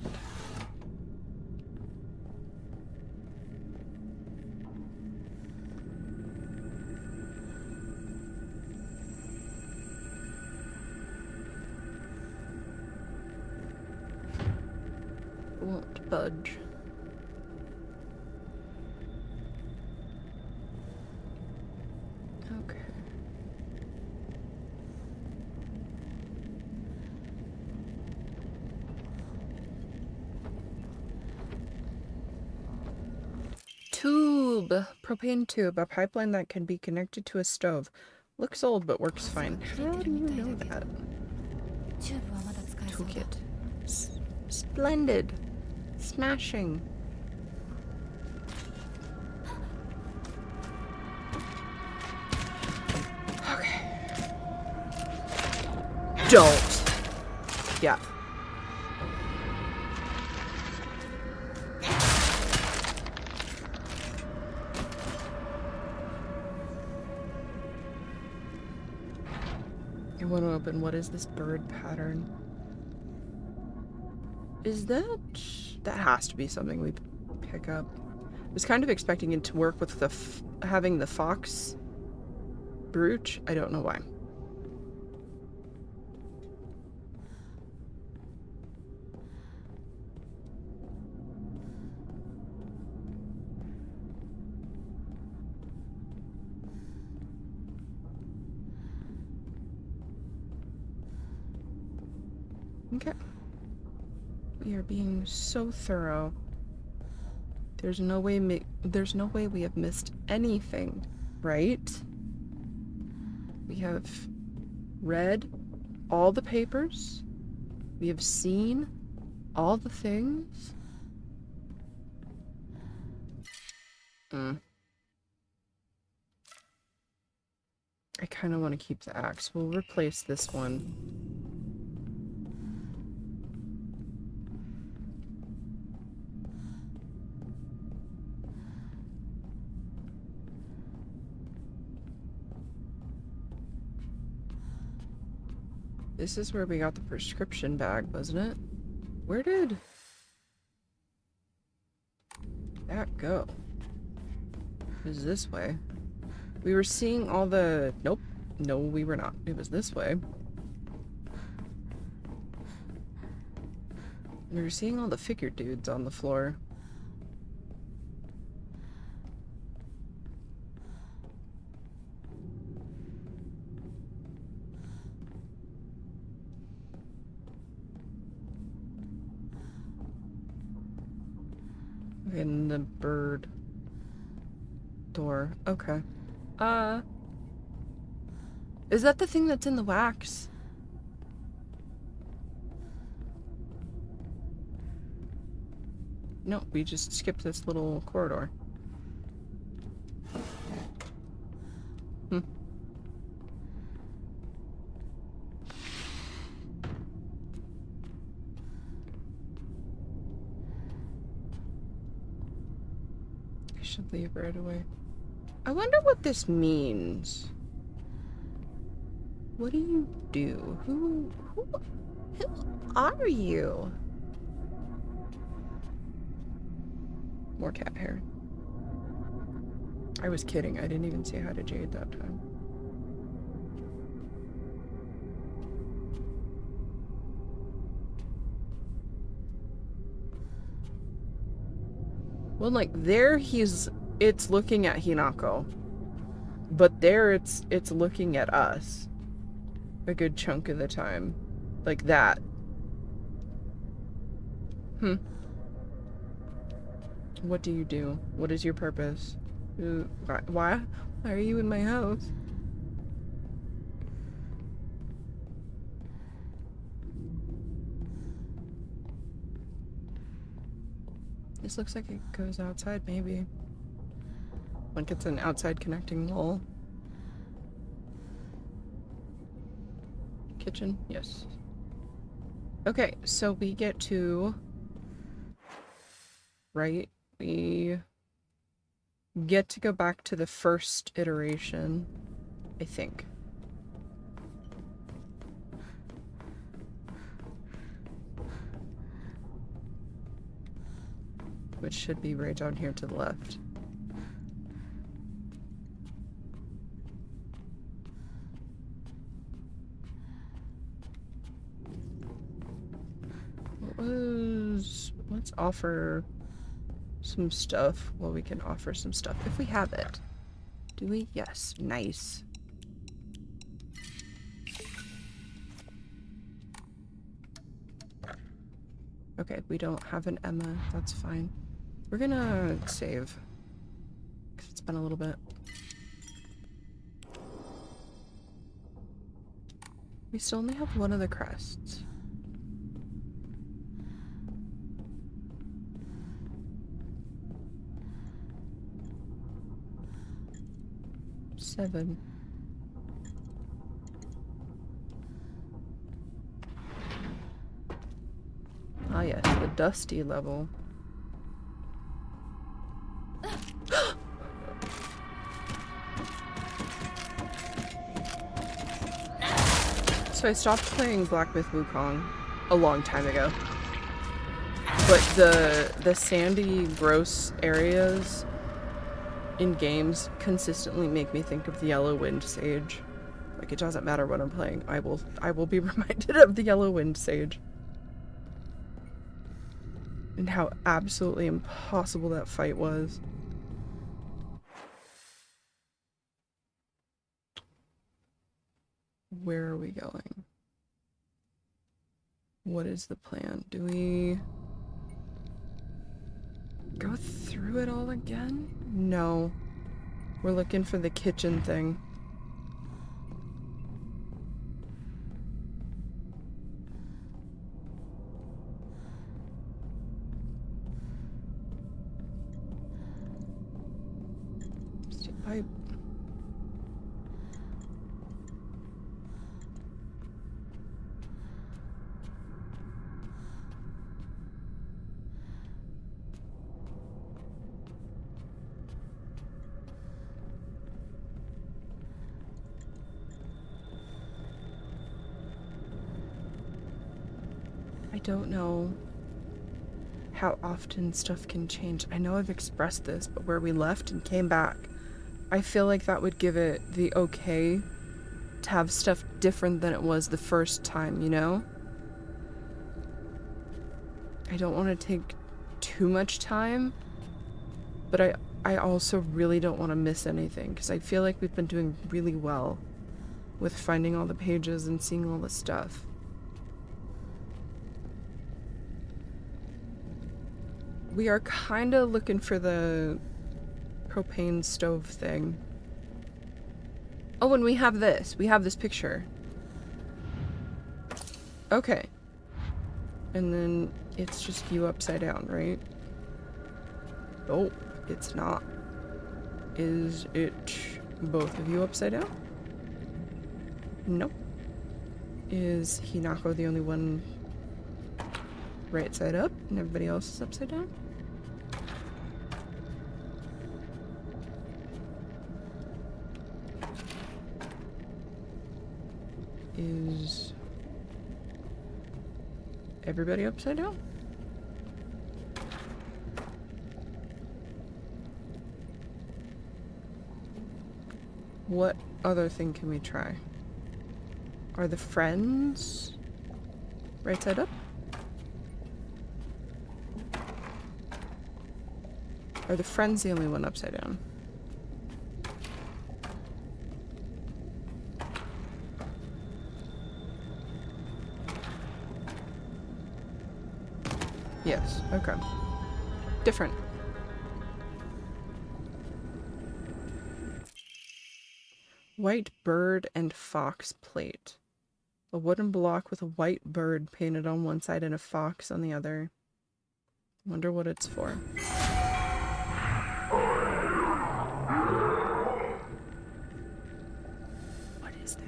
Won't budge. Okay. Tube! Propane tube, a pipeline that can be connected to a stove. Looks old, but works fine. How do you know that? Toolkit. Splendid! Smashing! Okay. Don't! Yeah. I want to open. What is this bird pattern? Is that... That has to be something we pick up. I was kind of expecting it to work with the having the fox brooch. I don't know why. Okay. We are being so thorough. There's no way we have missed anything, right? We have read all the papers. We have seen all the things. I kind of want to keep the axe. We'll replace this one. This is where we got the prescription bag, wasn't it? Where did that go? It was this way. We were seeing all the... Nope. No, we were not. It was this way. We were seeing all the figure dudes on the floor. In the bird door. Okay. Is that the thing that's in the wax? No, we just skipped this little corridor. should leave right away. I wonder what this means. What do you do? Who are you? More cat hair. I was kidding. I didn't even say hi to Jade that time. Well, like, there it's looking at Hinako. But there it's looking at us. A good chunk of the time. Like that. What do you do? What is your purpose? Why are you in my house? This looks like it goes outside, maybe. Like it's an outside connecting wall. Kitchen? Yes. Okay, so we get to... Right? We get to go back to the first iteration, I think. Which should be right down here to the left. Let's offer some stuff. Well, we can offer some stuff if we have it. Do we? Yes. Nice. Okay, we don't have an Emma. That's fine. We're gonna save. Because it's been a little bit. We still only have one of the crests. Seven. Ah yes, the dusty level. So I stopped playing Black Myth Wukong a long time ago. But the sandy, gross areas in games consistently make me think of the Yellow Wind Sage. Like, it doesn't matter what I'm playing, I will be reminded of the Yellow Wind Sage. And how absolutely impossible that fight was. Where are we going? What is the plan? Do we go through it all again? No. We're looking for the kitchen thing. Steel pipe. I don't know how often stuff can change. I know I've expressed this, but where we left and came back, I feel like that would give it the okay to have stuff different than it was the first time, you know? I don't want to take too much time, but I also really don't want to miss anything, because I feel like we've been doing really well with finding all the pages and seeing all the stuff. We are kind of looking for the propane stove thing. Oh, and we have this. We have this picture. Okay. And then it's just you upside down, right? Oh, it's not. Is it both of you upside down? Nope. Is Hinako the only one right side up and everybody else is upside down? Is everybody upside down? What other thing can we try? Are the friends right side up? Are the friends the only one upside down? Yes, okay. Different. White bird and fox plate. A wooden block with a white bird painted on one side and a fox on the other. Wonder what it's for. What is that?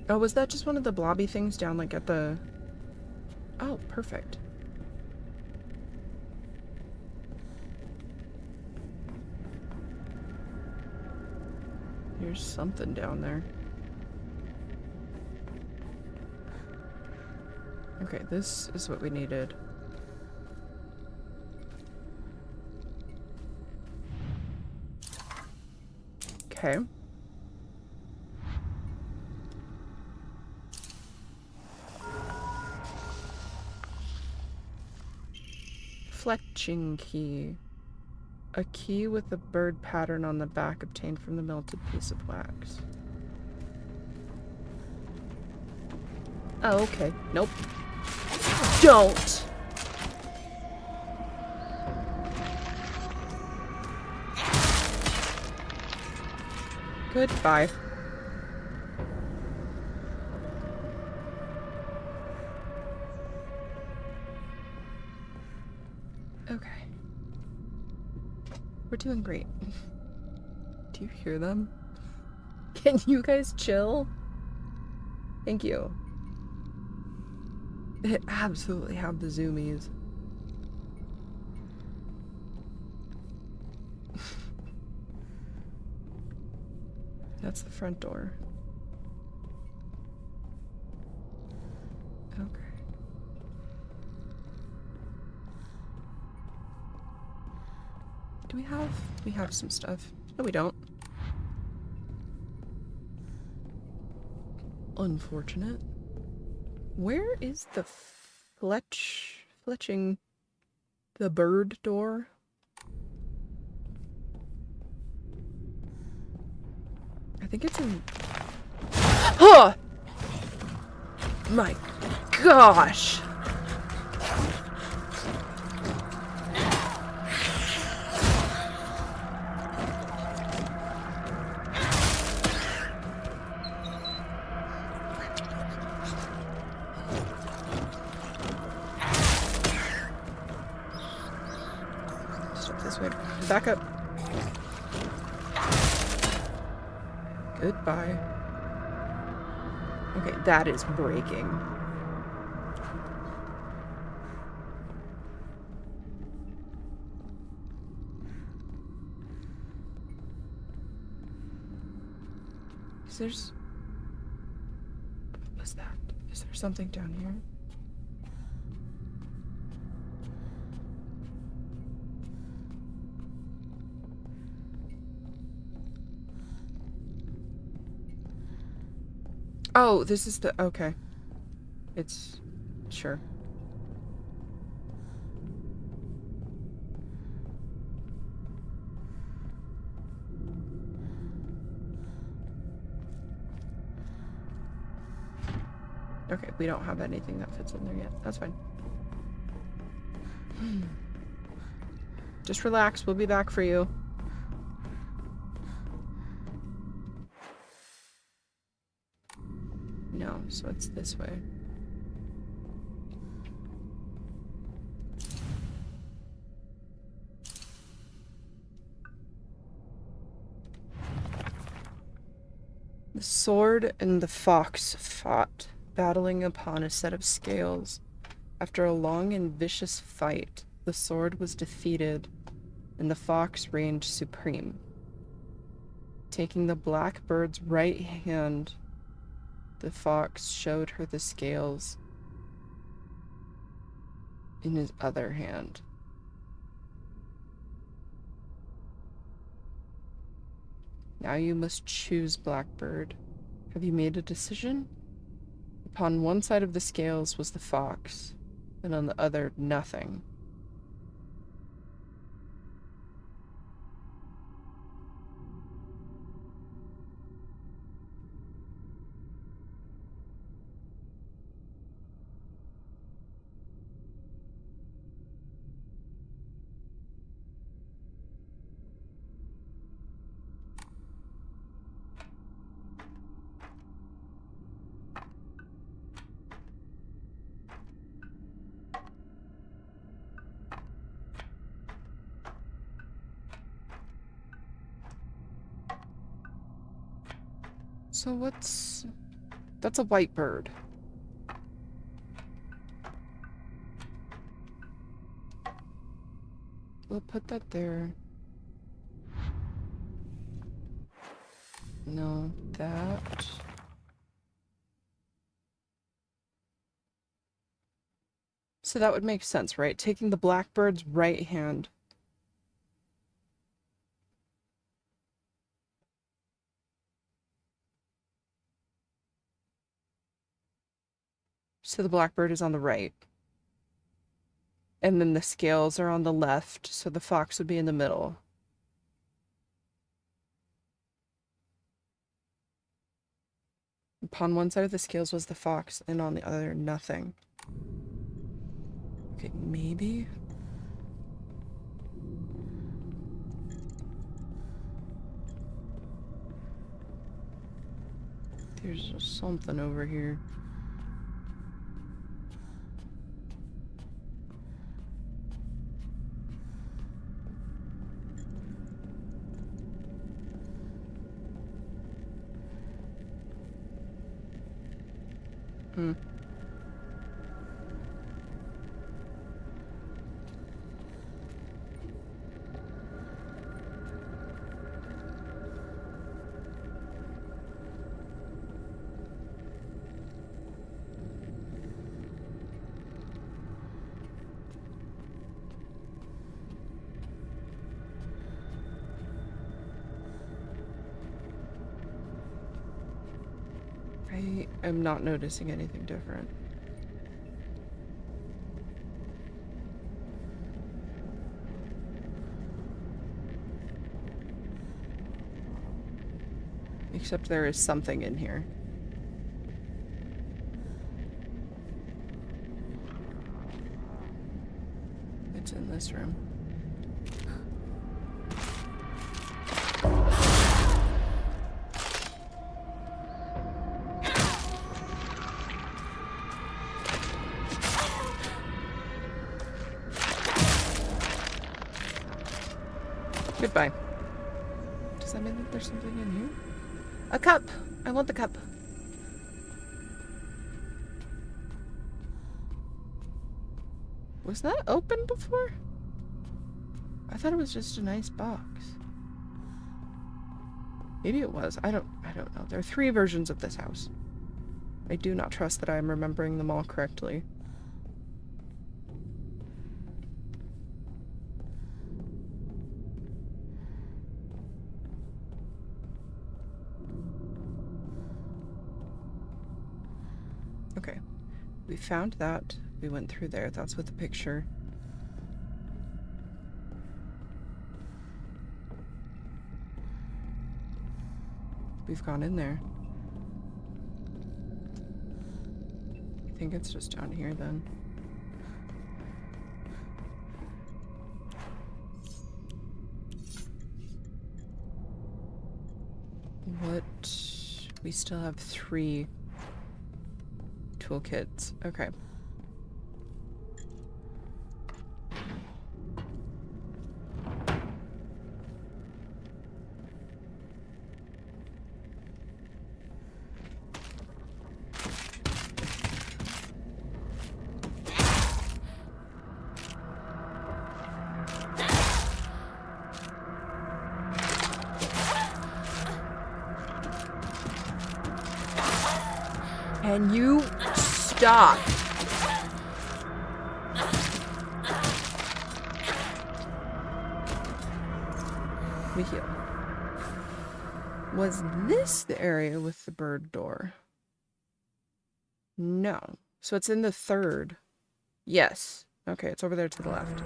Oh, was that just one of the blobby things down, like, at the... Oh, perfect. There's something down there. Okay, this is what we needed. Okay. Fletching key. A key with a bird pattern on the back obtained from the melted piece of wax. Oh, okay. Nope. Don't! Goodbye. Okay. We're doing great. Do you hear them? Can you guys chill? Thank you. They absolutely have the zoomies. That's the front door. Okay. Do we have... We have some stuff. No, we don't. Unfortunate. Where is the fletching the bird door? I think it's in... Huh! My gosh! Back up. Goodbye. Okay, that is breaking. What was that? Is there something down here? Oh, this is the... Okay. It's... Sure. Okay, we don't have anything that fits in there yet. That's fine. Just relax. We'll be back for you. No, so it's this way. The sword and the fox fought, battling upon a set of scales. After a long and vicious fight, the sword was defeated, and the fox reigned supreme. Taking the black bird's right hand, the fox showed her the scales in his other hand. Now you must choose, Blackbird. Have you made a decision? Upon one side of the scales was the fox, and on the other, nothing. So what's... That's a white bird. We'll put that there. No, that... So that would make sense, right? Taking the blackbird's right hand. So the blackbird is on the right. And then the scales are on the left, so the fox would be in the middle. Upon one side of the scales was the fox, and on the other, nothing. Okay, maybe? There's just something over here. Hmm. I am not noticing anything different. Except there is something in here. It's in this room. Goodbye. Does that mean that there's something in here? A cup! I want the cup. Was that open before? I thought it was just a nice box. Maybe it was. I don't know. There are 3 versions of this house. I do not trust that I am remembering them all correctly. Okay, we found that. We went through there. That's with the picture. We've gone in there. I think it's just down here then. What? We still have 3 toolkits. Okay. Can you stop? We heal. Was this the area with the bird door? No. So it's in the third. Yes. Okay, it's over there to the left.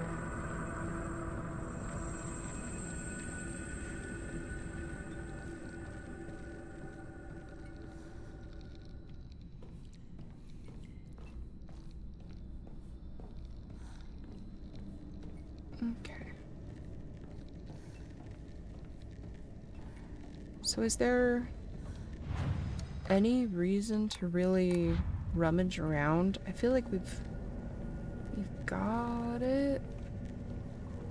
Okay. So is there any reason to really rummage around? I feel like we've got it.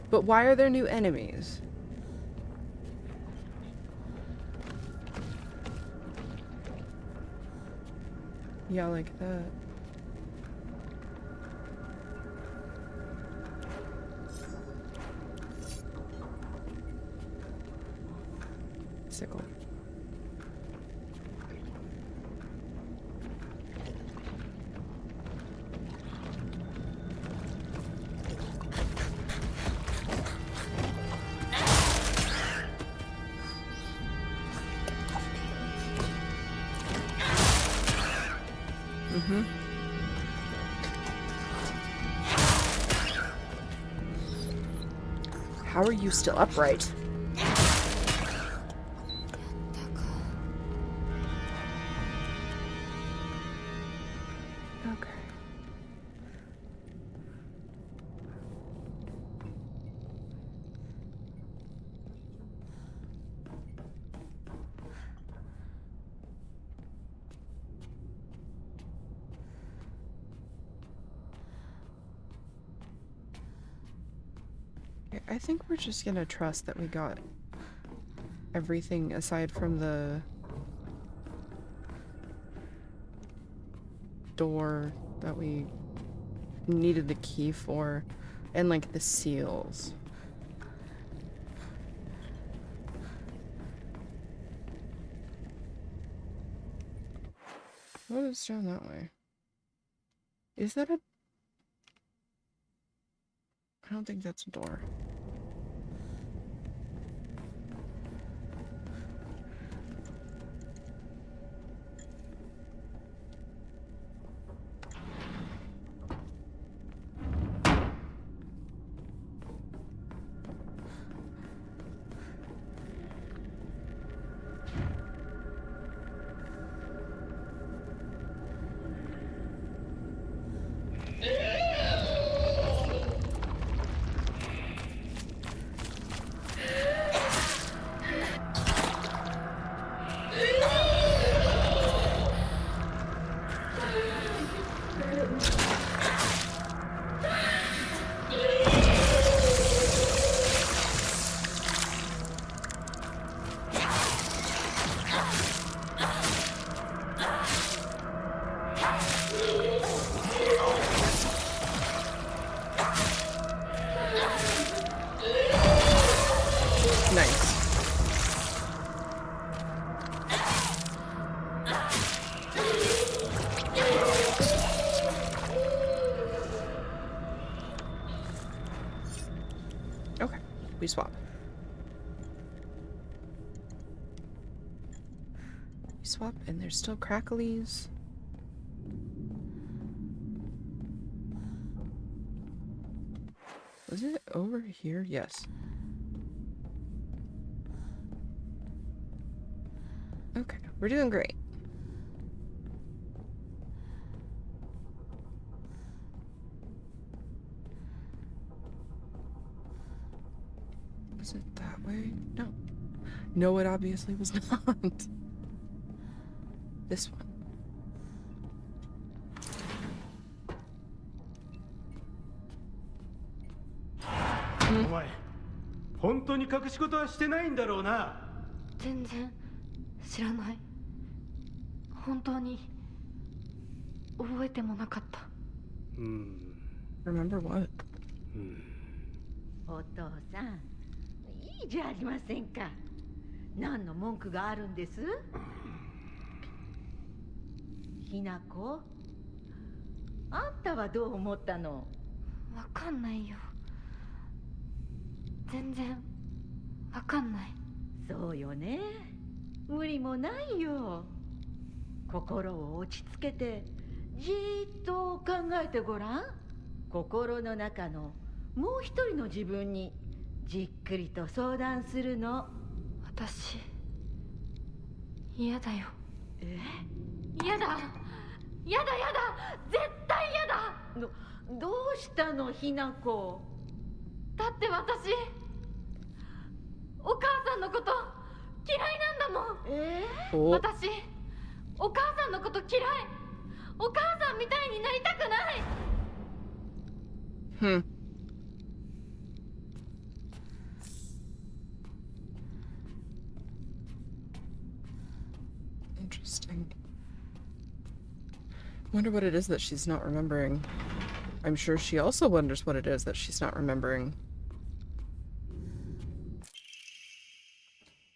But why are there new enemies? Yeah, like that. Sickle. How are you still upright? Okay. I think we're just gonna trust that we got everything aside from the door that we needed the key for, and like the seals. What is down that way? Is that a... I don't think that's a door. We swap. We swap, and there's still cracklies. Was it over here? Yes. Okay, we're doing great. Was it that way? No. No, it obviously was not. This one. お前本当に隠し事はしてないんだろうな。全然知らない。本当に覚えてもなかった。Remember what? お父さん、いいじゃありませんか。何の文句があるんです？ひなこ、あんたはどう思ったの？わかんないよ。全然わかんない。そうよね。無理もないよ。心を落ち着けてじーっと考えてごらん。心の中のもう一人の自分にじっくりと相談するの。私嫌だよ。え？嫌だ嫌だ嫌だ絶対嫌だ。どうしたのひなこ？だって私お母さんのこと嫌いなんだもん。お、私お母さんのこと嫌い。お母さんみたいになりたくない。Interesting. Wonder what it is that she's not remembering. I'm sure she also wonders what it is that she's not remembering.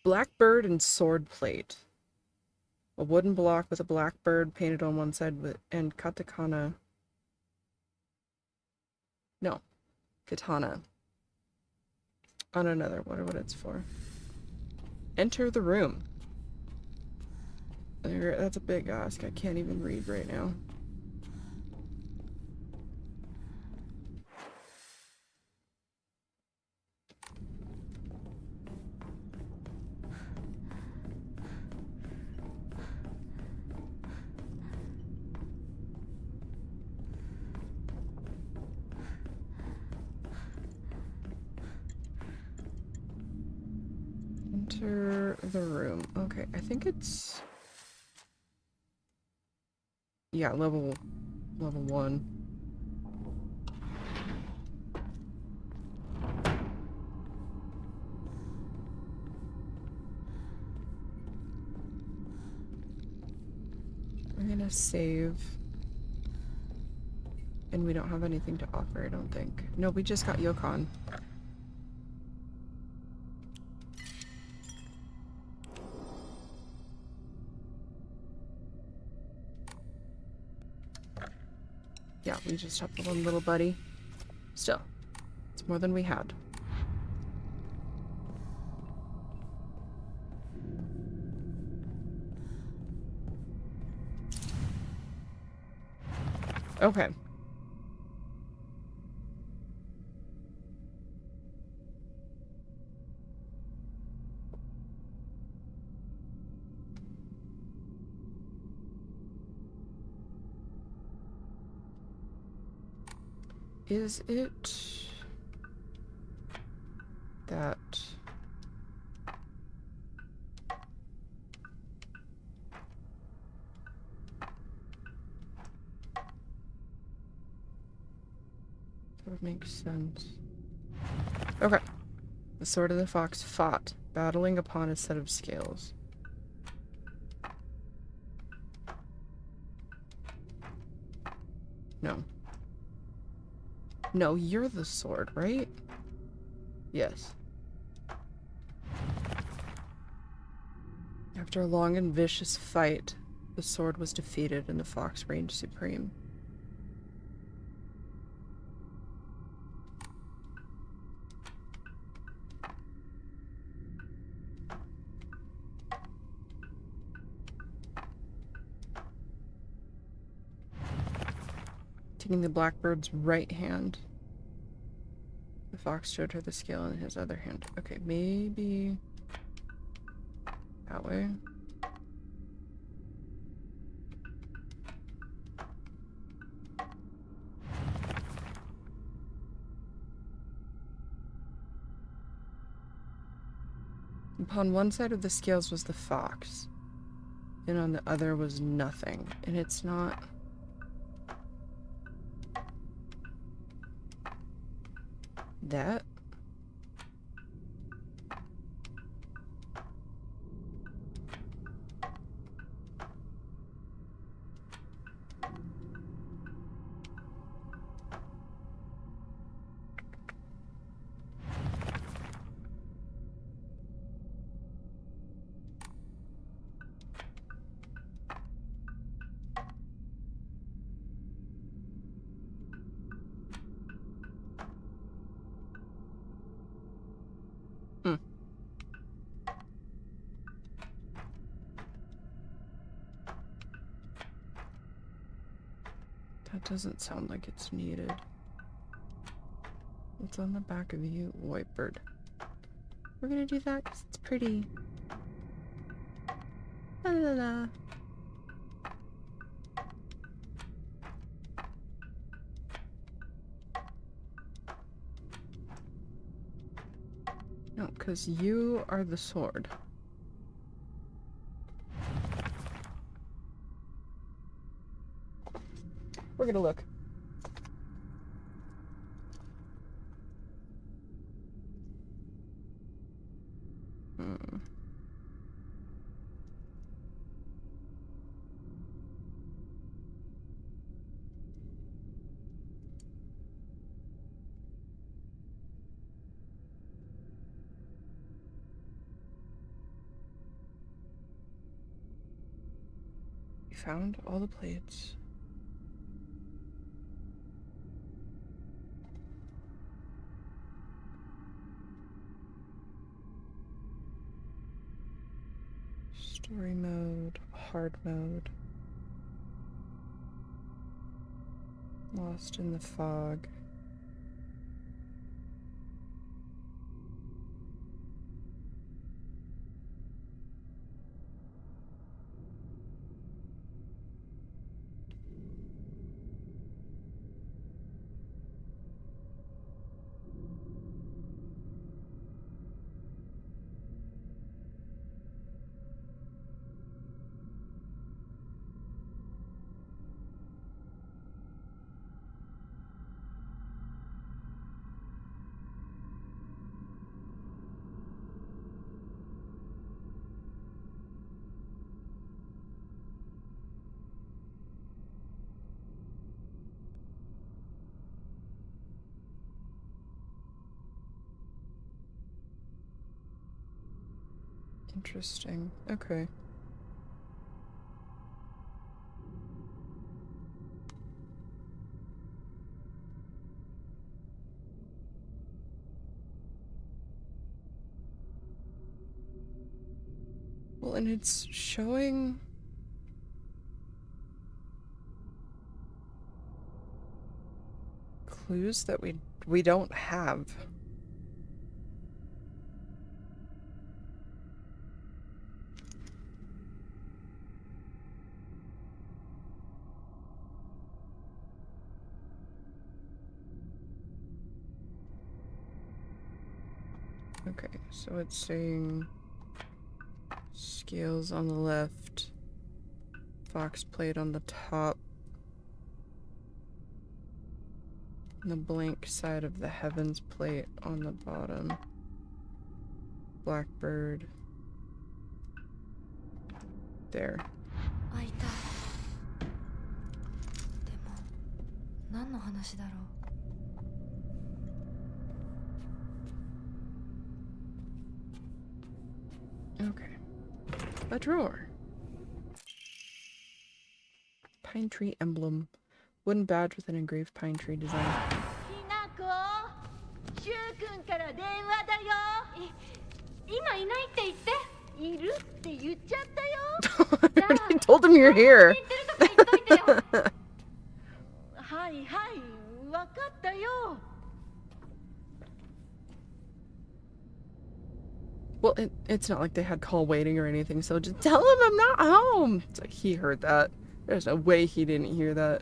Blackbird and sword plate. A wooden block with a blackbird painted on one side and katakana. No, katana. On another. Wonder what it's for. Enter the room. That's a big ask. I can't even read right now. Enter the room. Okay, I think it's... Yeah, level 1. I'm gonna save. And we don't have anything to offer, I don't think. No, we just got Yukon. Yeah, we just have the one little buddy. Still, it's more than we had. Okay. Is it that would make sense? Okay. The sword of the fox fought, battling upon a set of scales. No. No, you're the sword, right? Yes. After a long and vicious fight, the sword was defeated and the fox reigned supreme. Taking the blackbird's right hand, the fox showed her the scale in his other hand. Okay, maybe that way. Upon one side of the scales was the fox, and on the other was nothing. And it's not... that? That doesn't sound like it's needed. What's on the back of you, whitebird? We're gonna do that because it's pretty. La la la. No, because you are the sword. We're gonna look. We found all the plates. Story mode, hard mode. Lost in the fog. Interesting. Okay. Well, and it's showing clues that we don't have. Okay, so it's saying scales on the left, fox plate on the top, and the blank side of the heavens plate on the bottom. Blackbird. There. 開いた。でも何の話だろう。 Okay. A drawer. Pine tree emblem. Wooden badge with an engraved pine tree design. Hinako! シュウ君から電話だよ。今いないって言って。いるって言っちゃったよ。 I already told him you're here. 言ってるとか言っといてよ。はいはい、わかったよ。 Well, it's not like they had call waiting or anything, so just tell him I'm not home. It's like he heard that. There's no way he didn't hear that.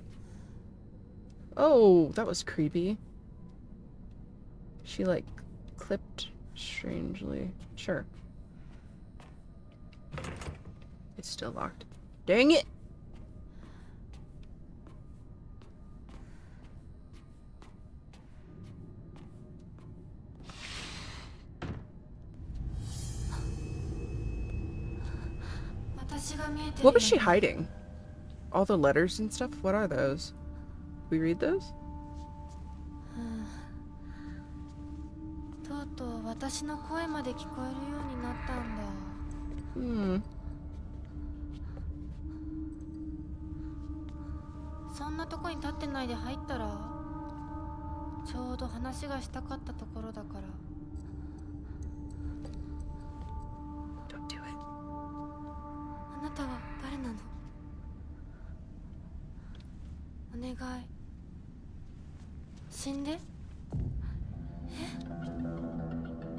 Oh, that was creepy. She, like, clipped strangely. Sure. It's still locked. Dang it! What was she hiding? All the letters and stuff? What are those? We read those? とうとう私の声まで聞こえるようになったんだ。Hmm. そんなとこに立ってないで入ったら、ちょうど話がしたかったところだから。 Don't do it. あなたは誰なの？あお願い死んでっ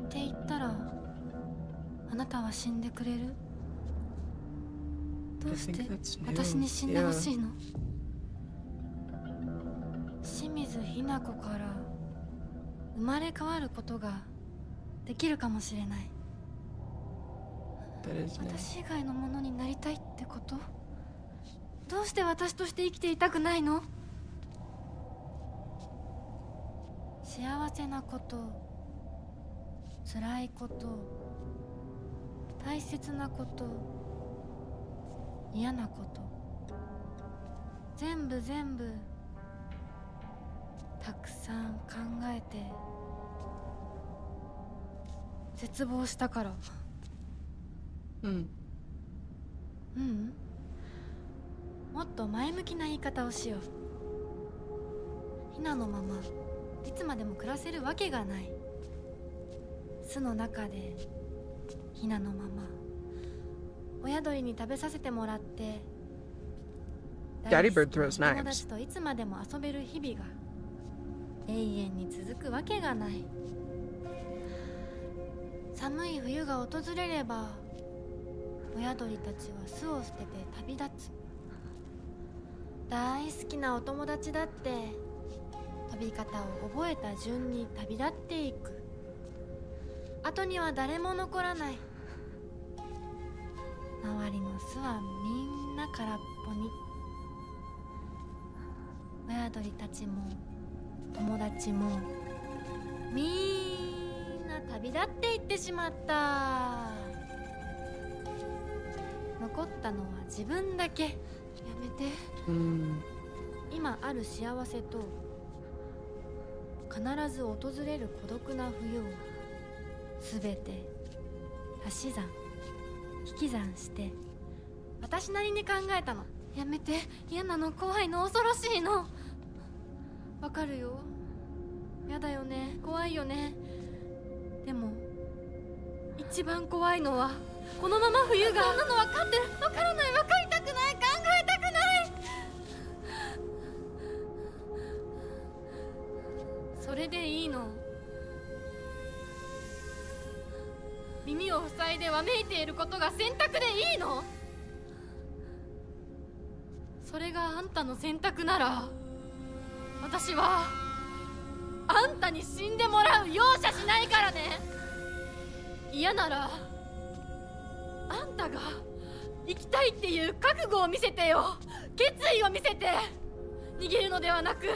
て言ったらあなたは死んでくれる？どうして I think that's new. 私に死んでほしいの？清水ひな子から生まれ変わることができるかもしれない。 That is new. 私以外のものになりたいってこと？どうして私として生きていたくないの？幸せなこと、辛いこと、大切なこと、嫌なこと、全部たくさん考えて絶望したから。うんもっと前向きな言い方をしよう。ひなのままいつまでも暮らせるわけがない。巣の中でひなのまま親鳥に食べさせてもらって Daddy Bird 大好 throws きな友 knives. 達といつまでも遊べる日々が永遠に続くわけがない。寒い冬が訪れれば親鳥たちは巣を捨てて旅立つ。大好きなお友達だって飛び方を覚えた順に旅立っていく。後には誰も残らない。周りの巣はみんな空っぽに。親鳥たちも友達もみんな旅立っていってしまった。残ったのは自分だけ。やめて。今ある幸せと必ず訪れる孤独な冬をすべて足し算引き算して私なりに考えたの。やめて。嫌なの、怖いの、恐ろしいの。わかるよ。やだよね、怖いよね。でも一番怖いのはこのまま冬が。そんなの分かってる。分からない、分かりたくない、考えたくない。それでいいの。耳を塞いでわめいていることが選択でいいの？それがあんたの選択なら私はあんたに死んでもらう容赦しないからね。嫌ならあんたが生きたいっていう覚悟を見せてよ。決意を見せて。逃げるのではなく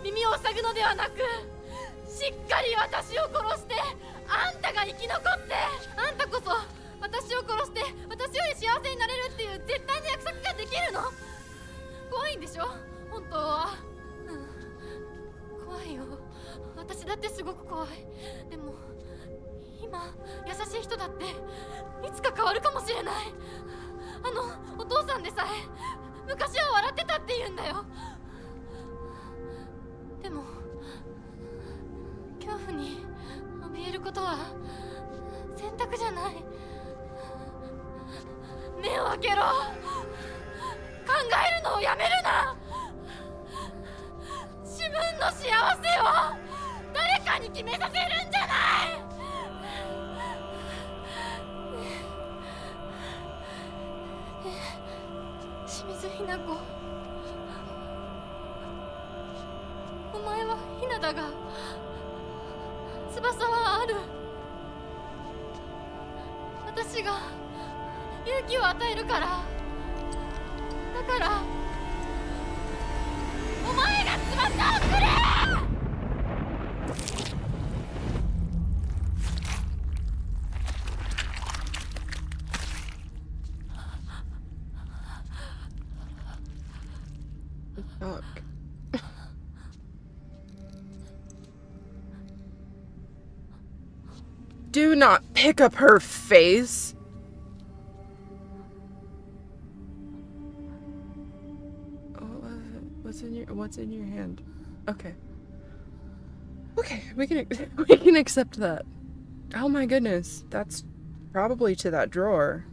耳を塞ぐのではなくしっかり私を殺してあんたが生き残って、あんたこそ私を殺して私より幸せになれるっていう絶対の約束ができるの？怖いんでしょ本当は。怖いよ。私だってすごく怖い。でも今優しい人だっていつか変わるかもしれない。お父さんでさえ昔は笑ってたって言うんだよ。でも恐怖に怯えることは選択じゃない。目を開けろ。考えるのをやめるな。自分の幸せを誰かに決めさせるんじゃない。清水ひな子、お前はひなだが翼はある。私が勇気を与えるから。だからお前が翼をくれ。Fuck. Do not pick up her face. What's in your hand? Okay. Okay, we can accept that. Oh my goodness, that's probably to that drawer.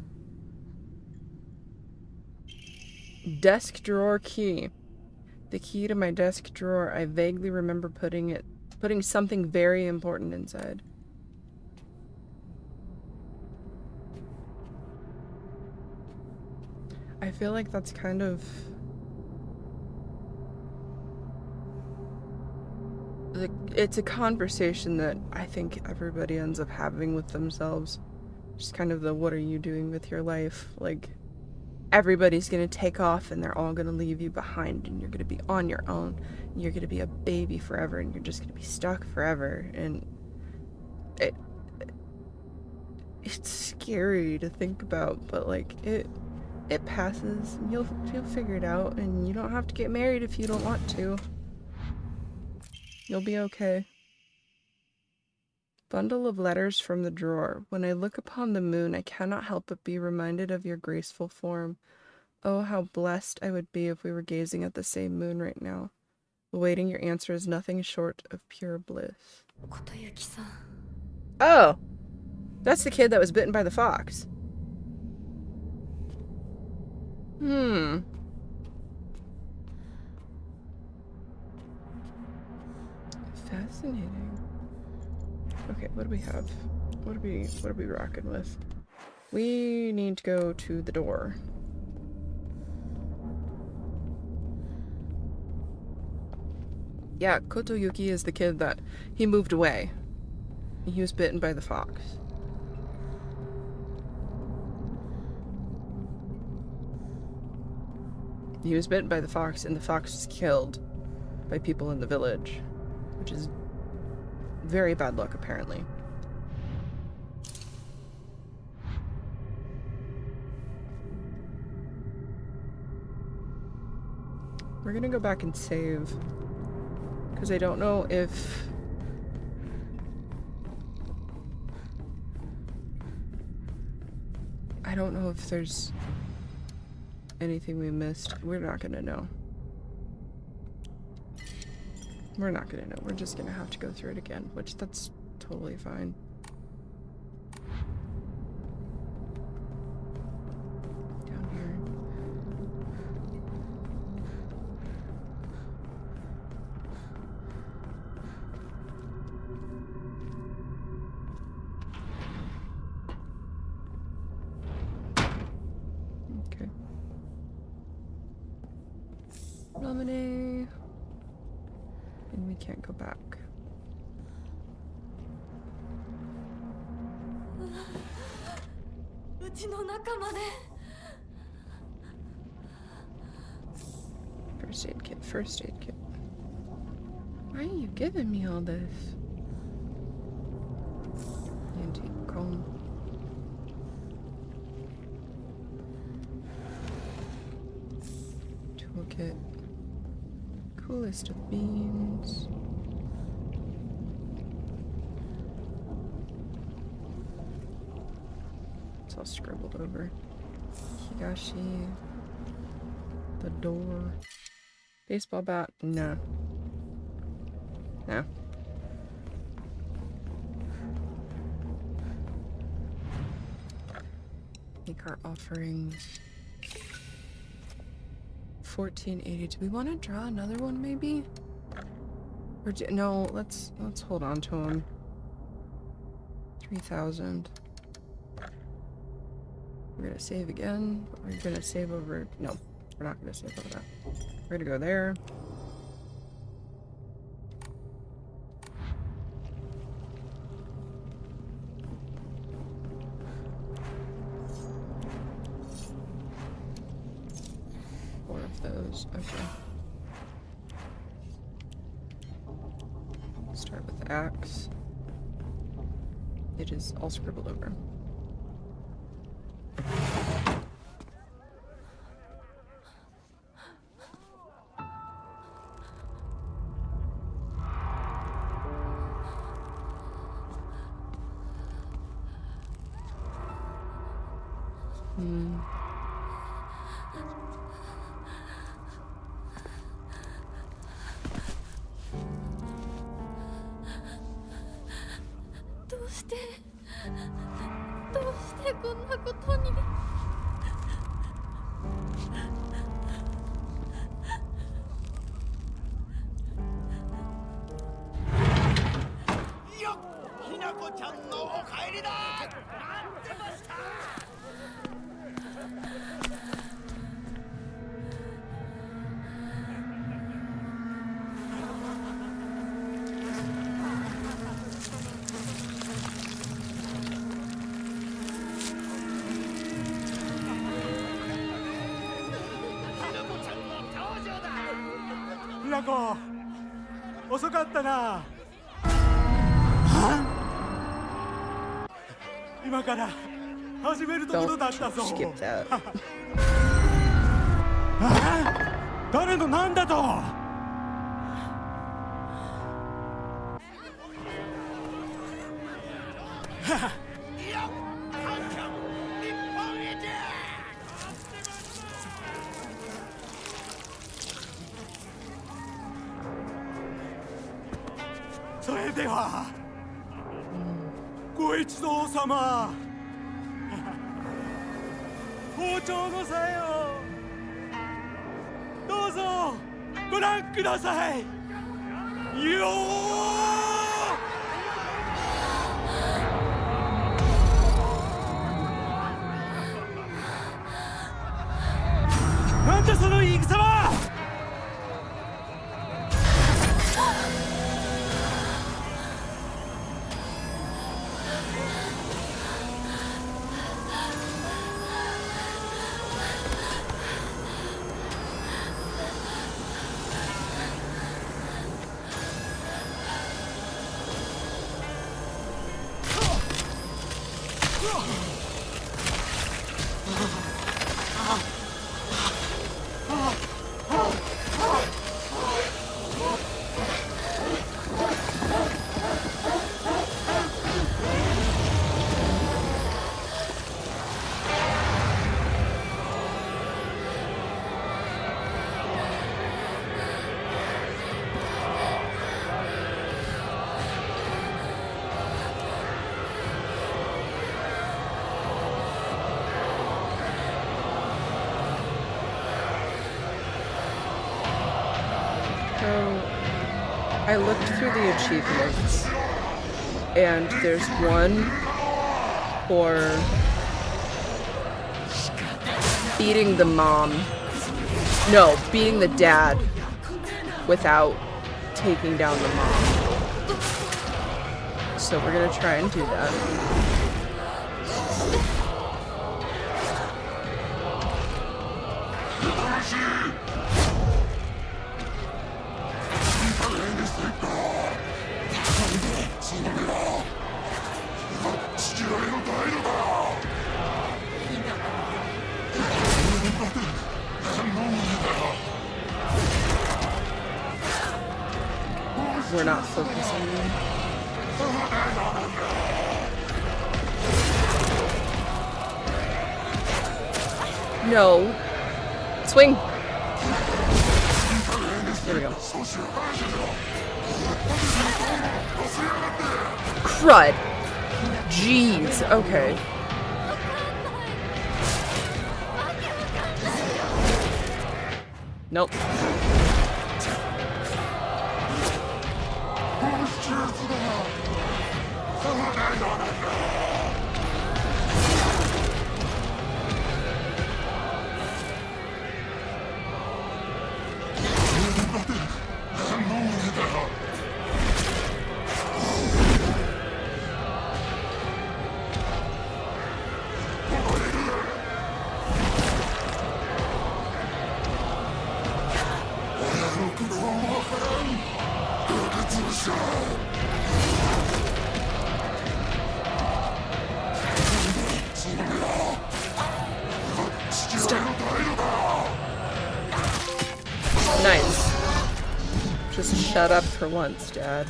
Desk drawer key. The key to my desk drawer. I vaguely remember putting something very important inside. I feel like that's kind of it's a conversation that I think everybody ends up having with themselves. Just kind of the what are you doing with your life? Like everybody's gonna take off and they're all gonna leave you behind and you're gonna be on your own. And you're gonna be a baby forever and you're just gonna be stuck forever. And it's scary to think about, but like it passes and you'll figure it out, and you don't have to get married if you don't want to. You'll be okay. Bundle of letters from the drawer. When I look upon the moon, I cannot help but be reminded of your graceful form. Oh, how blessed I would be if we were gazing at the same moon right now. Awaiting your answer is nothing short of pure bliss. Oh! That's the kid that was bitten by the fox. Fascinating. Okay, what do we have? What are we rocking with? We need to go to the door. Yeah, Kotoyuki is the kid that he moved away. He was bitten by the fox. He was bitten by the fox, and the fox was killed by people in the village, which is very bad luck, apparently. We're gonna go back and save, because I don't know if... I don't know if there's anything we missed. We're not gonna know. We're not gonna know. We're just gonna have to go through it again, which that's totally fine. Down here. Okay. Lemonade. And we can't go back. First aid kit, first aid kit. Why are you giving me all this? Antique comb. Toolkit. Coolest of beans. It's all scribbled over. Higashi. The door. Baseball bat? No. No. Make our offerings. 1480. Do we want to draw another one, maybe? Or no, let's hold on to him. 3,000. We're gonna save again. We're gonna save over. No, we're not gonna save over that. We're gonna go there. Those. Okay. Start with the axe. It is all scribbled over. こちゃんのお帰りだ。待ってました。ひなこ、遅かったな。今から始めるところだったぞ。 Skip that. 誰のなんだと。それではご一同様、包丁のさえをどうぞご覧くださいよー。なんだその言い草は。I looked through the achievements, and there's one for beating the mom. No, beating the dad without taking down the mom. So we're gonna try and do that. We're not focusing. No. Swing. There we go. Crud. Jeez. Okay. Nope. Nice. Just shut up for once, Dad.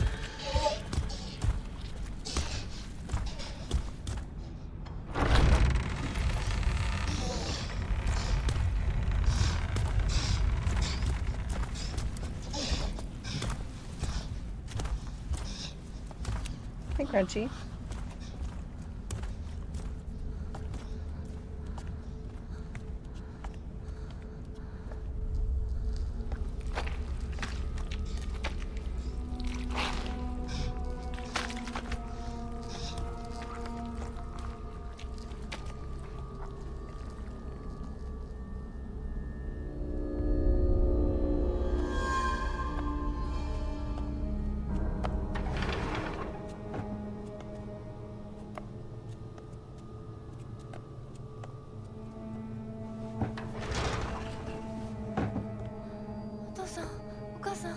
Hey, Crunchy. 母さん。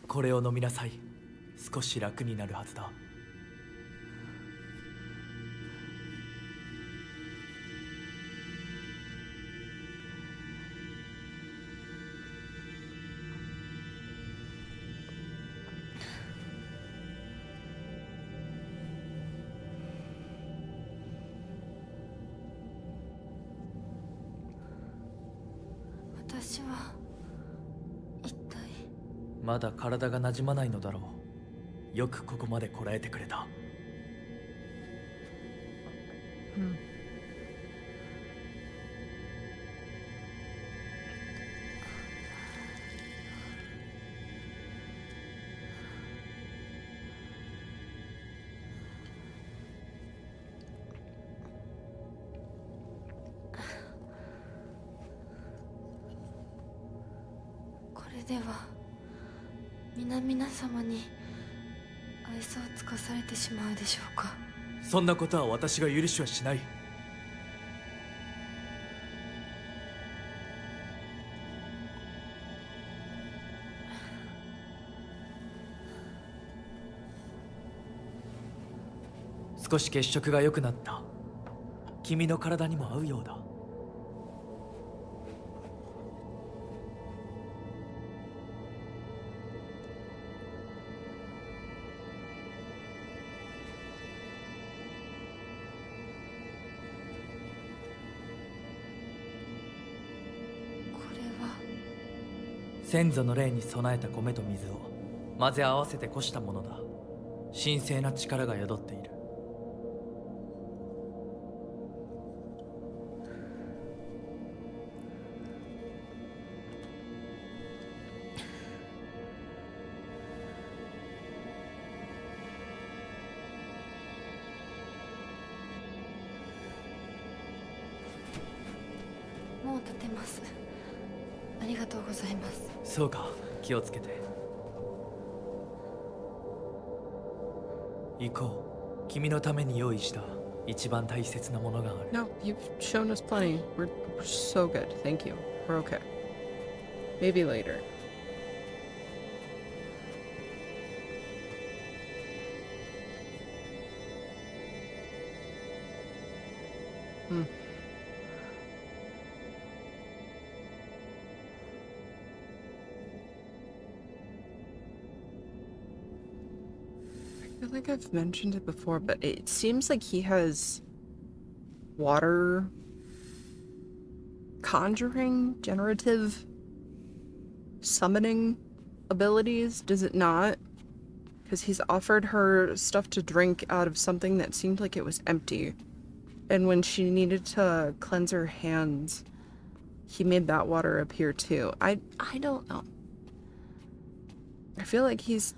これを飲みなさい。少し楽になるはずだ。私は一体。まだ体が馴染まないのだろう。よくここまでこらえてくれた。これでは皆様に愛想をつかされてしまうでしょうか。そんなことは私が許しはしない。少し血色が良くなった。君の体にも合うようだ。先祖の霊に備えた米と水を混ぜ合わせてこしたものだ。神聖な力が宿っている。もう立てます。ありがとうございます。そうか、気をつけて。行こう。君のために用意した一番大切なものがある。 No, you've shown us plenty. We're so good. Thank you. We're okay. Maybe later. I feel like I've mentioned it before, but it seems like he has water conjuring, generative summoning abilities, does it not? Because he's offered her stuff to drink out of something that seemed like it was empty. And when she needed to cleanse her hands, he made that water appear too. I don't know. I feel like he's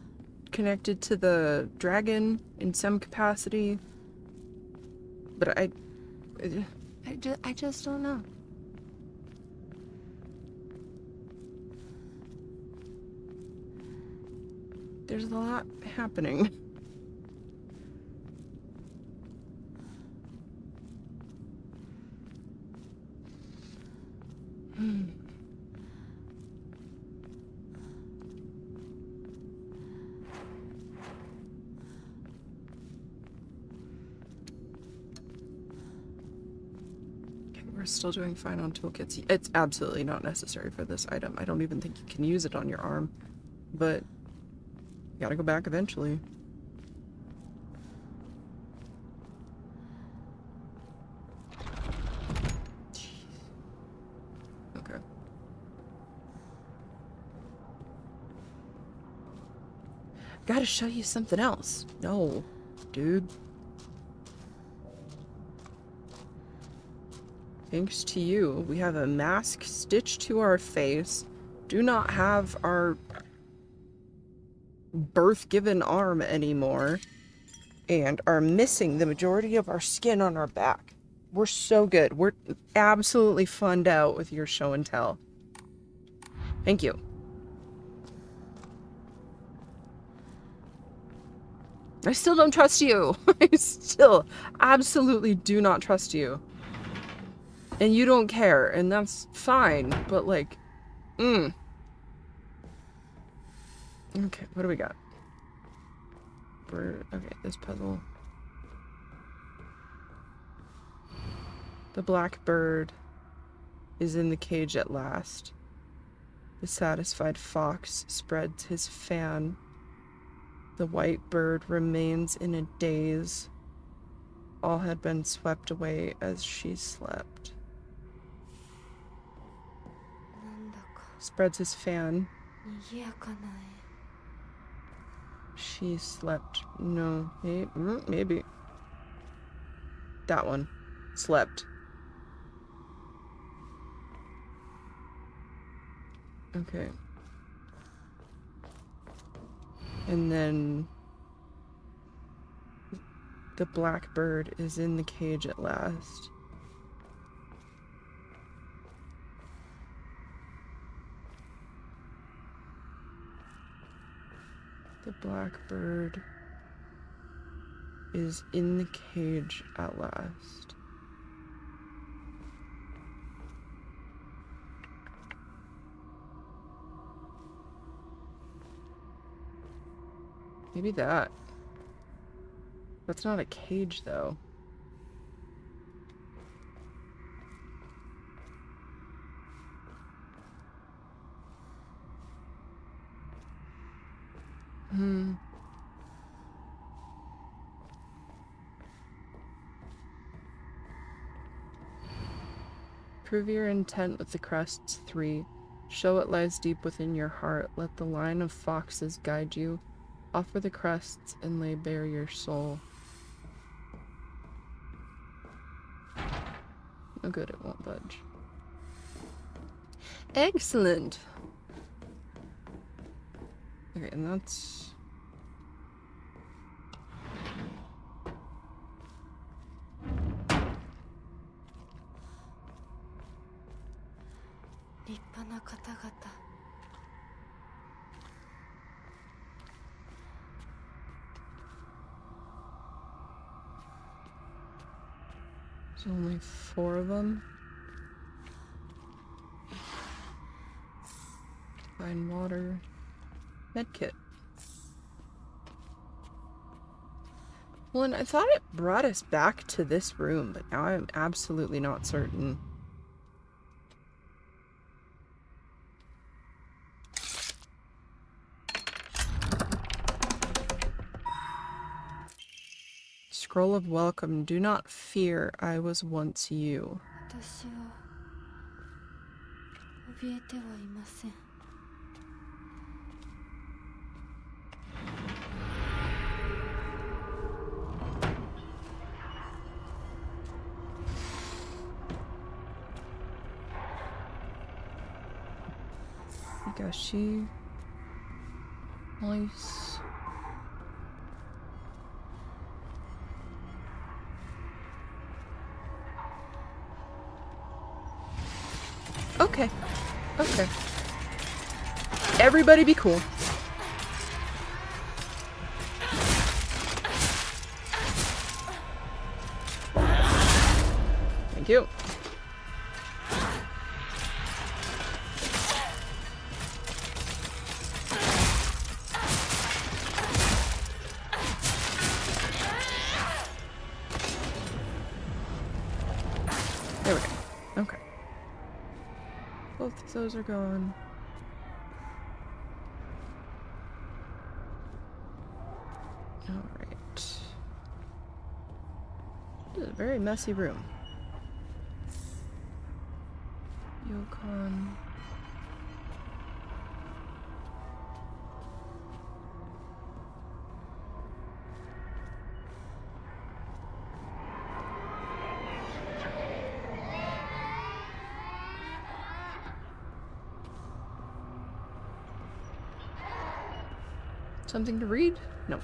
connected to the dragon in some capacity, but I just don't know. There's a lot happening. We're still doing fine on toolkits. It's absolutely not necessary for this item. I don't even think you can use it on your arm, but you gotta go back eventually. Gotta show you something else. No, dude. Thanks to you, we have a mask stitched to our face, do not have our birth-given arm anymore, and are missing the majority of our skin on our back. We're so good. We're absolutely funned out with your show and tell. Thank you. I still don't trust you. I still absolutely do not trust you. And you don't care, and that's fine, but like, Okay, what do we got? Okay, this puzzle. The black bird is in the cage at last. The satisfied fox spreads his fan. The white bird remains in a daze. All had been swept away as she slept. Spreads his fan. She slept. No, maybe. That one. Slept. Okay. And then the black bird is in the cage at last. The black bird is in the cage at last. Maybe that. That's not a cage, though. Prove your intent with the crests 3. Show what lies deep within your heart. Let the line of foxes guide you. Offer the crests and lay bare your soul. Oh good, it won't budge. Excellent! Okay, and that's... There's only 4 of them. Fine water. Medkit. Well, and I thought it brought us back to this room, but now I'm absolutely not certain. Scroll of welcome. Do not fear, I was once you. Higashi. Nice. Okay. Okay. Everybody be cool. Thank you. There we go. Okay. Both of those are gone. Alright. This is a very messy room. Yukon. Something to read? No.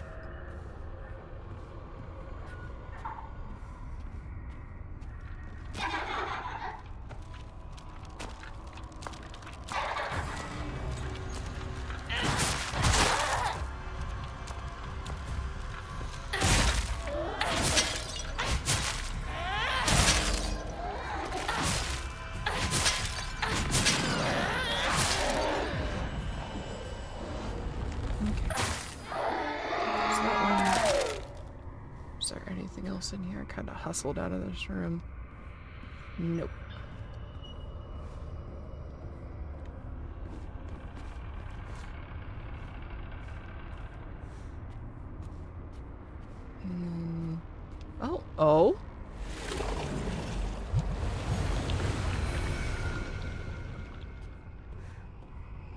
In here, I kind of hustled out of this room. Nope. Oh, oh.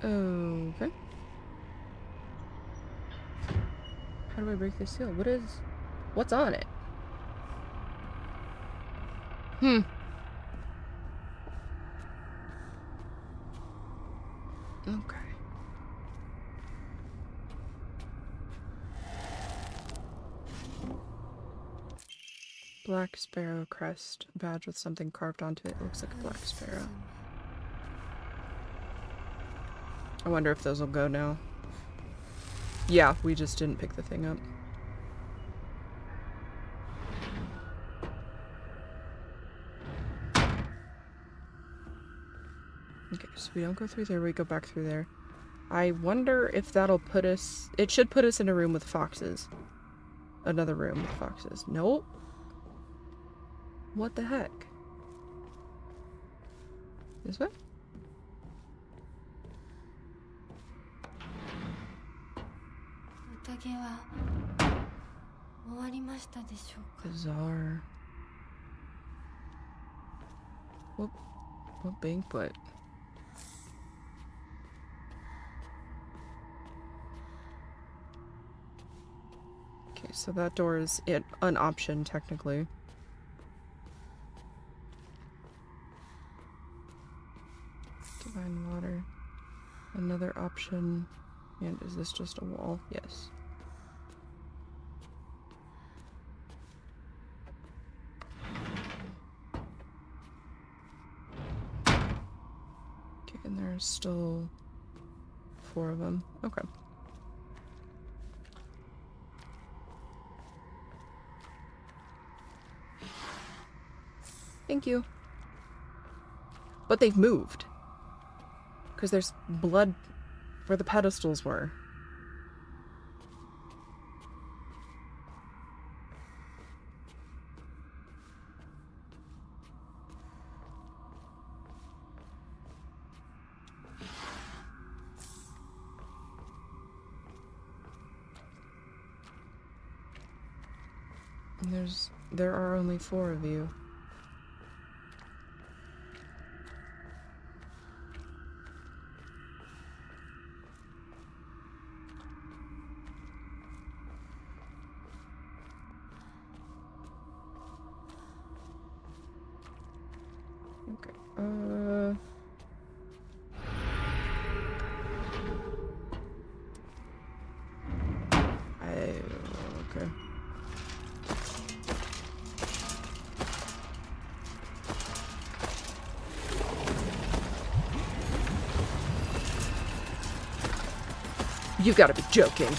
Okay. How do I break this seal? What's on it? Okay. Black sparrow crest, badge with something carved onto it. Looks like a black sparrow. I wonder if those will go now. Yeah, we just didn't pick the thing up. Okay, so we don't go through there, we go back through there. I wonder if that'll put us... It should put us in a room with foxes. Another room with foxes. Nope. What the heck? This way? Bizarre. What banquet? Okay, so that door is an option, technically. Divine water. Another option. And is this just a wall? Yes. Okay, and there's still 4 of them. Okay. Thank you. But they've moved. Because there's blood where the pedestals were. And there are only 4 of you. Okay. You've got to be joking.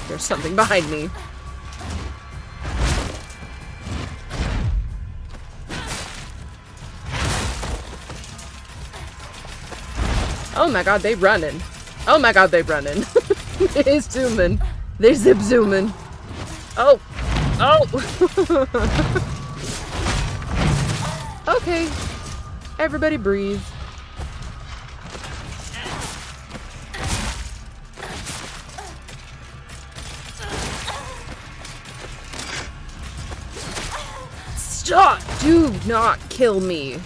There's something behind me. Oh my god, they running. Oh my god, they running. They zooming. They zip zooming. Oh. Oh. Okay. Everybody breathe. Stop! Do not kill me.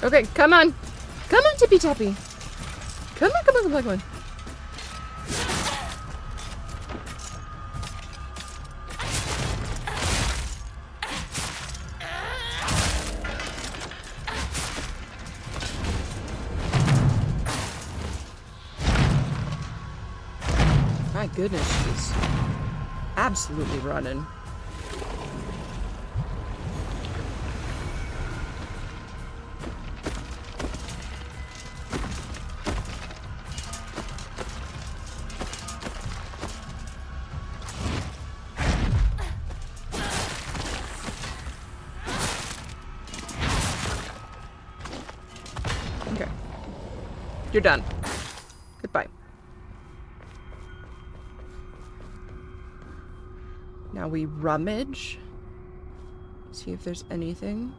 Okay, come on. Come on, Tippy Tappy. Come on, come on, come on, come on. My goodness, she's absolutely running. Okay. You're done. Goodbye. Now we rummage. See if there's anything.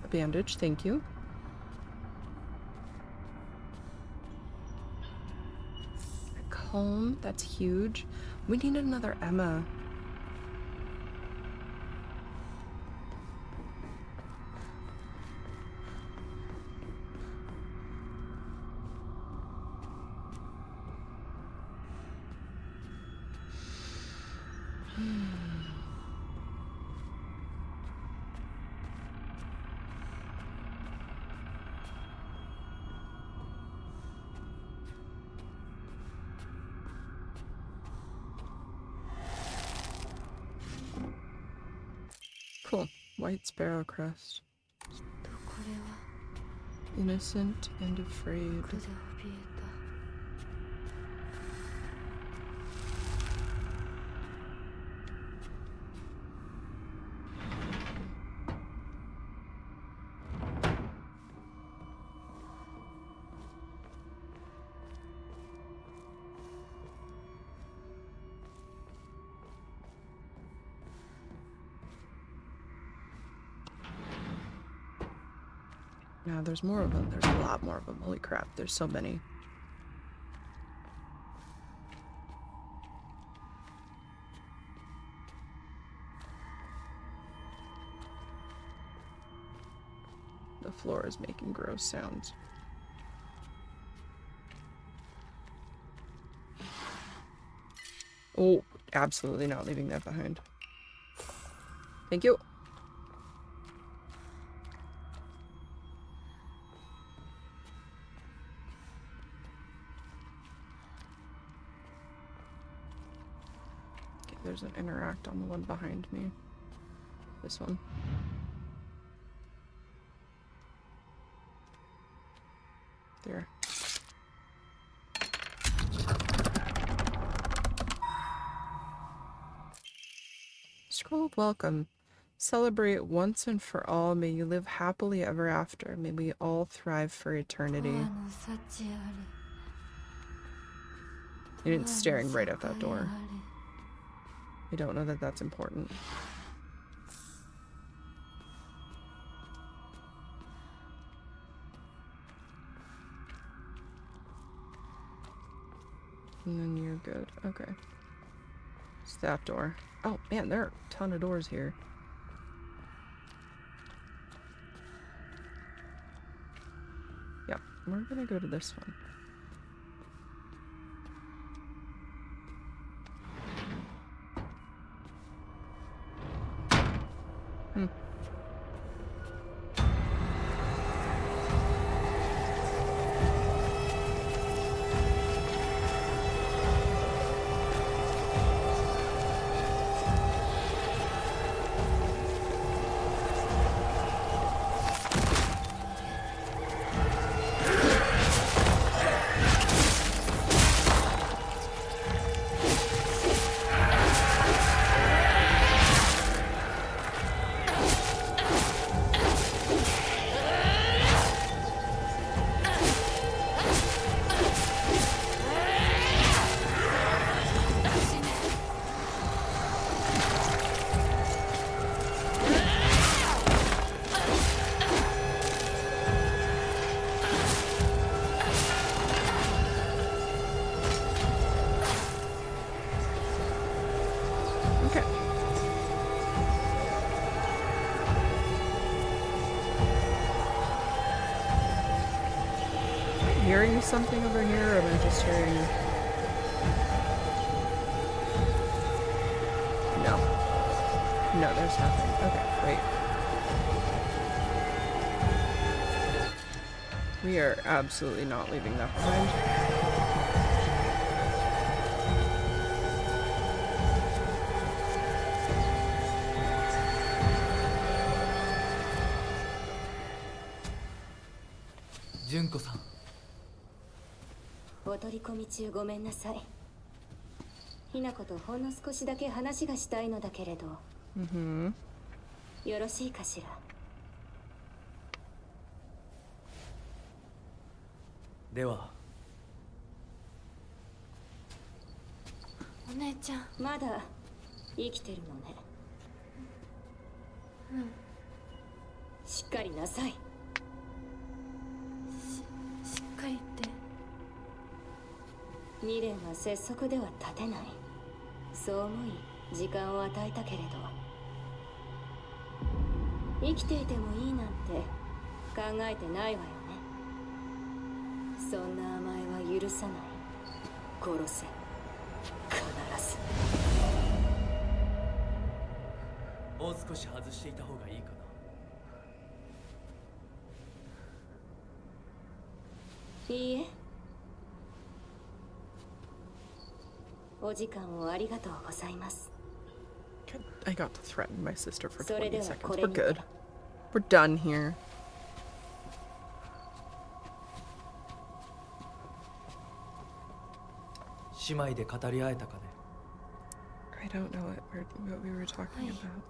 A bandage, thank you. A comb, that's huge. We need another Emma. Cool. White sparrow crest. これは Innocent and afraid. ここで怯えた Now there's more of them. There's a lot more of them. Holy crap, there's so many. The floor is making gross sounds. Oh, absolutely not leaving that behind. Thank you. Okay, there's an interact on the one behind me. This one. There. Scroll of welcome. Celebrate once and for all. May you live happily ever after. May we all thrive for eternity. And it's staring right at that door. I don't know that that's important. And then you're good. Okay. It's that door. Oh man, there are a ton of doors here. Yep, we're gonna go to this one. hearing something over here, or am I just hearing... No. No, there's nothing. Okay, great. We are absolutely not leaving that behind. Junko さん。お取り込み中ごめんなさい。ひなことほんの少しだけ話がしたいのだけれど。よろしいかしら。では。お姉ちゃん。まだ生きてるのね。うん。しっかりなさい。しっかりって。未練は拙速では立てない。そう思い時間を与えたけれど、生きていてもいいなんて考えてないわよね。そんな甘えは許さない。殺せ。必ず。もう少し外していた方がいいかな。いいえ。お時間をありがとうございます。I got to threaten my sister for それで 20は seconds. これ We're にて。 good. We're done here. I don't know what we were talking about.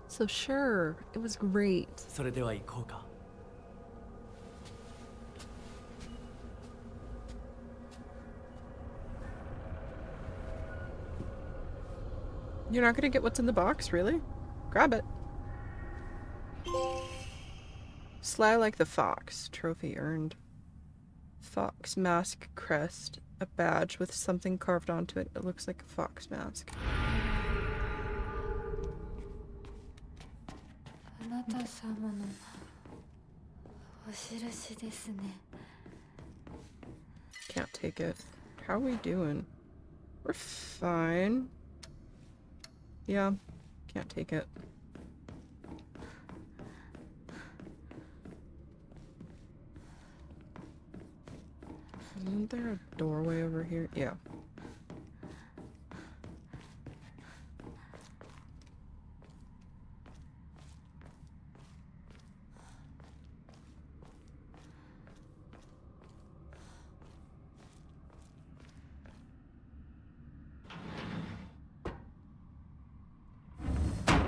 So sure, it was great. それでは行こうか。You're not gonna get what's in the box, really? Grab it. Sly like the fox. Trophy earned. Fox mask crest. A badge with something carved onto it. It looks like a fox mask. あなた様のお印ですね。 Can't take it. How are we doing? We're fine. Yeah, can't take it. Isn't there a doorway over here? Yeah.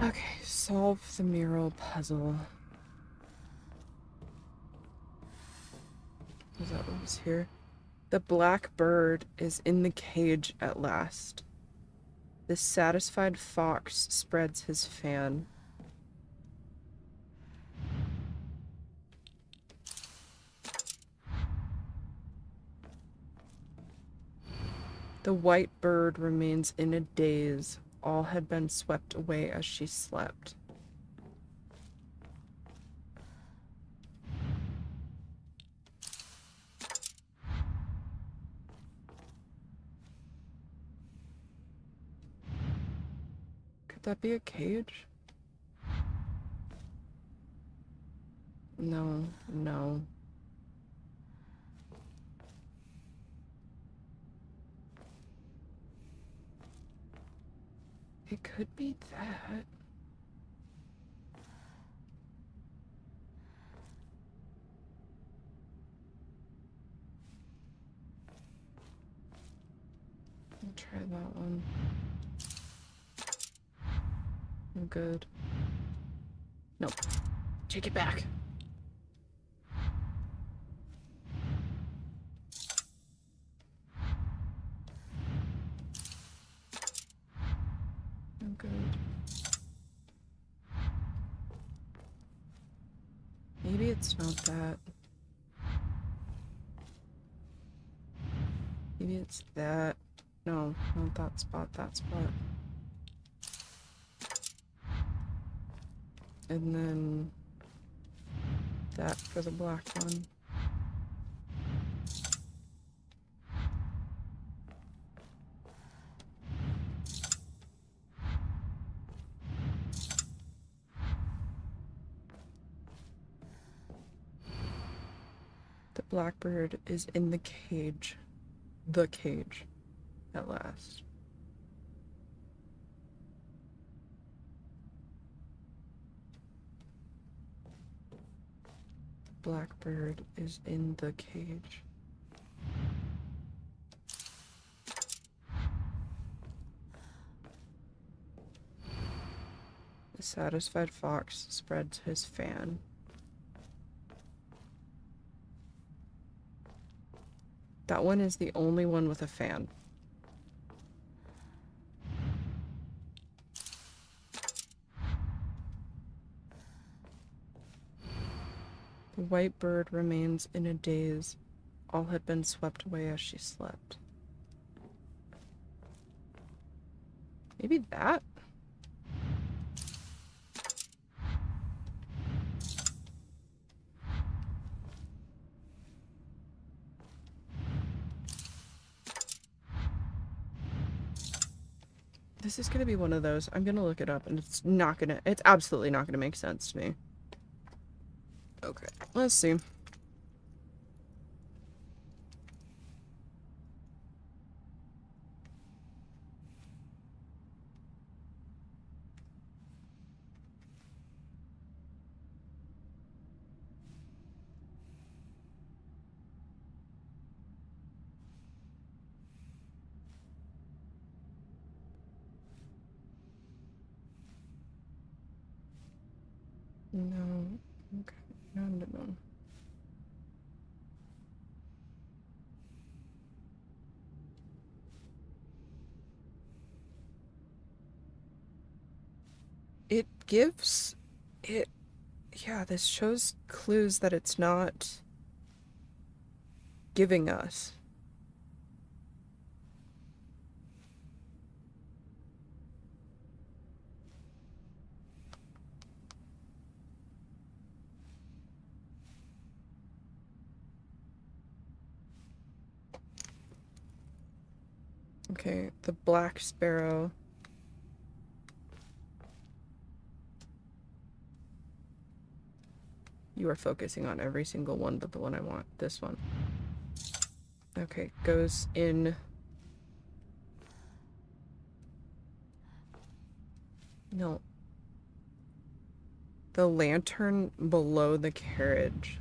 Okay, solve the mural puzzle. Is that what was here? The black bird is in the cage at last. The satisfied fox spreads his fan. The white bird remains in a daze. All had been swept away as she slept. Could that be a cage? No, no. It could be that. I'll try that one. I'm good. Nope. Take it back. I'm good. Maybe it's not that. Maybe it's that. No, not that spot, that spot. And then that for the black one. Blackbird is in the cage. The cage. At last. Blackbird is in the cage. The satisfied fox spreads his fan. That one is the only one with a fan. The white bird remains in a daze. All had been swept away as she slept. Maybe that? This is gonna be one of those. I'm gonna look it up and it's absolutely not gonna make sense to me. Okay, let's see. No. Okay. No. It gives it. Yeah, this shows clues that it's not giving us. Okay, the black sparrow. You are focusing on every single one but the one I want. This one. Okay, goes in. No. The lantern below the carriage.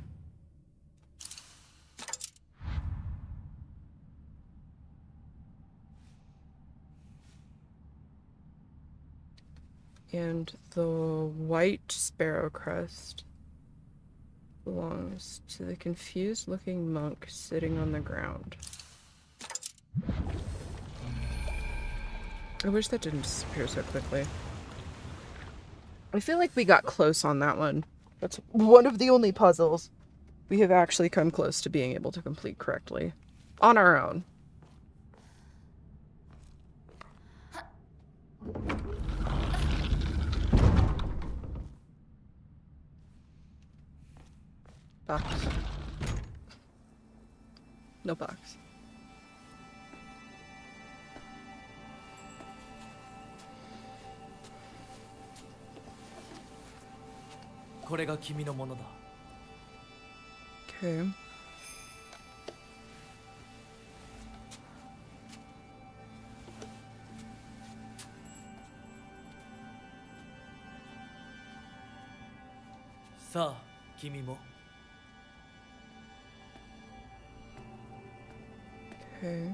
And the white sparrow crest belongs to the confused looking monk sitting on the ground. I wish that didn't disappear so quickly. I feel like we got close on that one. That's one of the only puzzles we have actually come close to being able to complete correctly. On our own. Box. No box. Okay. Sa, kimi mo. Okay.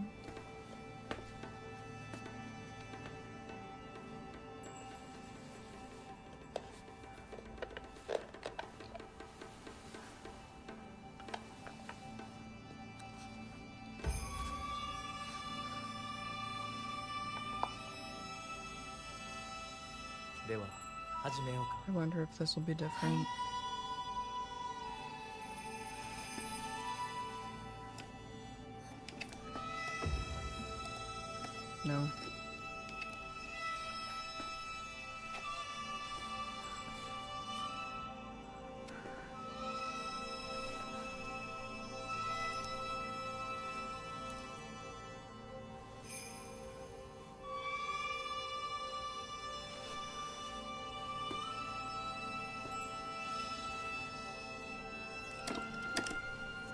I wonder if this will be different. No.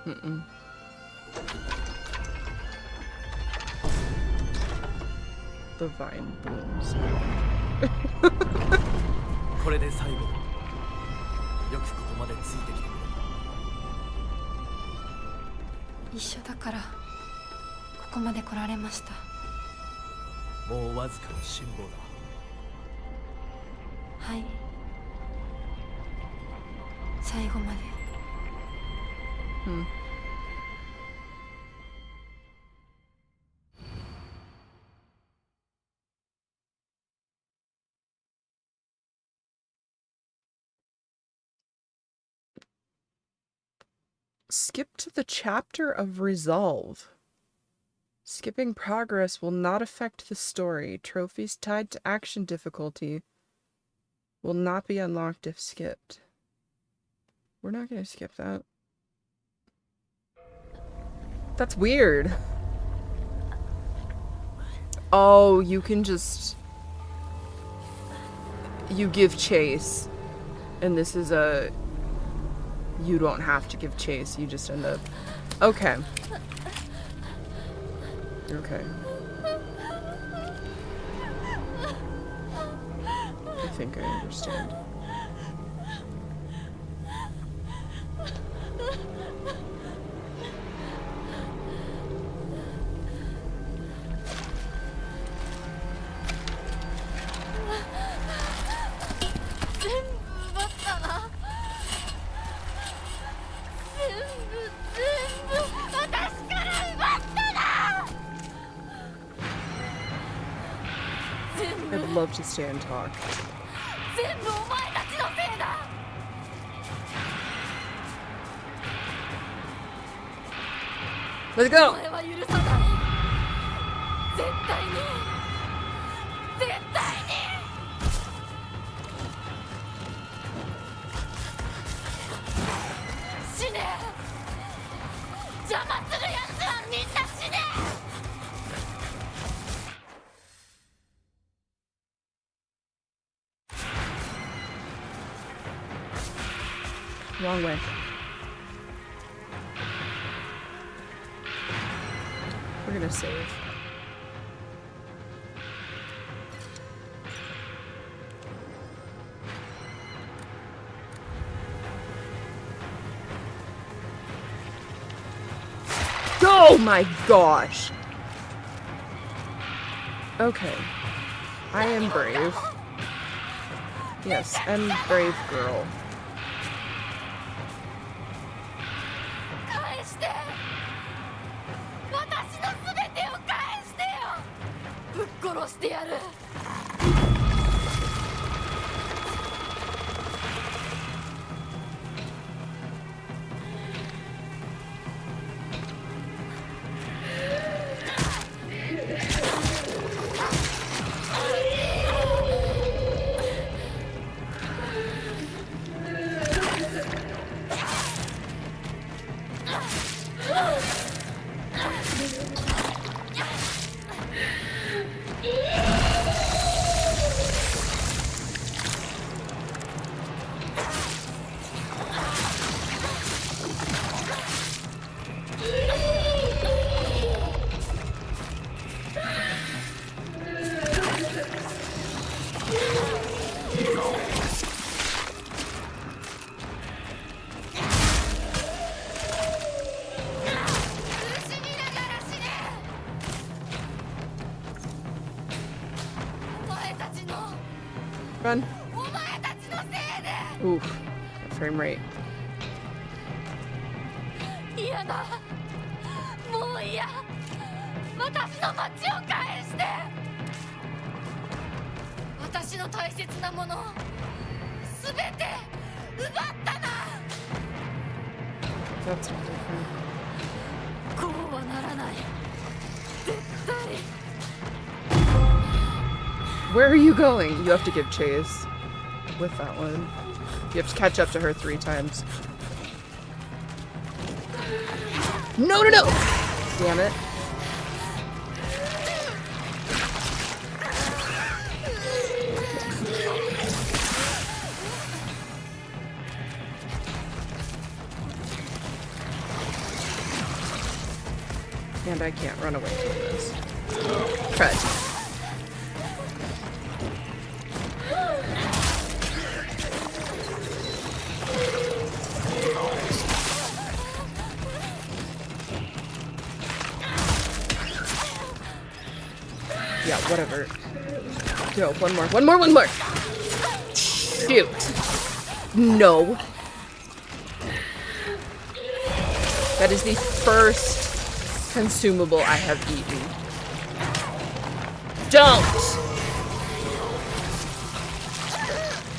Mm-mm. The vine blooms. これで最後だ。よくここまでついてきてくれ一緒だからここまで来られました。た。もうわずかの辛抱だ。はい、最後まで。Hmm. Skip to the chapter of resolve. Skipping progress will not affect the story. Trophies tied to action difficulty will not be unlocked if skipped. We're not going to skip that. That's weird. Oh, you can just... You give chase. And this is a... You don't have to give chase, you just end up... Okay. Okay. I think I understand. I'd love to stay and talk. Let's go! Wrong way. We're gonna save. Oh my gosh! Okay. I am brave. Yes, I'm brave girl. Run. Oof. That frame rate. That's not different. Where are you going? You have to give chase with that one. You have to catch up to her 3 times. No, no, no! Damn it. And I can't run away from this. Crud. Yeah, whatever. Go, one more. Shoot. No. That is the first consumable I have eaten. Don't!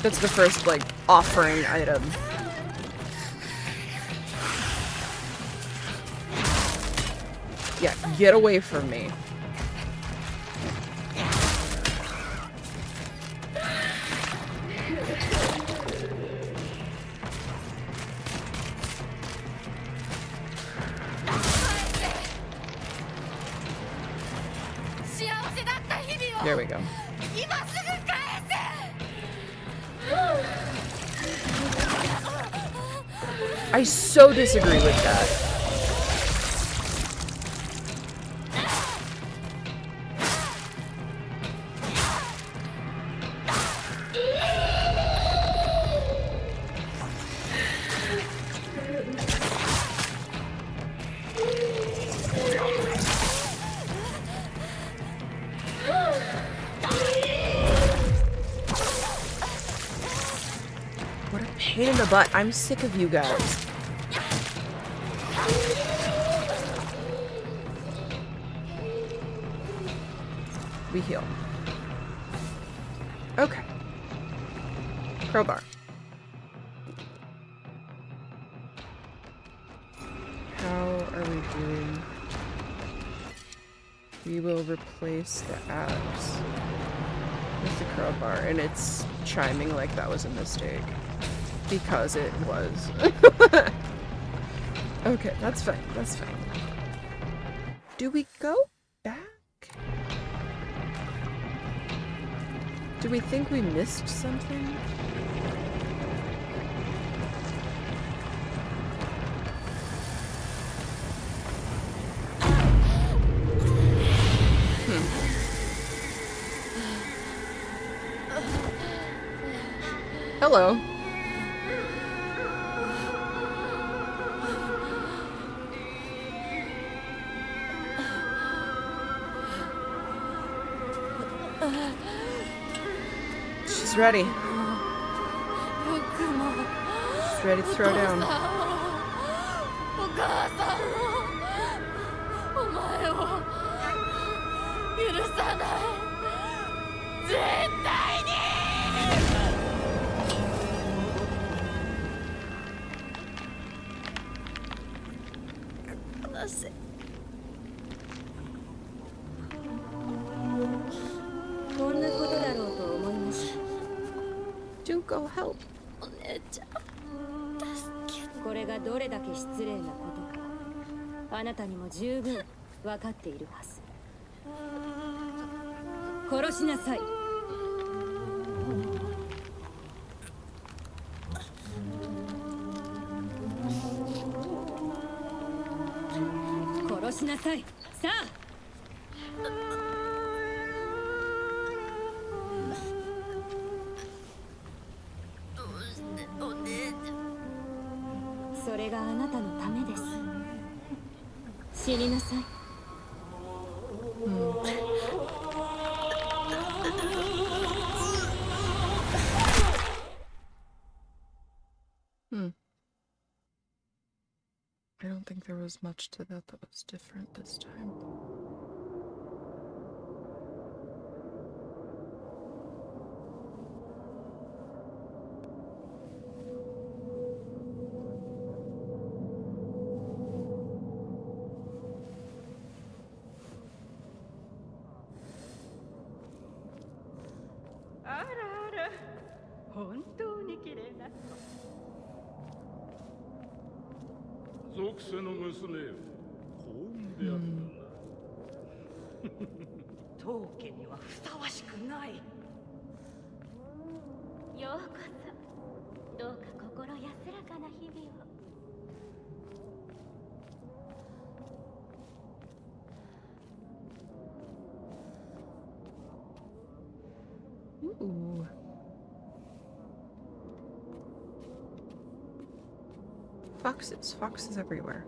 That's the first, like, offering item. Yeah, get away from me. There we go. I so disagree with that. What a pain in the butt. I'm sick of you guys. We heal. Okay. Crowbar. How are we doing? We will replace the axe with the crowbar, and it's chiming like that was a mistake. Because it was. Okay, that's fine. That's fine. Do we go back? Do we think we missed something? Hello. She's ready. She's ready to throw down. Do go help. これがどれだけ失礼なことかあなたにも十分分かっているはず殺しなさい殺しなさいさあそれがあなたのためです死になさいI don't think there was much to that that was different this time. Ara, 本当に綺麗な属性の娘よ幸運であったな当家にはふさわしくないようこそどうか心安らかな日々を Ooh. Foxes. Foxes everywhere.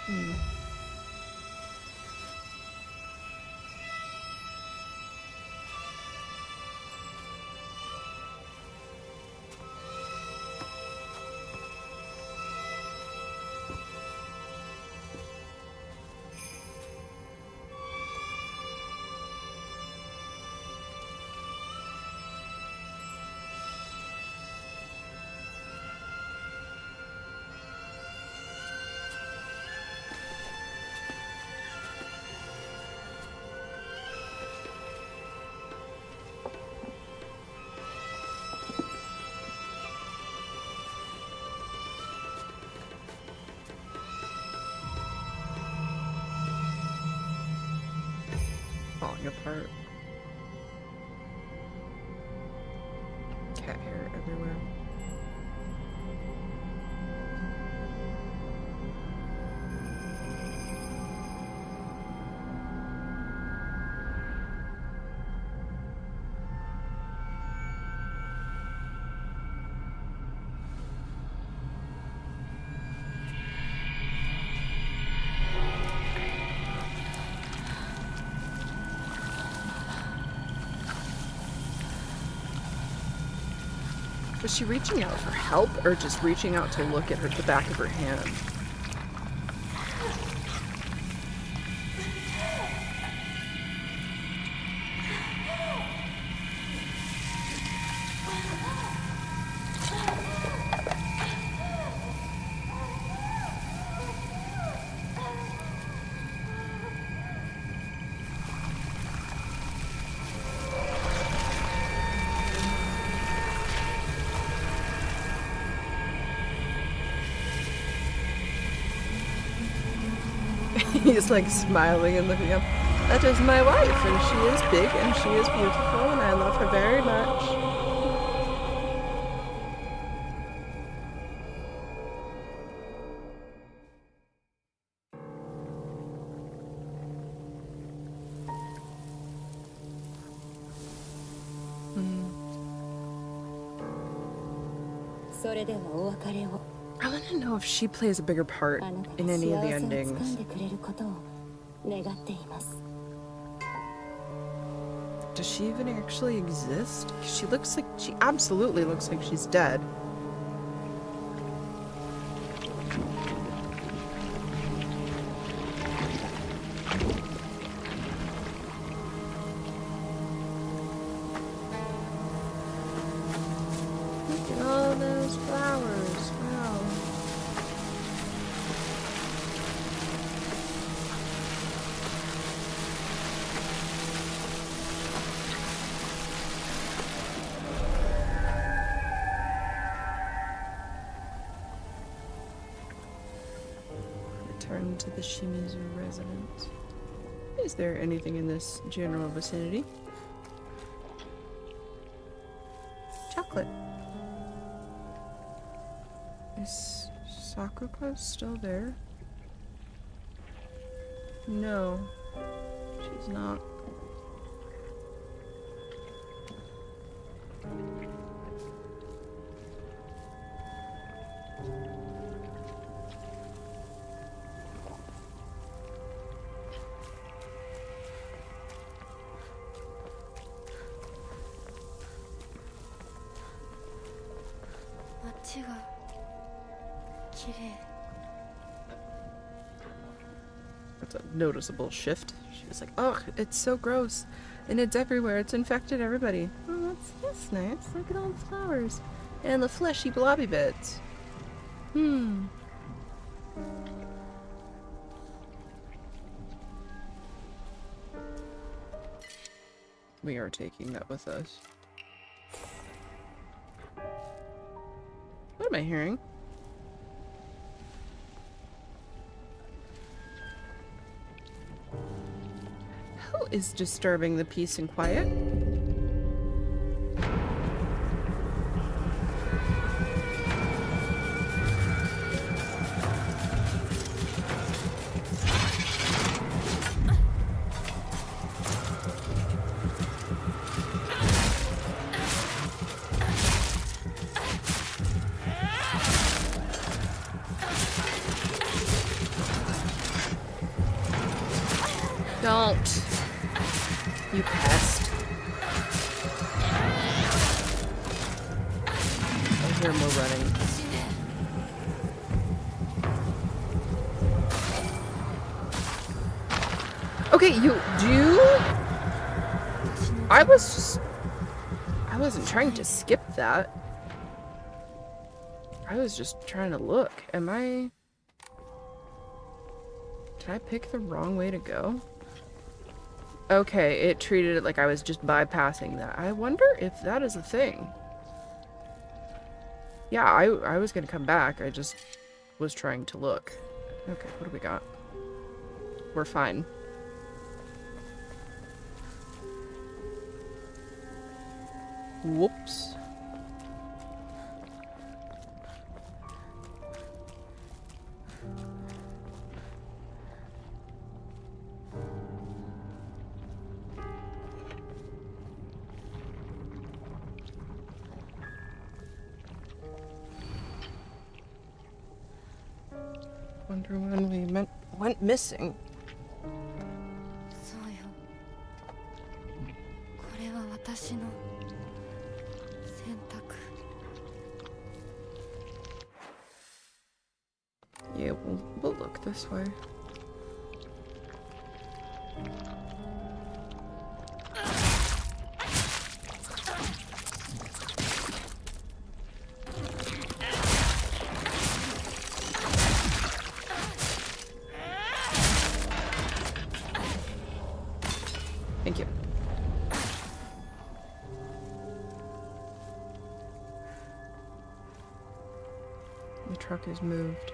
Hmm. Falling apart. Cat hair everywhere. Was she reaching out for help or just reaching out to look at her, the back of her hand? He's like smiling and looking up. That is my wife, and she is big and she is beautiful, and I love her very much. I want to know if she plays a bigger part in any of the endings. Does she even actually exist? She looks like, she absolutely looks like she's dead. Look at all those flowers. Wow. Return to the Shimizu residence. Is there anything in this general vicinity? Chocolate. Is Sakuka still there? No, she's not. 血が綺麗。 That's a noticeable shift. She was like, "Oh, it's so gross, and it's everywhere. It's infected everybody." Oh, that's nice. Look at all the flowers and the fleshy blobby bits. Hmm. We are taking that with us. What am I hearing? Who is disturbing the peace and quiet? Don't. You pest. I hear more running. Okay, you do? I wasn't trying to skip that. I was just trying to look. Did I pick the wrong way to go? Okay, it treated it like I was just bypassing that. I wonder if that is a thing. Yeah, I was gonna come back. I just was trying to look. Okay, what do we got? We're fine. Whoops. Wonder when we went missing. そうよ。これは私の選択。 Yeah, we'll look this way. Thank you. The truck is moved.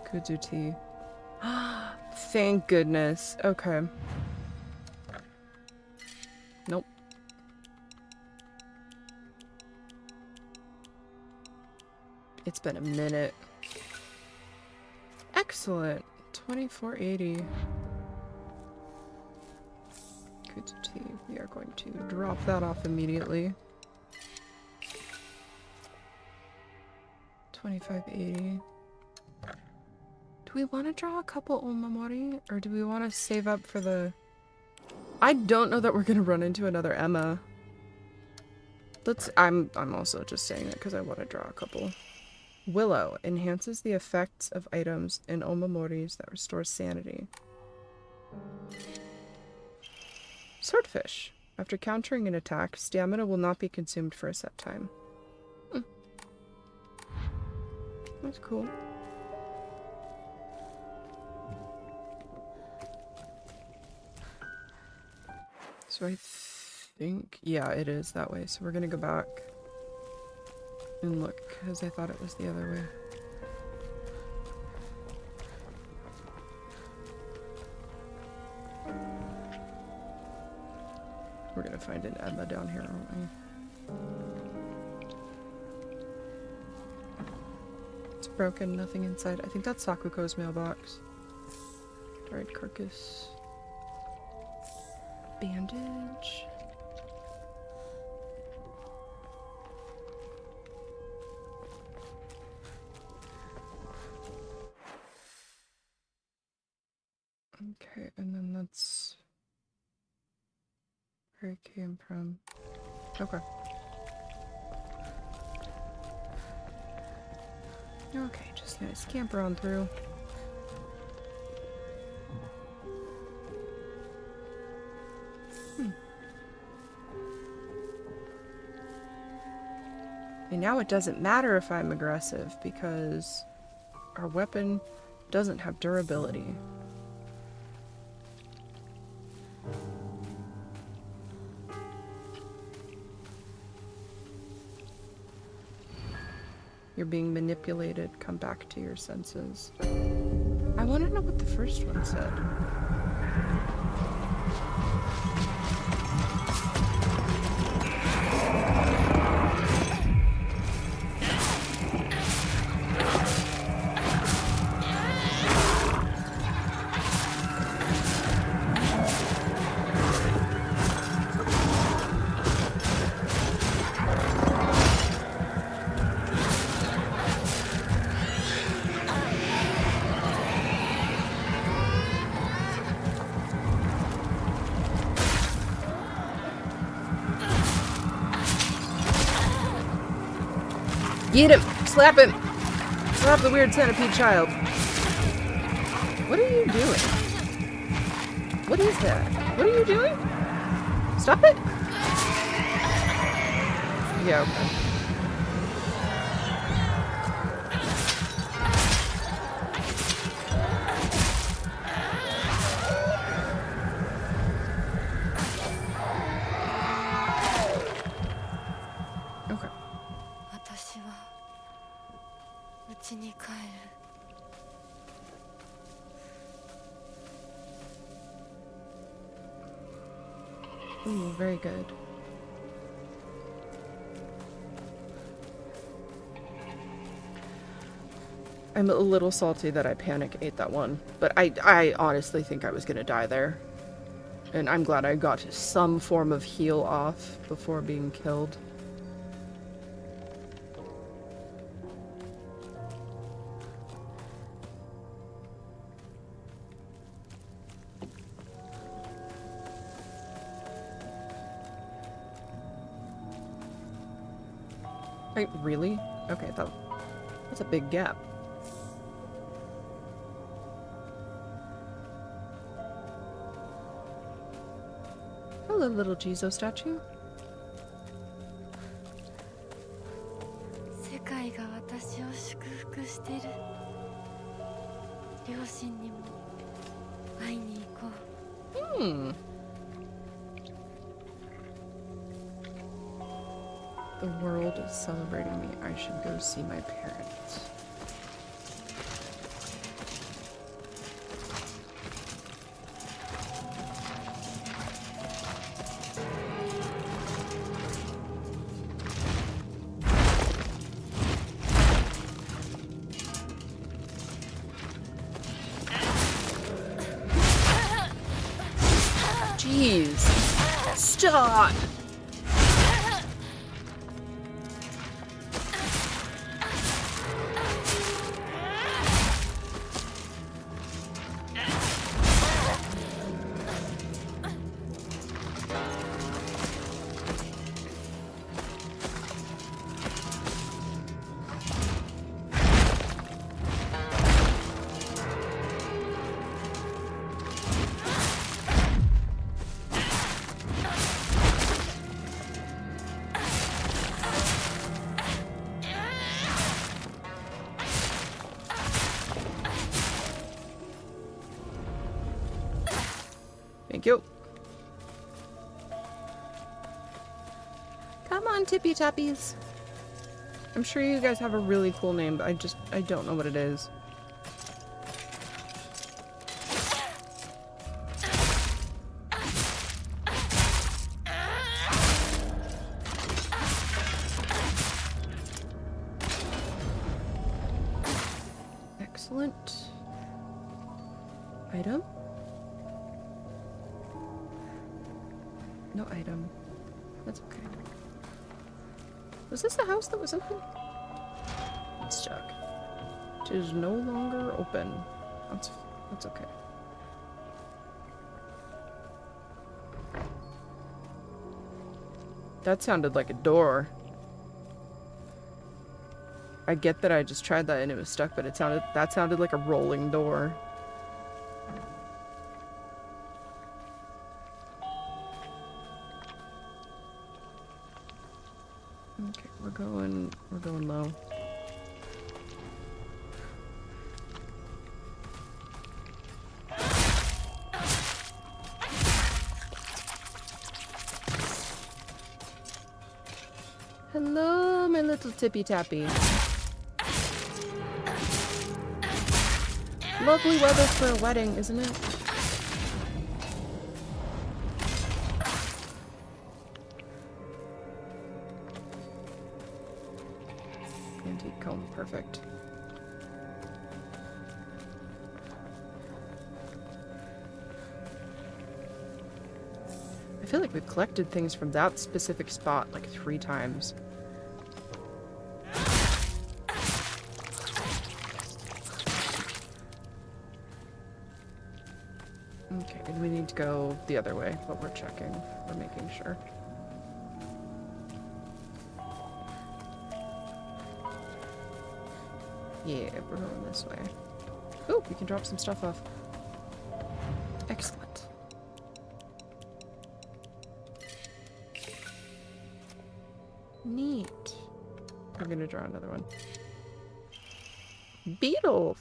Kudzu tea. Thank goodness. Okay. Nope. It's been a minute. Excellent. 2480. Kudzu tea. We are going to drop that off immediately. 2580. Do we want to draw a couple Omamori? Or do we want to save up for the... I don't know that we're going to run into another Emma. I'm also just saying that because I want to draw a couple. Willow enhances the effects of items in Omamoris that restores sanity. Swordfish. After countering an attack, stamina will not be consumed for a set time. That's cool. So I think, yeah, it is that way. So we're gonna go back and look, because I thought it was the other way. We're gonna find an Emma down here, aren't we? It's broken, nothing inside. I think that's Sakuko's mailbox. Dried carcass. Bandage. Okay, and then that's where it came from. Okay. Okay, just gonna scamper on through. And now it doesn't matter if I'm aggressive because our weapon doesn't have durability. You're being manipulated. Come back to your senses. I want to know what the first one said. Get him! Slap him! Slap the weird centipede child. What are you doing? What is that? What are you doing? Stop it! Yeah, okay. Ooh, very good. I'm a little salty that I panic ate that one, but I honestly think I was gonna die there. And I'm glad I got some form of heal off before being killed. Wait, really? Okay, that's a big gap. Hello, little Jizo statue. 世界が私を祝福してる。両親にも会いに行こう。The world is celebrating me. I should go see my parents. Jeez. Stop! Thank you. Come on, Tippy Tappies. I'm sure you guys have a really cool name, but I don't know what it is. Excellent. Item? No item. That's okay. Was this the house that was open? Let's check. It is no longer open. That's okay. That sounded like a door. I get that I just tried that and it was stuck, but that sounded like a rolling door. Okay, we're going low. Hello, my little tippy tappy. Lovely weather for a wedding, isn't it? Antique comb, perfect. I feel like we've collected things from that specific spot like 3 times. Okay, and we need to go the other way, but we're checking. We're making sure. Yeah, we're going this way. Ooh, we can drop some stuff off. Excellent. Neat. We're gonna draw another one. Beetle!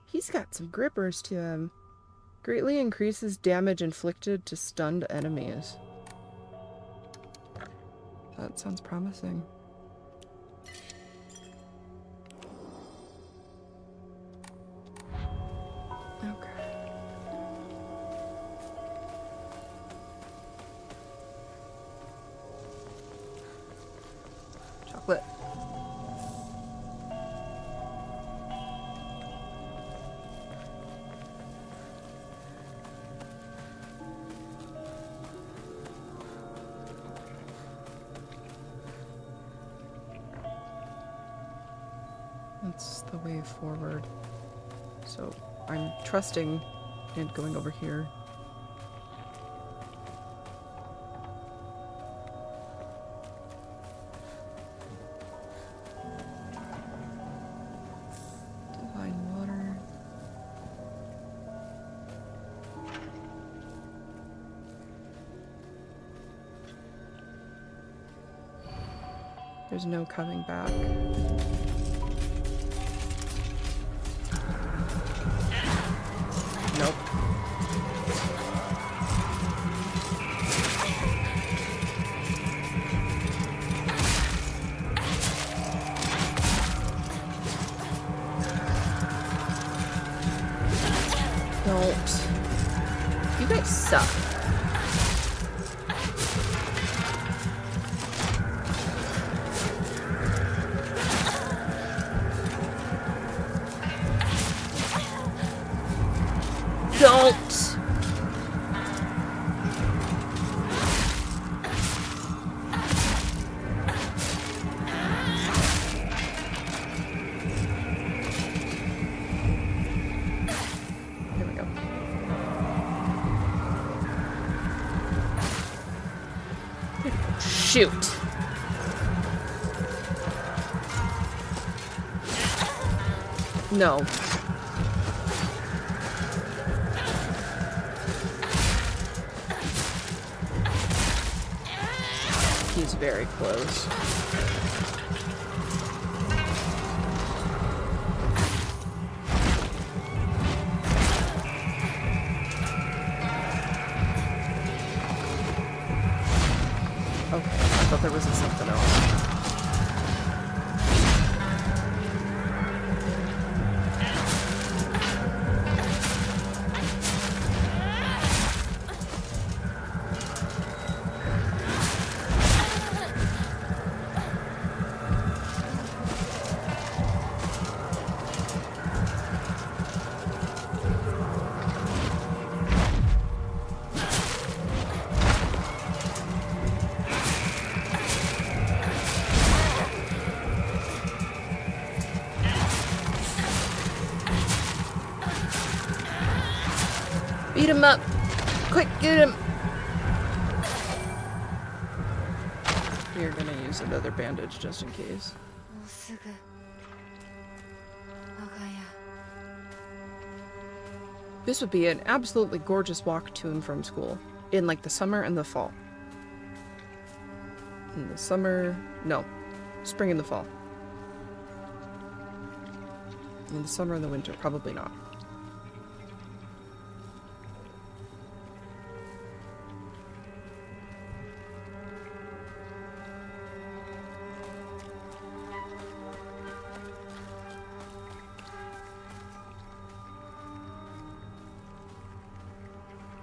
He's got some grippers to him. Greatly increases damage inflicted to stunned enemies. That sounds promising. Okay. Chocolate. That's the way forward. So I'm trusting and going over here. Divine water. There's no coming back. Nope. Don't. You guys suck. Don't. Here we go. Shoot. No. He's very close. Okay, I thought there was something else. Beat him up! Quick, get him! We are gonna use another bandage just in case. もうすぐ我が家 This would be an absolutely gorgeous walk to and from school in like the summer and the fall. In the summer, no, spring and the fall. In the summer and the winter, probably not.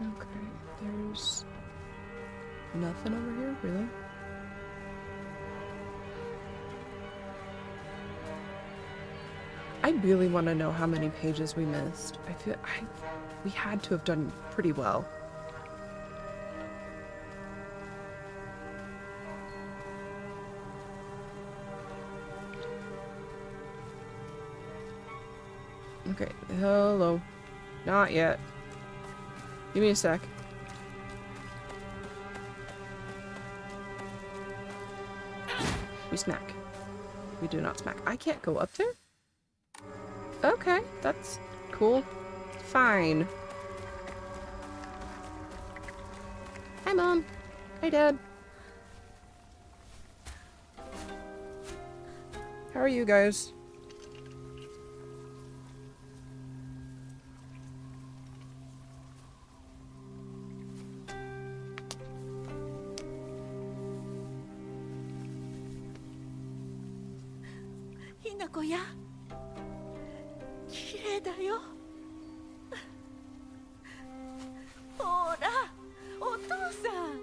Okay, there's nothing over here, really? I really want to know how many pages we missed. I feel we had to have done pretty well. Okay, hello. Not yet. Give me a sec. We smack. We do not smack. I can't go up there? Okay, that's cool. Fine. Hi, Mom. Hi, Dad. How are you guys? Hinakoや綺麗だよほらお父さん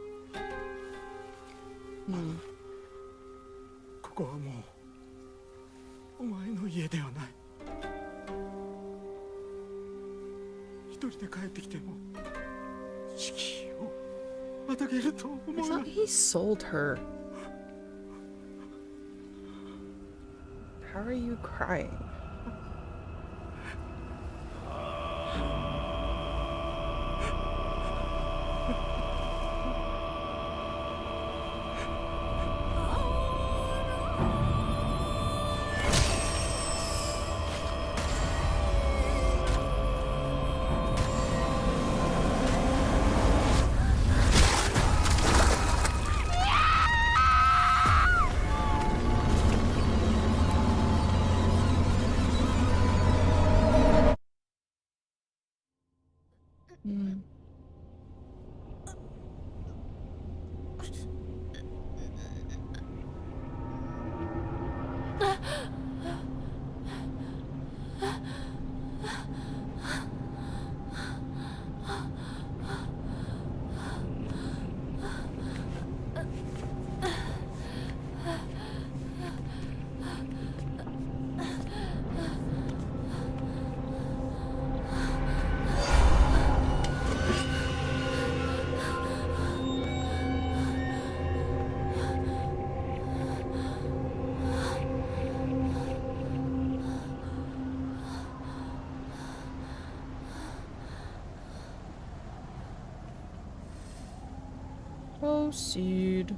ここはもうお前の家ではない一人で帰ってきても敷居をまたげると思う I thought he sold her. How are you crying? Proceed.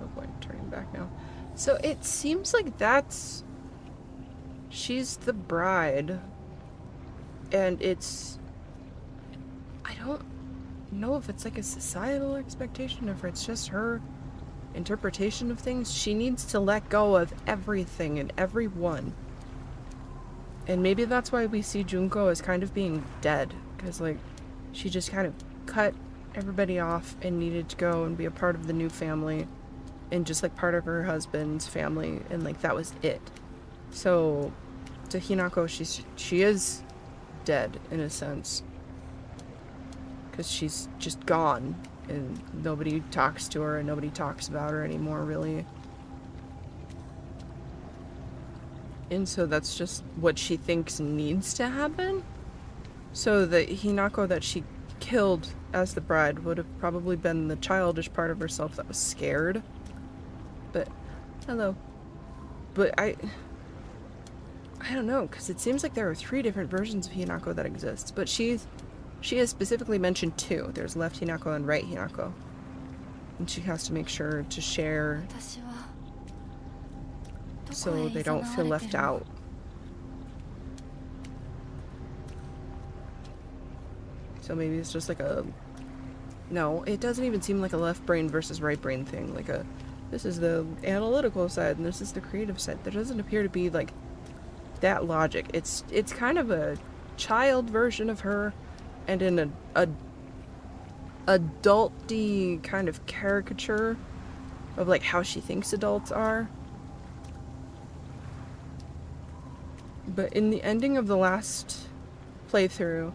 Oh boy, turning back now. So it seems like she's the bride. And I don't know if it's like a societal expectation or if it's just her interpretation of things. She needs to let go of everything and everyone. And maybe that's why we see Junko as kind of being dead. Because, like, she just kind of cut everybody off and needed to go and be a part of the new family. And just, like, part of her husband's family. And, like, that was it. So, to Hinako, she is dead, in a sense. Because she's just gone. And nobody talks to her and nobody talks about her anymore, really. And so that's just what she thinks needs to happen. So the Hinako that she killed as the bride would have probably been the childish part of herself that was scared. But, hello. But I don't know, because it seems like there are 3 different versions of Hinako that exist. But she has specifically mentioned 2. There's left Hinako and right Hinako. And she has to make sure to share so they don't feel left out. So maybe it's just like a... No, it doesn't even seem like a left brain versus right brain thing. Like a... This is the analytical side and this is the creative side. There doesn't appear to be like that logic. It's kind of a child version of her and in a adulty kind of caricature of like how she thinks adults are. But in the ending of the last playthrough,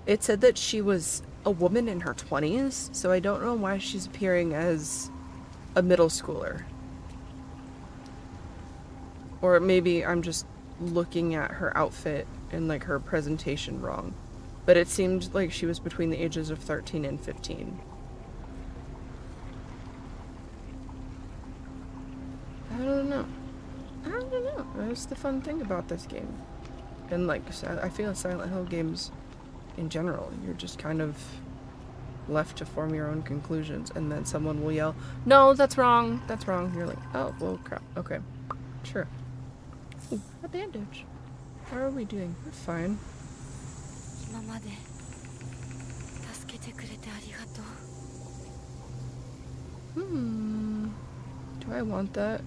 it said that she was a woman in her 20s, so I don't know why she's appearing as a middle schooler. Or maybe I'm just looking at her outfit and like her presentation wrong. But it seemed like she was between the ages of 13 and 15. I don't know. That's the fun thing about this game. And like, I feel Silent Hill games in general, you're just kind of left to form your own conclusions, and then someone will yell, "No, that's wrong, that's wrong." You're like, "Oh, well, crap, okay, sure." Ooh, a bandage. How are we doing? We're fine. Do I want that?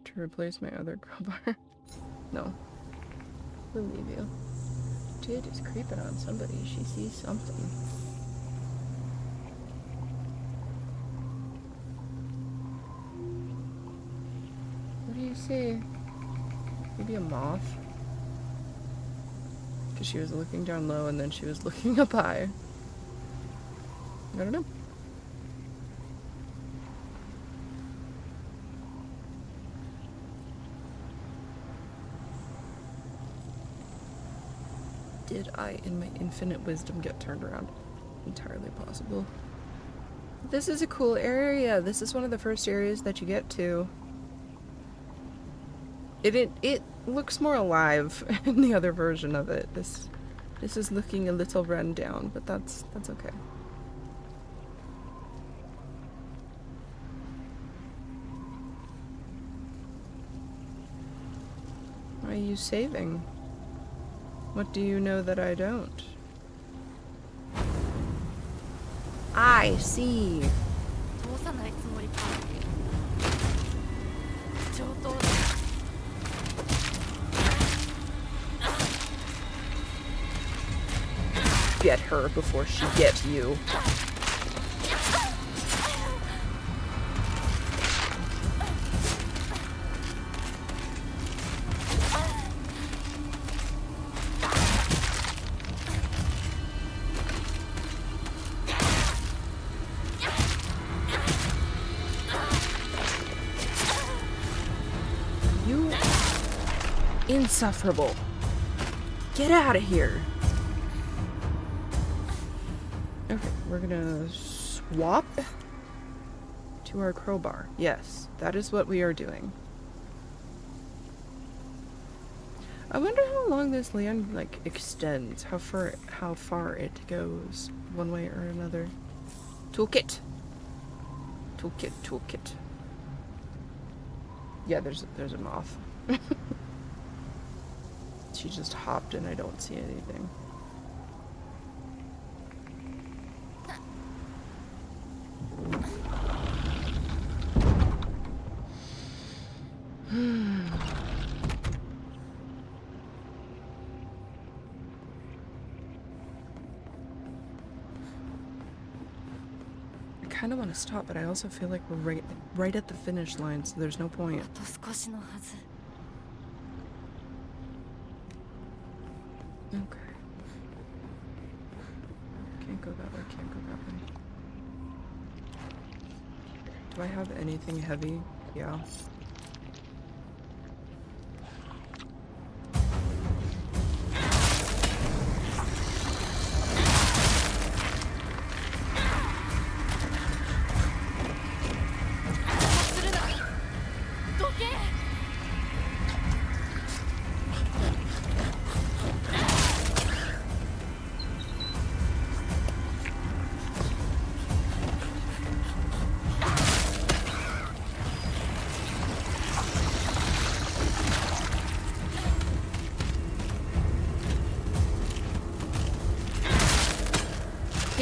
To replace my other crowbar? No. We'll leave you. Dude is creeping on somebody. She sees something. What do you see? Maybe a moth? Because she was looking down low and then she was looking up high. I don't know. Did I, in my infinite wisdom, get turned around? Entirely possible. This is a cool area. This is one of the first areas that you get to. It looks more alive in the other version of it. This is looking a little run down, but that's okay. Why are you saving? What do you know that I don't? I see. Get her before she gets you. Insufferable. Get out of here. Okay, we're gonna swap to our crowbar. Yes, that is what we are doing. I wonder how long this land like extends, how far it goes one way or another. Toolkit. Toolkit. Yeah, there's a moth. She just hopped and I don't see anything. I kind of want to stop, but I also feel like we're right at the finish line, so there's no point. Okay. Can't go that way, can't go that way. Do I have anything heavy? Yeah.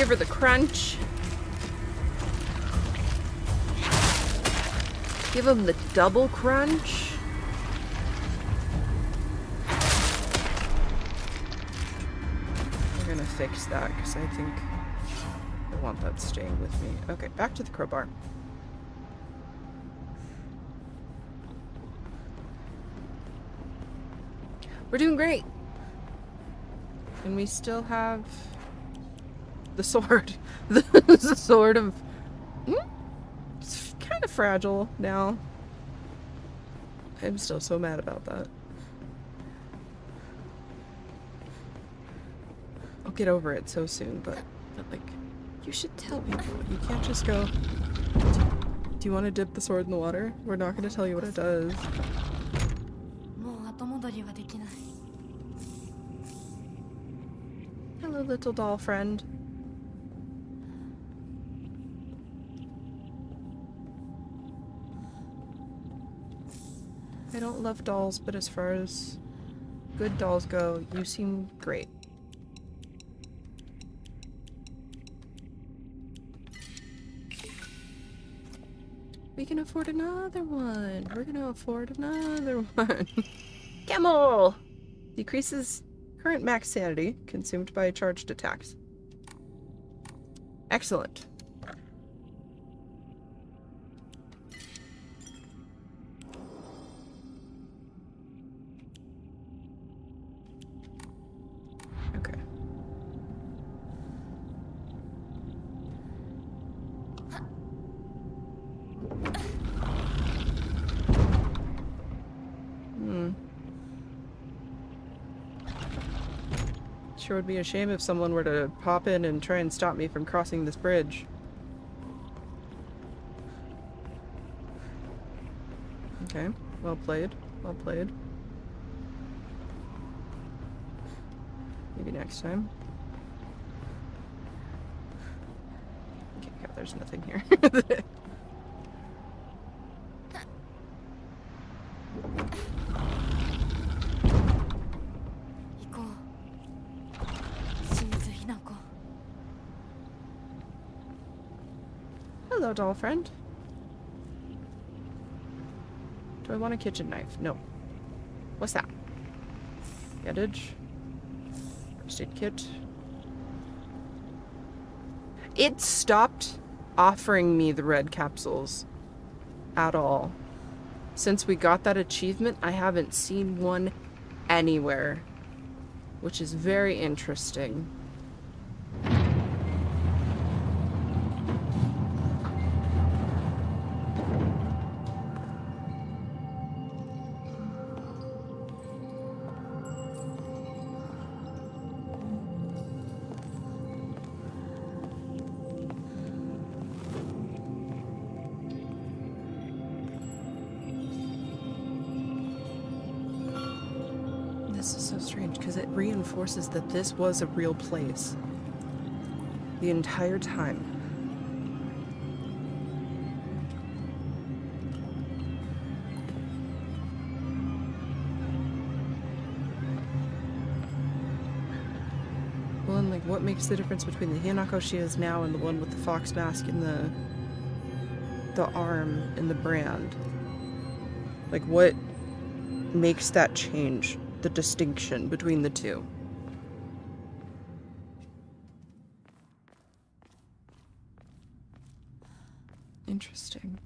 Give her the crunch. Give him the double crunch. We're gonna fix that because I think I want that staying with me. Okay, back to the crowbar. We're doing great. And we still have the sword. The sword of... It's kind of fragile now. I'm still so mad about that. I'll get over it so soon, but like, you should tell people. You can't just go, do you want to dip the sword in the water? We're not going to tell you what it does. Hello, little doll friend. I don't love dolls, but as far as good dolls go, you seem great. We can afford another one. We're gonna afford another one. Camel! Decreases current max sanity consumed by charged attacks. Excellent. Okay. Sure would be a shame if someone were to pop in and try and stop me from crossing this bridge. Okay, well played. Well played. Maybe next time. Okay, yeah, there's nothing here. Hello, doll friend. Do I want a kitchen knife? No. What's that? Bandage. First aid kit. It stopped offering me the red capsules at all. Since we got that achievement, I haven't seen one anywhere, which is very interesting. This is so strange because it reinforces that this was a real place the entire time. Well, and like, what makes the difference between the Hinako she is now and the one with the fox mask and the arm and the brand? Like, what makes that change? The distinction between the two. Interesting.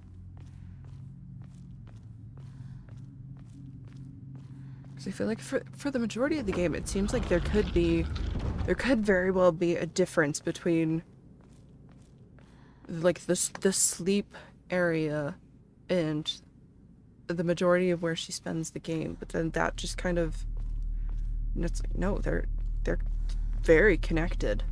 Because I feel like for the majority of the game, it seems like there could very well be a difference between like the sleep area and the majority of where she spends the game, but then that just kind of, and it's like, no, they're very connected.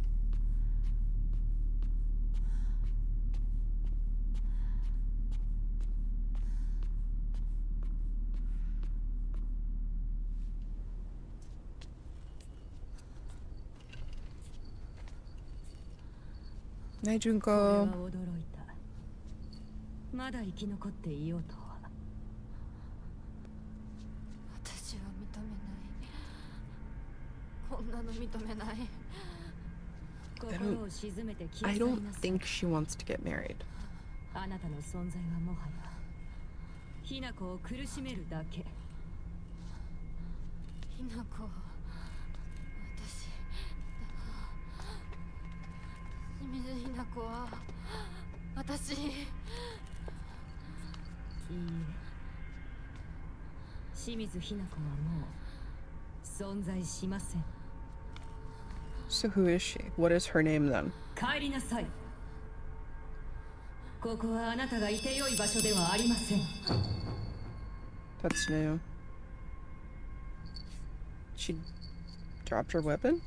Hi, Junko. まだ生き残っていようとは。私は認めない。こんなの認めない。I don't think she wants to get married. あなたの存在はもはやひなこを苦しめるだけ。ひなこ、私、清水ひなこは私。いいえ、清水ひなこはもう存在しません。 So who is she? What is her name then? 帰りなさい。ここはあなたがいてよい場所ではありません。 That's new. She dropped her weapon?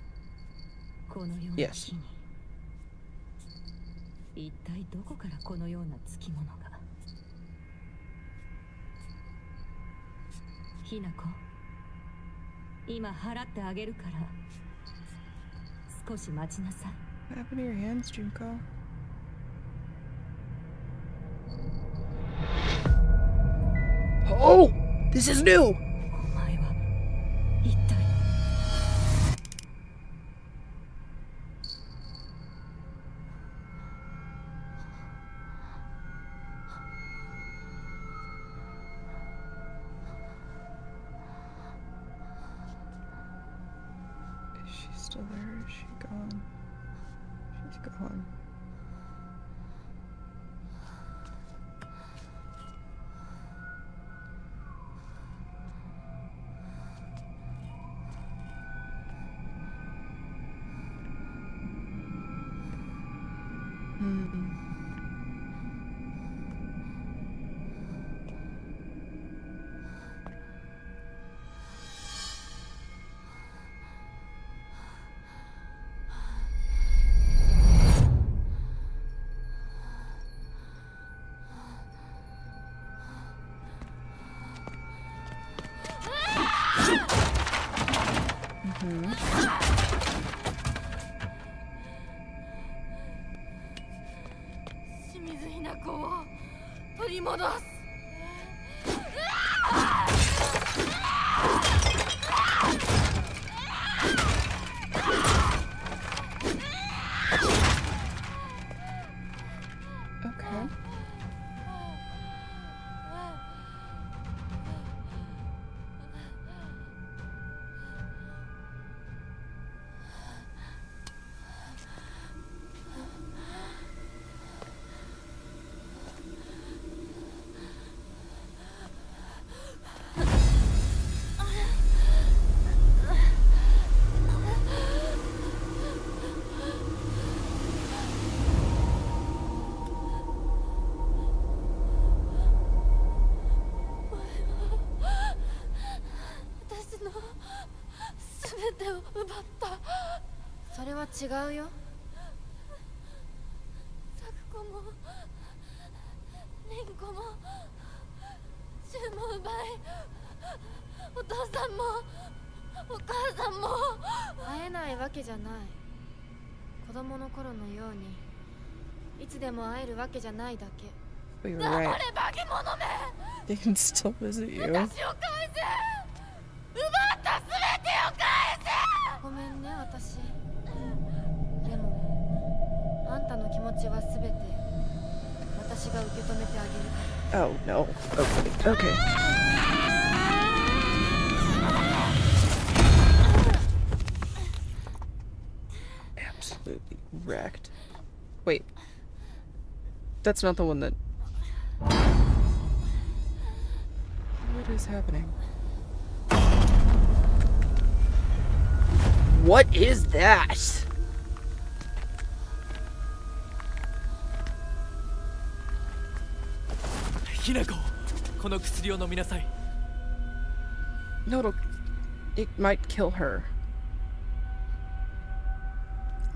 このような日に、 Yes. 一体どこからこのようなつきものが。ひなこ、今払ってあげるから少し待ちなさい。 What happened to your hands, Junko? Oh! This is new! お前は一体。 Is she still there? Is she gone? She's gone. Mm-hmm. 清水ひなこを取り戻す。 Okay.それは違うよ。サクコもレンコもシュウも奪い、お父さんもお母さんも会えないわけじゃない。子供の頃のようにいつでも会えるわけじゃないだけ。 But you're 黙れ right. 化け物め。 They can still visit you. 私を返せ。奪ったすべてを返せ。ごめんね、私。でもあんたの気持ちはすべて私が受け止めてあげるから。 Oh no. Okay. Okay. Absolutely wrecked. Wait. That's not the one that... What is happening? What is that? Hinako, この薬を飲みなさい。 No, it might kill her.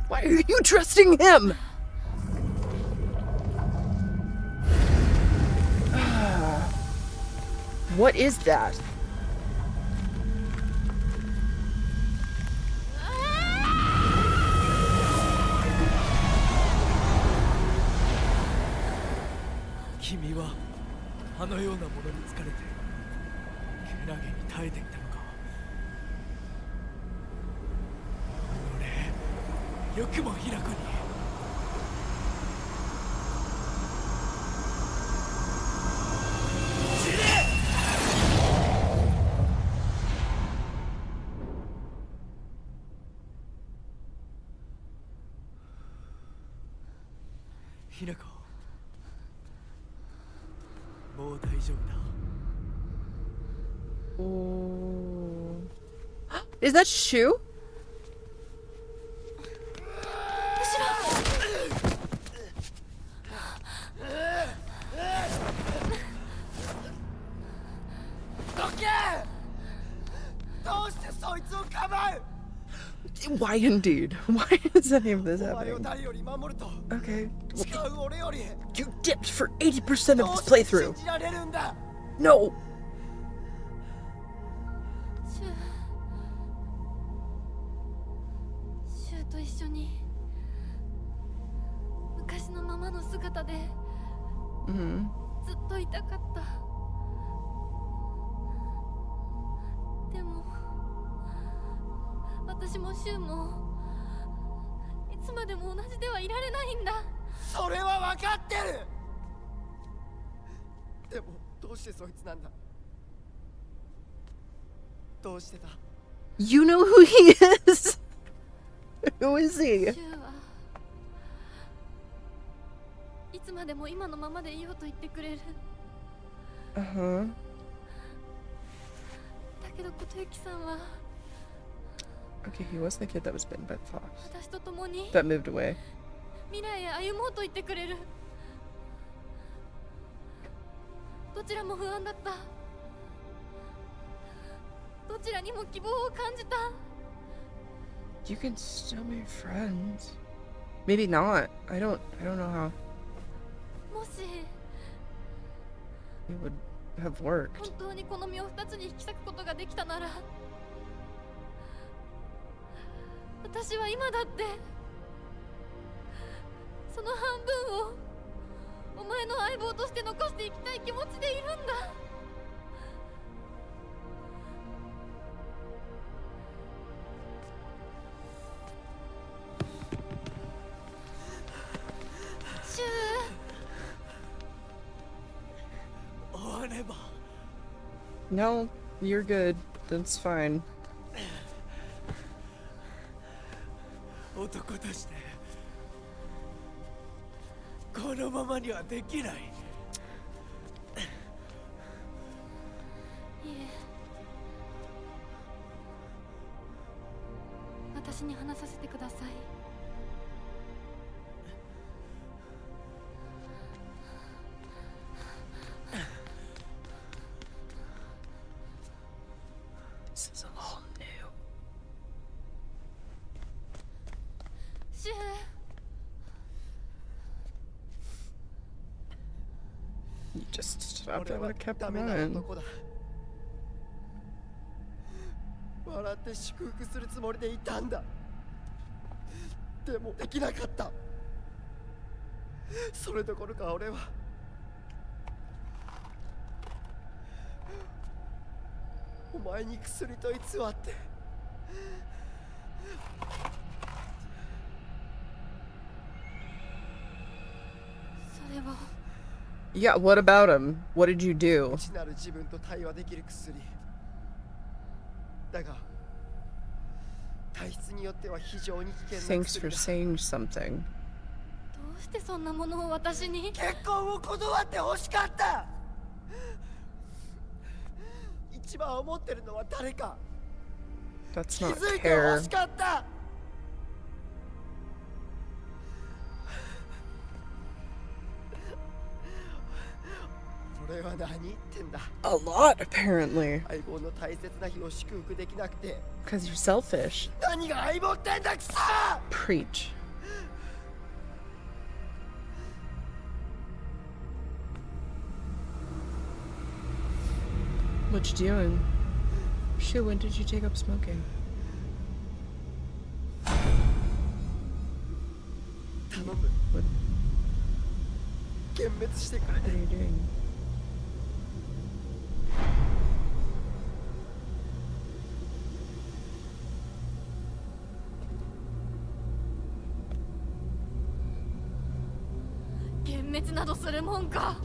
Why are you trusting him? What is that? Kimi はあのようなものに疲れてけなげに耐えていたのか。よくもひなこに。ひなこ、もう大丈夫だ。 Oh. Is that Shu? Why indeed? Why is any of this happening? Okay. You dipped for 80% of this playthrough. No! シュウと一緒に昔のままの姿で Mm-hmm. ずっといたかった。でも私もシュウもいつまでも同じではいられないんだ。それは分かってる。でもどうしてそいつなんだ。どうしてだ。 You know who he is? Who is he? シュウはいつまでも今のままでいようと言ってくれる。 Uh-huh. だけど琴雪さんは Okay, he was the kid that was bitten by the fox. 私と共に That moved away. 未来へ歩もうと言ってくれる。どちらも不安だった。どちらにも希望を感じた。 You can still be friends. Maybe not. I don't know how もし it would have worked. 本当にこの身を二つに引き裂くことができたなら、私は今だってその半分をお前の相棒として残していきたい気持ちでいるんだ。シュウ、終われば。 No, you're good. That's fine. 男としてこのままにはできない。いえ、私に話させてください。This is all new. シュウ、 You just stopped. I 俺 would は have kept ダ him メな on. 男だ。笑って祝福するつもりでいたんだ。でもできなかった。それどころか俺はお前に薬と偽ってそれは Yeah, what about him? What did you do? 内なる自分と対話できる薬だが体質によっては非常に危険な Thanks 薬 for だ。 saying something. どうしてそんなものを私に。結婚を断って欲しかった。一番思ってるのは誰か That's 気 not づいて欲 care. しかった。俺は何言ってんだ。 A lot, apparently. 相棒の大切な日を祝福できなくて Because you're selfish. 何が相棒ってんだくそ。 Preach. What you doing? Shit, when did you take up smoking? 頼む What, 幻滅してくれ。 what are you doing? 滅などするもんか。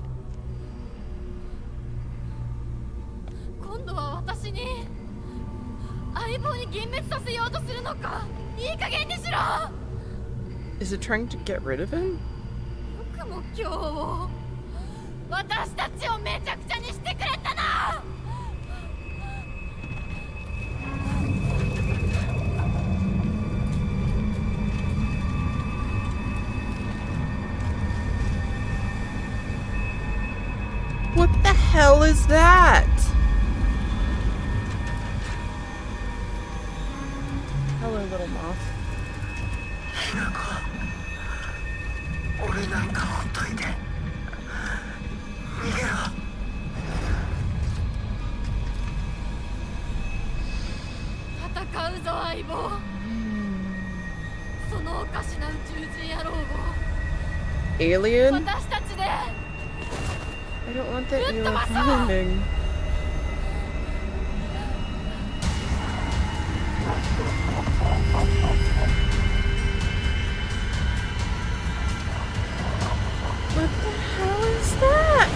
今度は私に相棒に幻滅させようとするのか。いい加減にしろ。 Is it trying to get rid of him? よくも今日を私たちをめちゃくちゃにしてくれたな。What the hell is that? Hello, little moth. 俺なんかほっといて逃げろ。戦うぞ相棒。そのおかしな宇宙人野郎を Alien? 私たちで I don't want that alien landing. What the hell is that?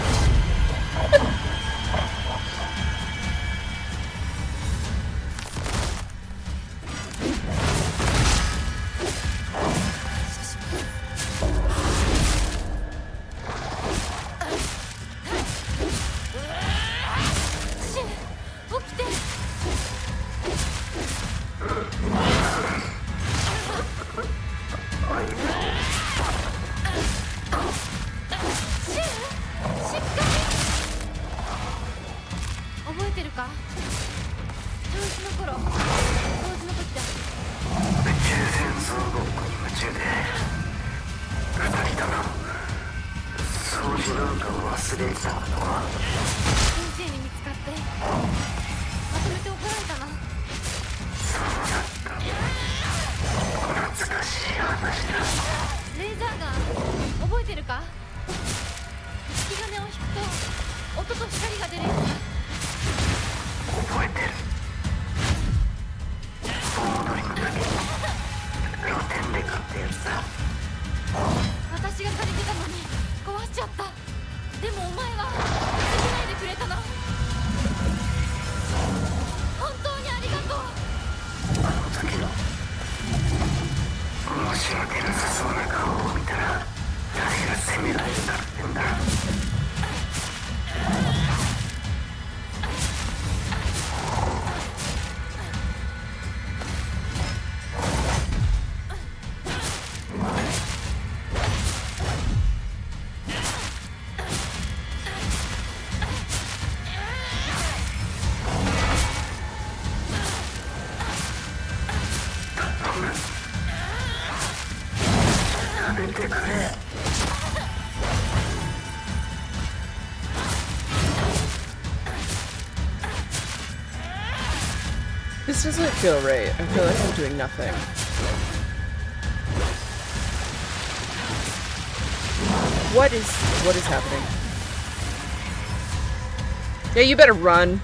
This doesn't feel right. I feel like I'm doing nothing. What is happening? Yeah, you better run.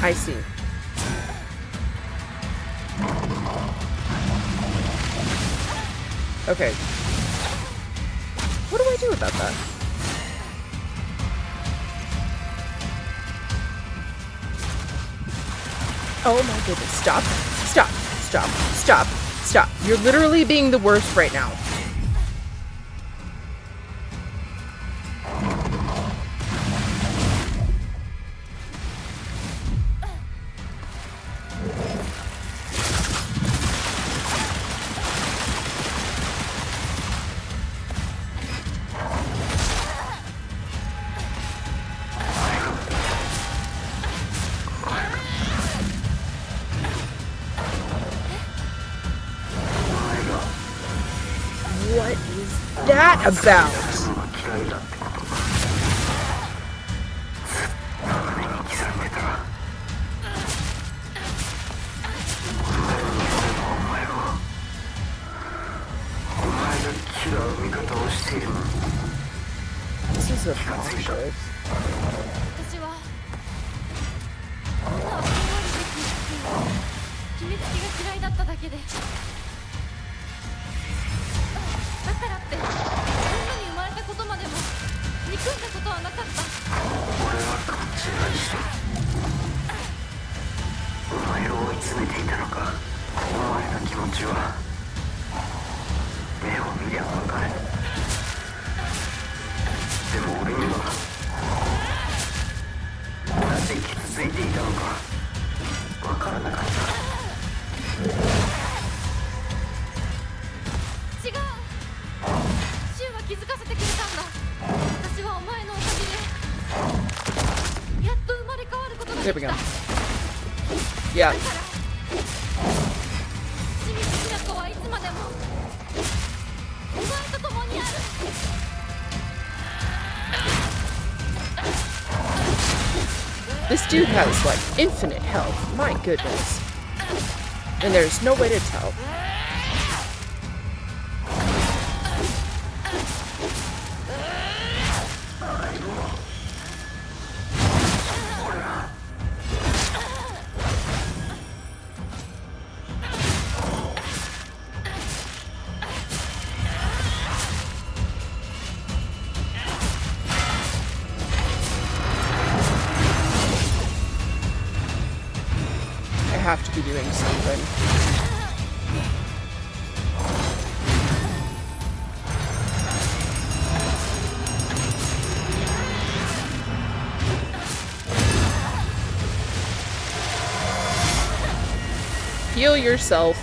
I see. Okay. What do I do about that? Oh my goodness. Stop. Stop. Stop. Stop. Stop. You're literally being the worst right now. What is that about? This is a bullshit. 私は女はふんわりできるっていう決めつけが嫌いだっただけで、あなたの言う通りに私はその女を守るべきっていう決めつけが嫌いだっただけで、 This たらって女に生まれたことまでも憎んだことはなかった。俺は勘違いしてお前を追い詰めていたのか。お前の気持ちは目を見りゃ分かる。でも俺にはなぜ傷ついていたのか分からなかった。違う、シュウが気づかせてくれたんだ。私はお前のおかげでやっと生まれ変わることがで There き we た。 go. Yeah. だから清水ひな子はいつまでもお前と共にある。This dude has like infinite health. My goodness. And there's no way to tell. I have to be doing something. Heal yourself.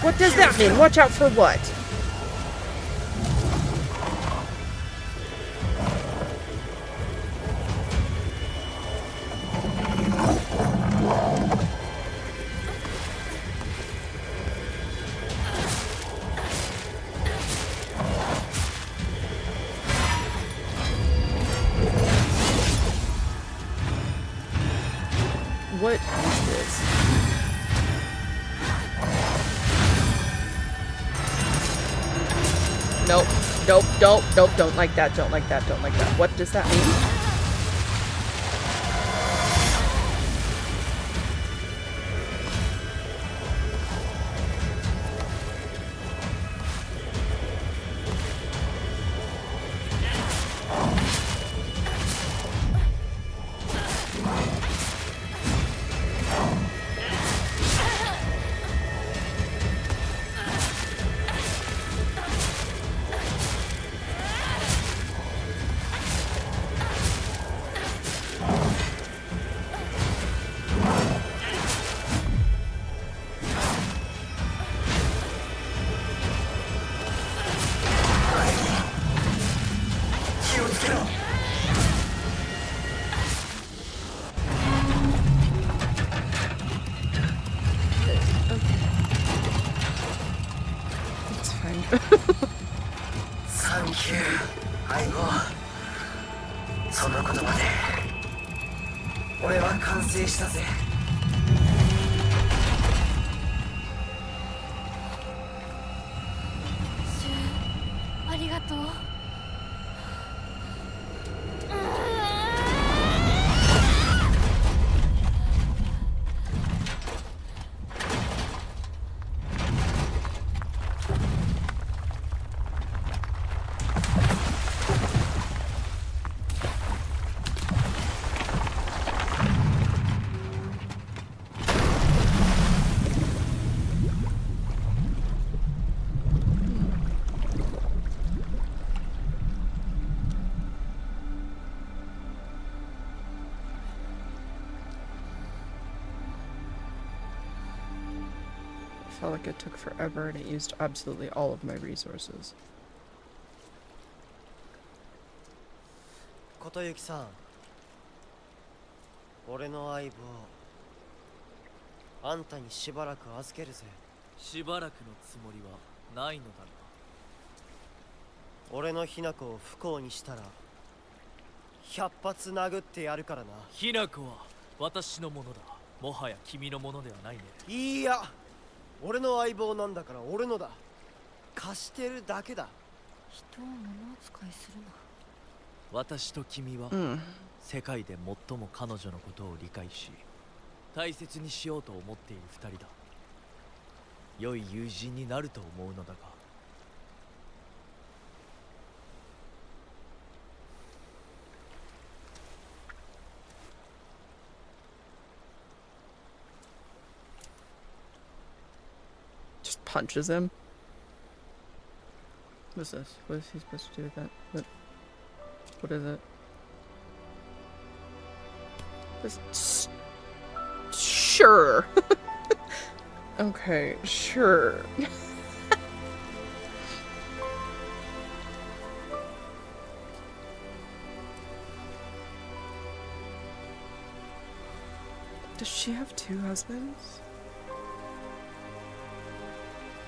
What does that mean? Watch out for what? What is this? Nope, nope, don't like that, don't like that, don't like that. What does that mean? Felt like it took forever and it used absolutely all of my resources. 琴行さん、俺の相棒、あんたにしばらく預けるぜ。しばらくのつもりはないのだが。俺のひなこを不幸にしたら100発殴ってやるからな。ひなこは私のものだ。もはや君のものではないね。いや、俺の相棒なんだから俺のだ。貸してるだけだ。人を物扱いするな。私と君は、世界で最も彼女のことを理解し大切にしようと思っている二人だ。良い友人になると思うのだが。Just punches him. What's this? What is he supposed to do with that? What is it? Just sure. Okay, sure. Does she have two husbands?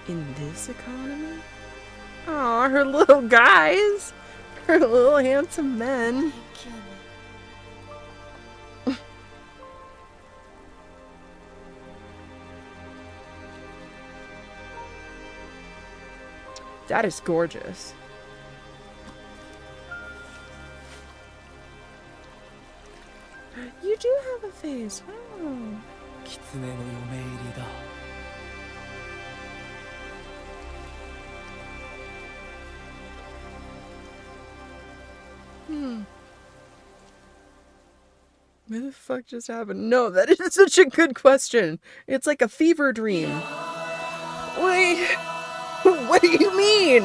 In this economy? Aw, her little guys! Her little handsome men. That is gorgeous. You do have a face. Wow. 狐の嫁入りだ。What the fuck just happened? No, that is such a good question. It's like a fever dream. Wait, what do you mean?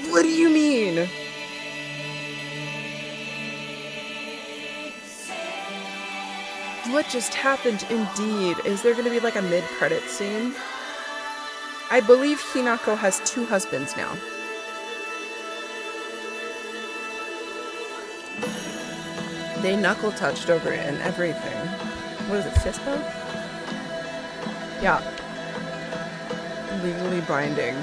What do you mean? What just happened indeed? Is there going to be like a mid-credit scene? I believe Hinako has two husbands now. They knuckle touched over it and everything. What is it, fist bump? Yeah. Legally binding.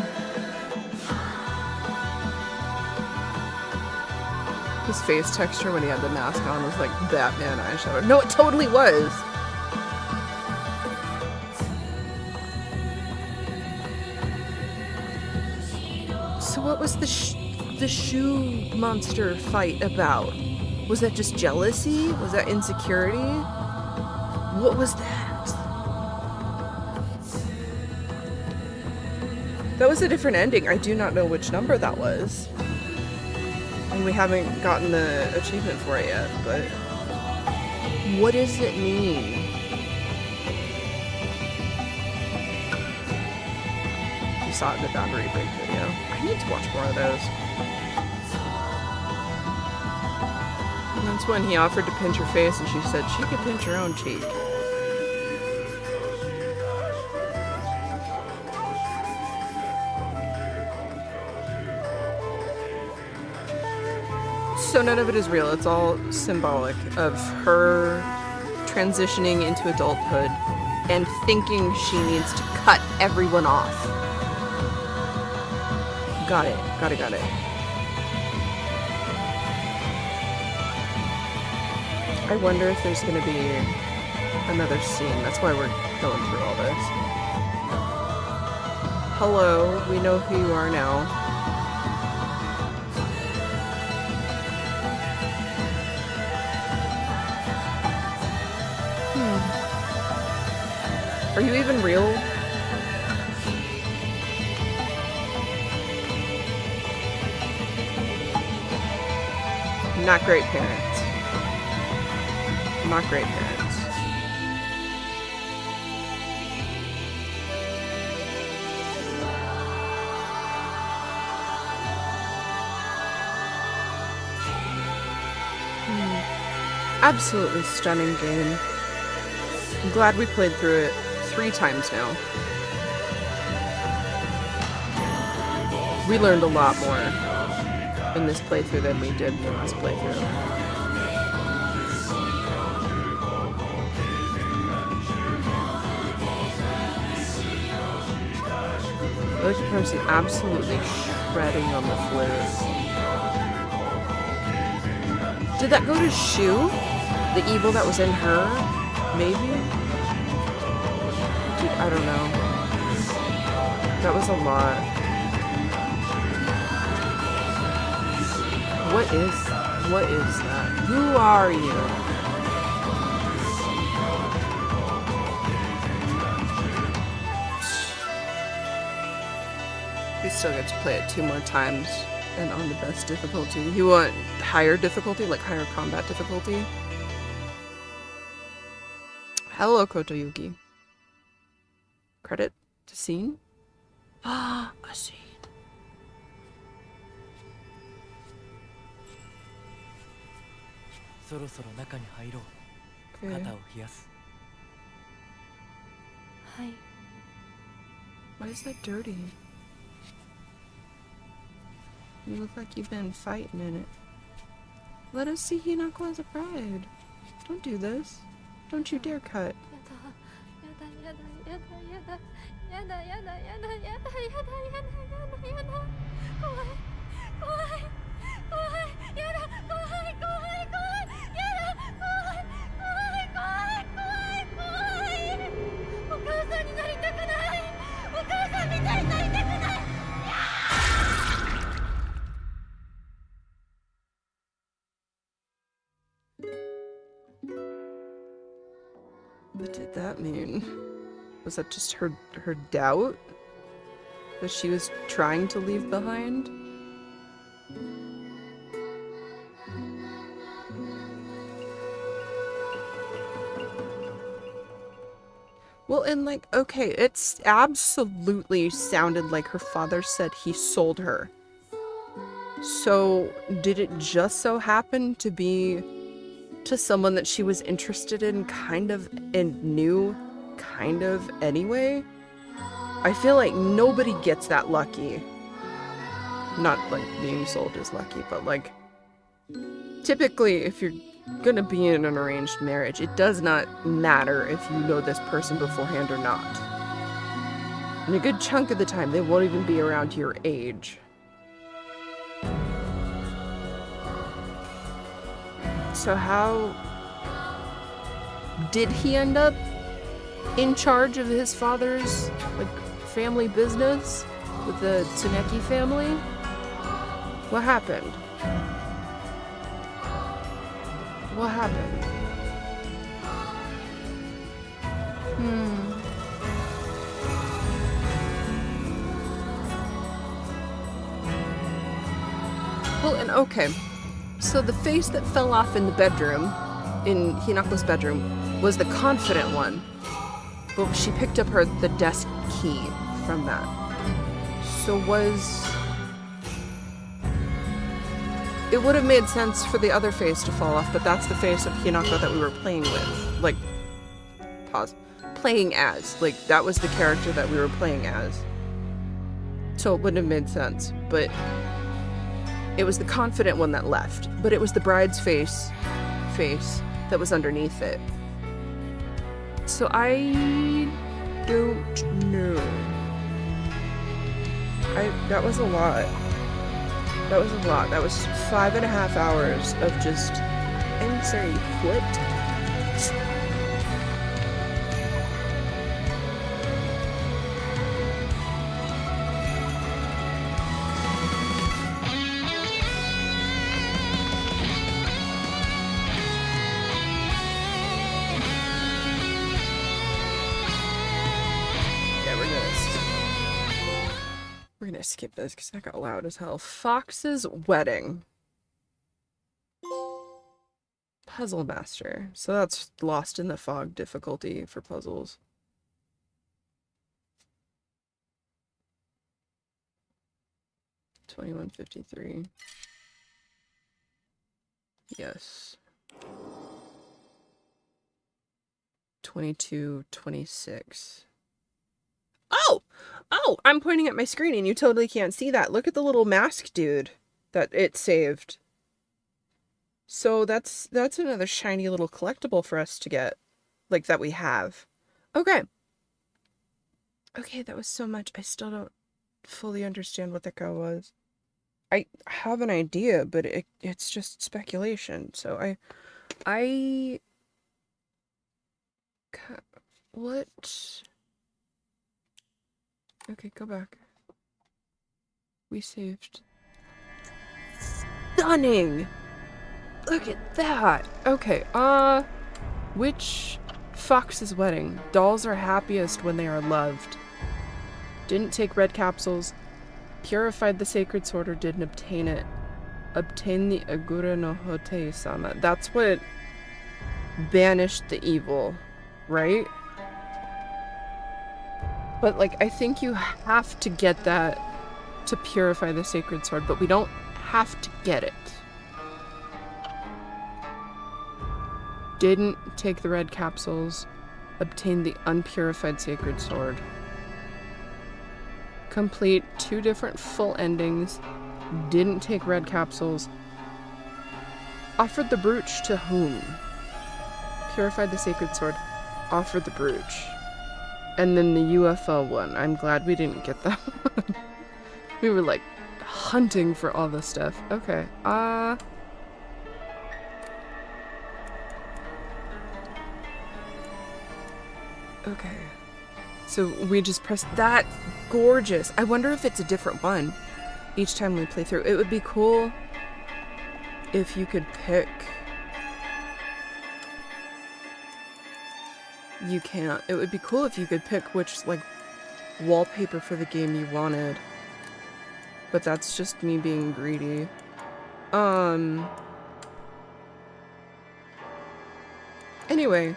His face texture when he had the mask on was like Batman eyeshadow. No, it totally was! So what was the shoe monster fight about? Was that just jealousy? Was that insecurity? What was that? That was a different ending. I do not know which number that was. And we haven't gotten the achievement for it yet, but... What does it mean? You saw it in the boundary break video. I need to watch more of those. That's when he offered to pinch her face and she said she could pinch her own cheek. So none of it is real. It's all symbolic of her transitioning into adulthood and thinking she needs to cut everyone off. Got it. Got it. I wonder if there's gonna be another scene. That's why we're going through all this. Hello, we know who you are now. Are you even real? Not great parents. Not great parents. Absolutely stunning game. I'm glad we played through it 3 times now. We learned a lot more in this playthrough than we did in the last playthrough. Like the person absolutely shredding on the flute. Did that go to Shu? The evil that was in her? Maybe? Dude, I don't know. That was a lot. What is that? Who are you? We still get to play it 2 more times and on the best difficulty. You want higher difficulty, like higher combat difficulty? Hello, Kotoyuki. Credit to scene? Ah, a scene. Okay. Why is that dirty? You look like you've been fighting in it. Let us see Hinako as a bride. Don't do this. Don't you dare cut. What did that mean? Was that just her doubt that she was trying to leave behind? Well, and like, okay, it's absolutely sounded like her father said he sold her. So, did it just so happen to be to someone that she was interested in kind of and knew kind of anyway? I feel like nobody gets that lucky. Not like being sold is lucky, but like typically if you're gonna be in an arranged marriage, it does not matter if you know this person beforehand or not. And a good chunk of the time they won't even be around your age. So how did he end up in charge of his father's like family business with the Tsuneki family? What happened? What happened? Well, and okay. So the face that fell off in the bedroom, in Hinako's bedroom, was the confident one. But she picked up the desk key from that. So it would have made sense for the other face to fall off, but that's the face of Hinako that we were playing with. Like, pause. Playing as. Like, that was the character that we were playing as. So it wouldn't have made sense, but it was the confident one that left, but it was the bride's face that was underneath it. So I don't know. That was a lot. That was a lot. That was 5.5 hours of just, I'm sorry, what? We're gonna skip this because that got loud as hell. Fox's Wedding. Puzzle Master. So that's Lost in the Fog difficulty for puzzles. $21.53. Yes. $22.26. Oh, I'm pointing at my screen and you totally can't see that. Look at the little mask dude that it saved. So that's another shiny little collectible for us to get. Like, that we have. Okay. Okay, that was so much. I still don't fully understand what that guy was. I have an idea, but it's just speculation. So what? Okay, go back. We saved. Stunning! Look at that! Okay, which Fox's wedding? Dolls are happiest when they are loved. Didn't take red capsules. Purified the sacred sword or didn't obtain it. Obtain the Agura no Hote-sama. That's what banished the evil, right? But, like, I think you have to get that to purify the sacred sword, but we don't have to get it. Didn't take the red capsules. Obtain the unpurified sacred sword. Complete 2 different full endings. Didn't take red capsules. Offered the brooch to whom? Purified the sacred sword. Offered the brooch. And then the UFO one. I'm glad we didn't get that one. We were like hunting for all this stuff. Okay. Okay. So we just press that. Gorgeous. I wonder if it's a different one each time we play through. It would be cool if you could pick. You can't. It would be cool if you could pick which, like, wallpaper for the game you wanted. But that's just me being greedy. Anyway,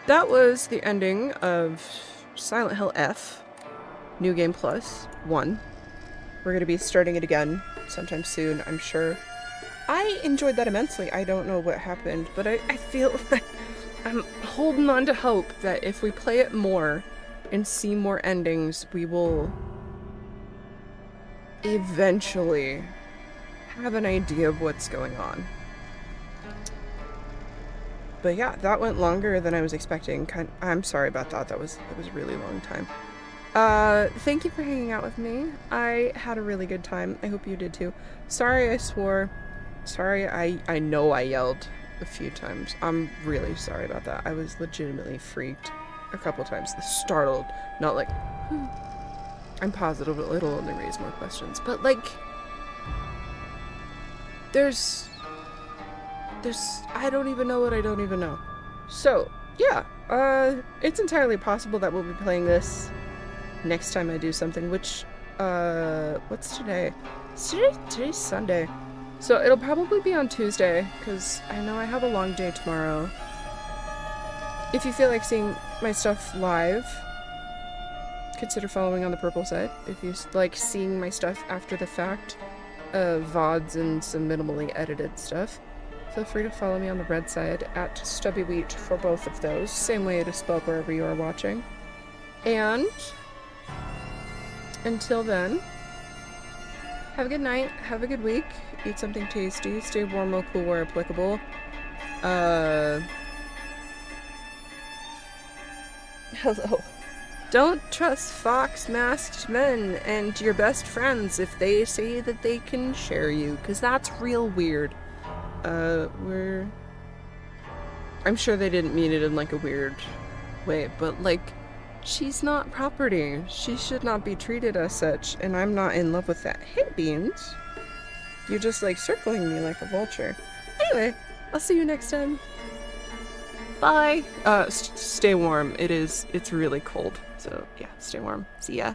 that was the ending of Silent Hill F, New Game Plus 1. We're going to be starting it again sometime soon, I'm sure. I enjoyed that immensely. I don't know what happened, but I feel like I'm holding on to hope that if we play it more and see more endings, we will eventually have an idea of what's going on. But yeah, that went longer than I was expecting. I'm sorry about that. That was a really long time. Thank you for hanging out with me. I had a really good time. I hope you did too. Sorry I swore. Sorry I know I yelled a few times. I'm really sorry about that. I was legitimately freaked a couple times. Startled. Not like... I'm positive it'll only raise more questions. But like... There's... I don't even know what I don't even know. So, yeah. It's entirely possible that we'll be playing this next time I do something, which... What's today? Today's Sunday. So it'll probably be on Tuesday, because I know I have a long day tomorrow. If you feel like seeing my stuff live, consider following on the purple side. If you like seeing my stuff after the fact, VODs and some minimally edited stuff, feel free to follow me on the red side at StubbyWheat for both of those. Same way it is spelled wherever you are watching. And until then, have a good night, have a good week, eat something tasty, stay warm or cool where applicable. Hello. Don't trust fox masked men and your best friends if they say that they can share you, because that's real weird. I'm sure they didn't mean it in like a weird way, but like, she's not property. She should not be treated as such, and I'm not in love with that. Hey, Beans. You're just like circling me like a vulture. Anyway, I'll see you next time. Bye. Stay warm. It's really cold. So yeah, stay warm. See ya.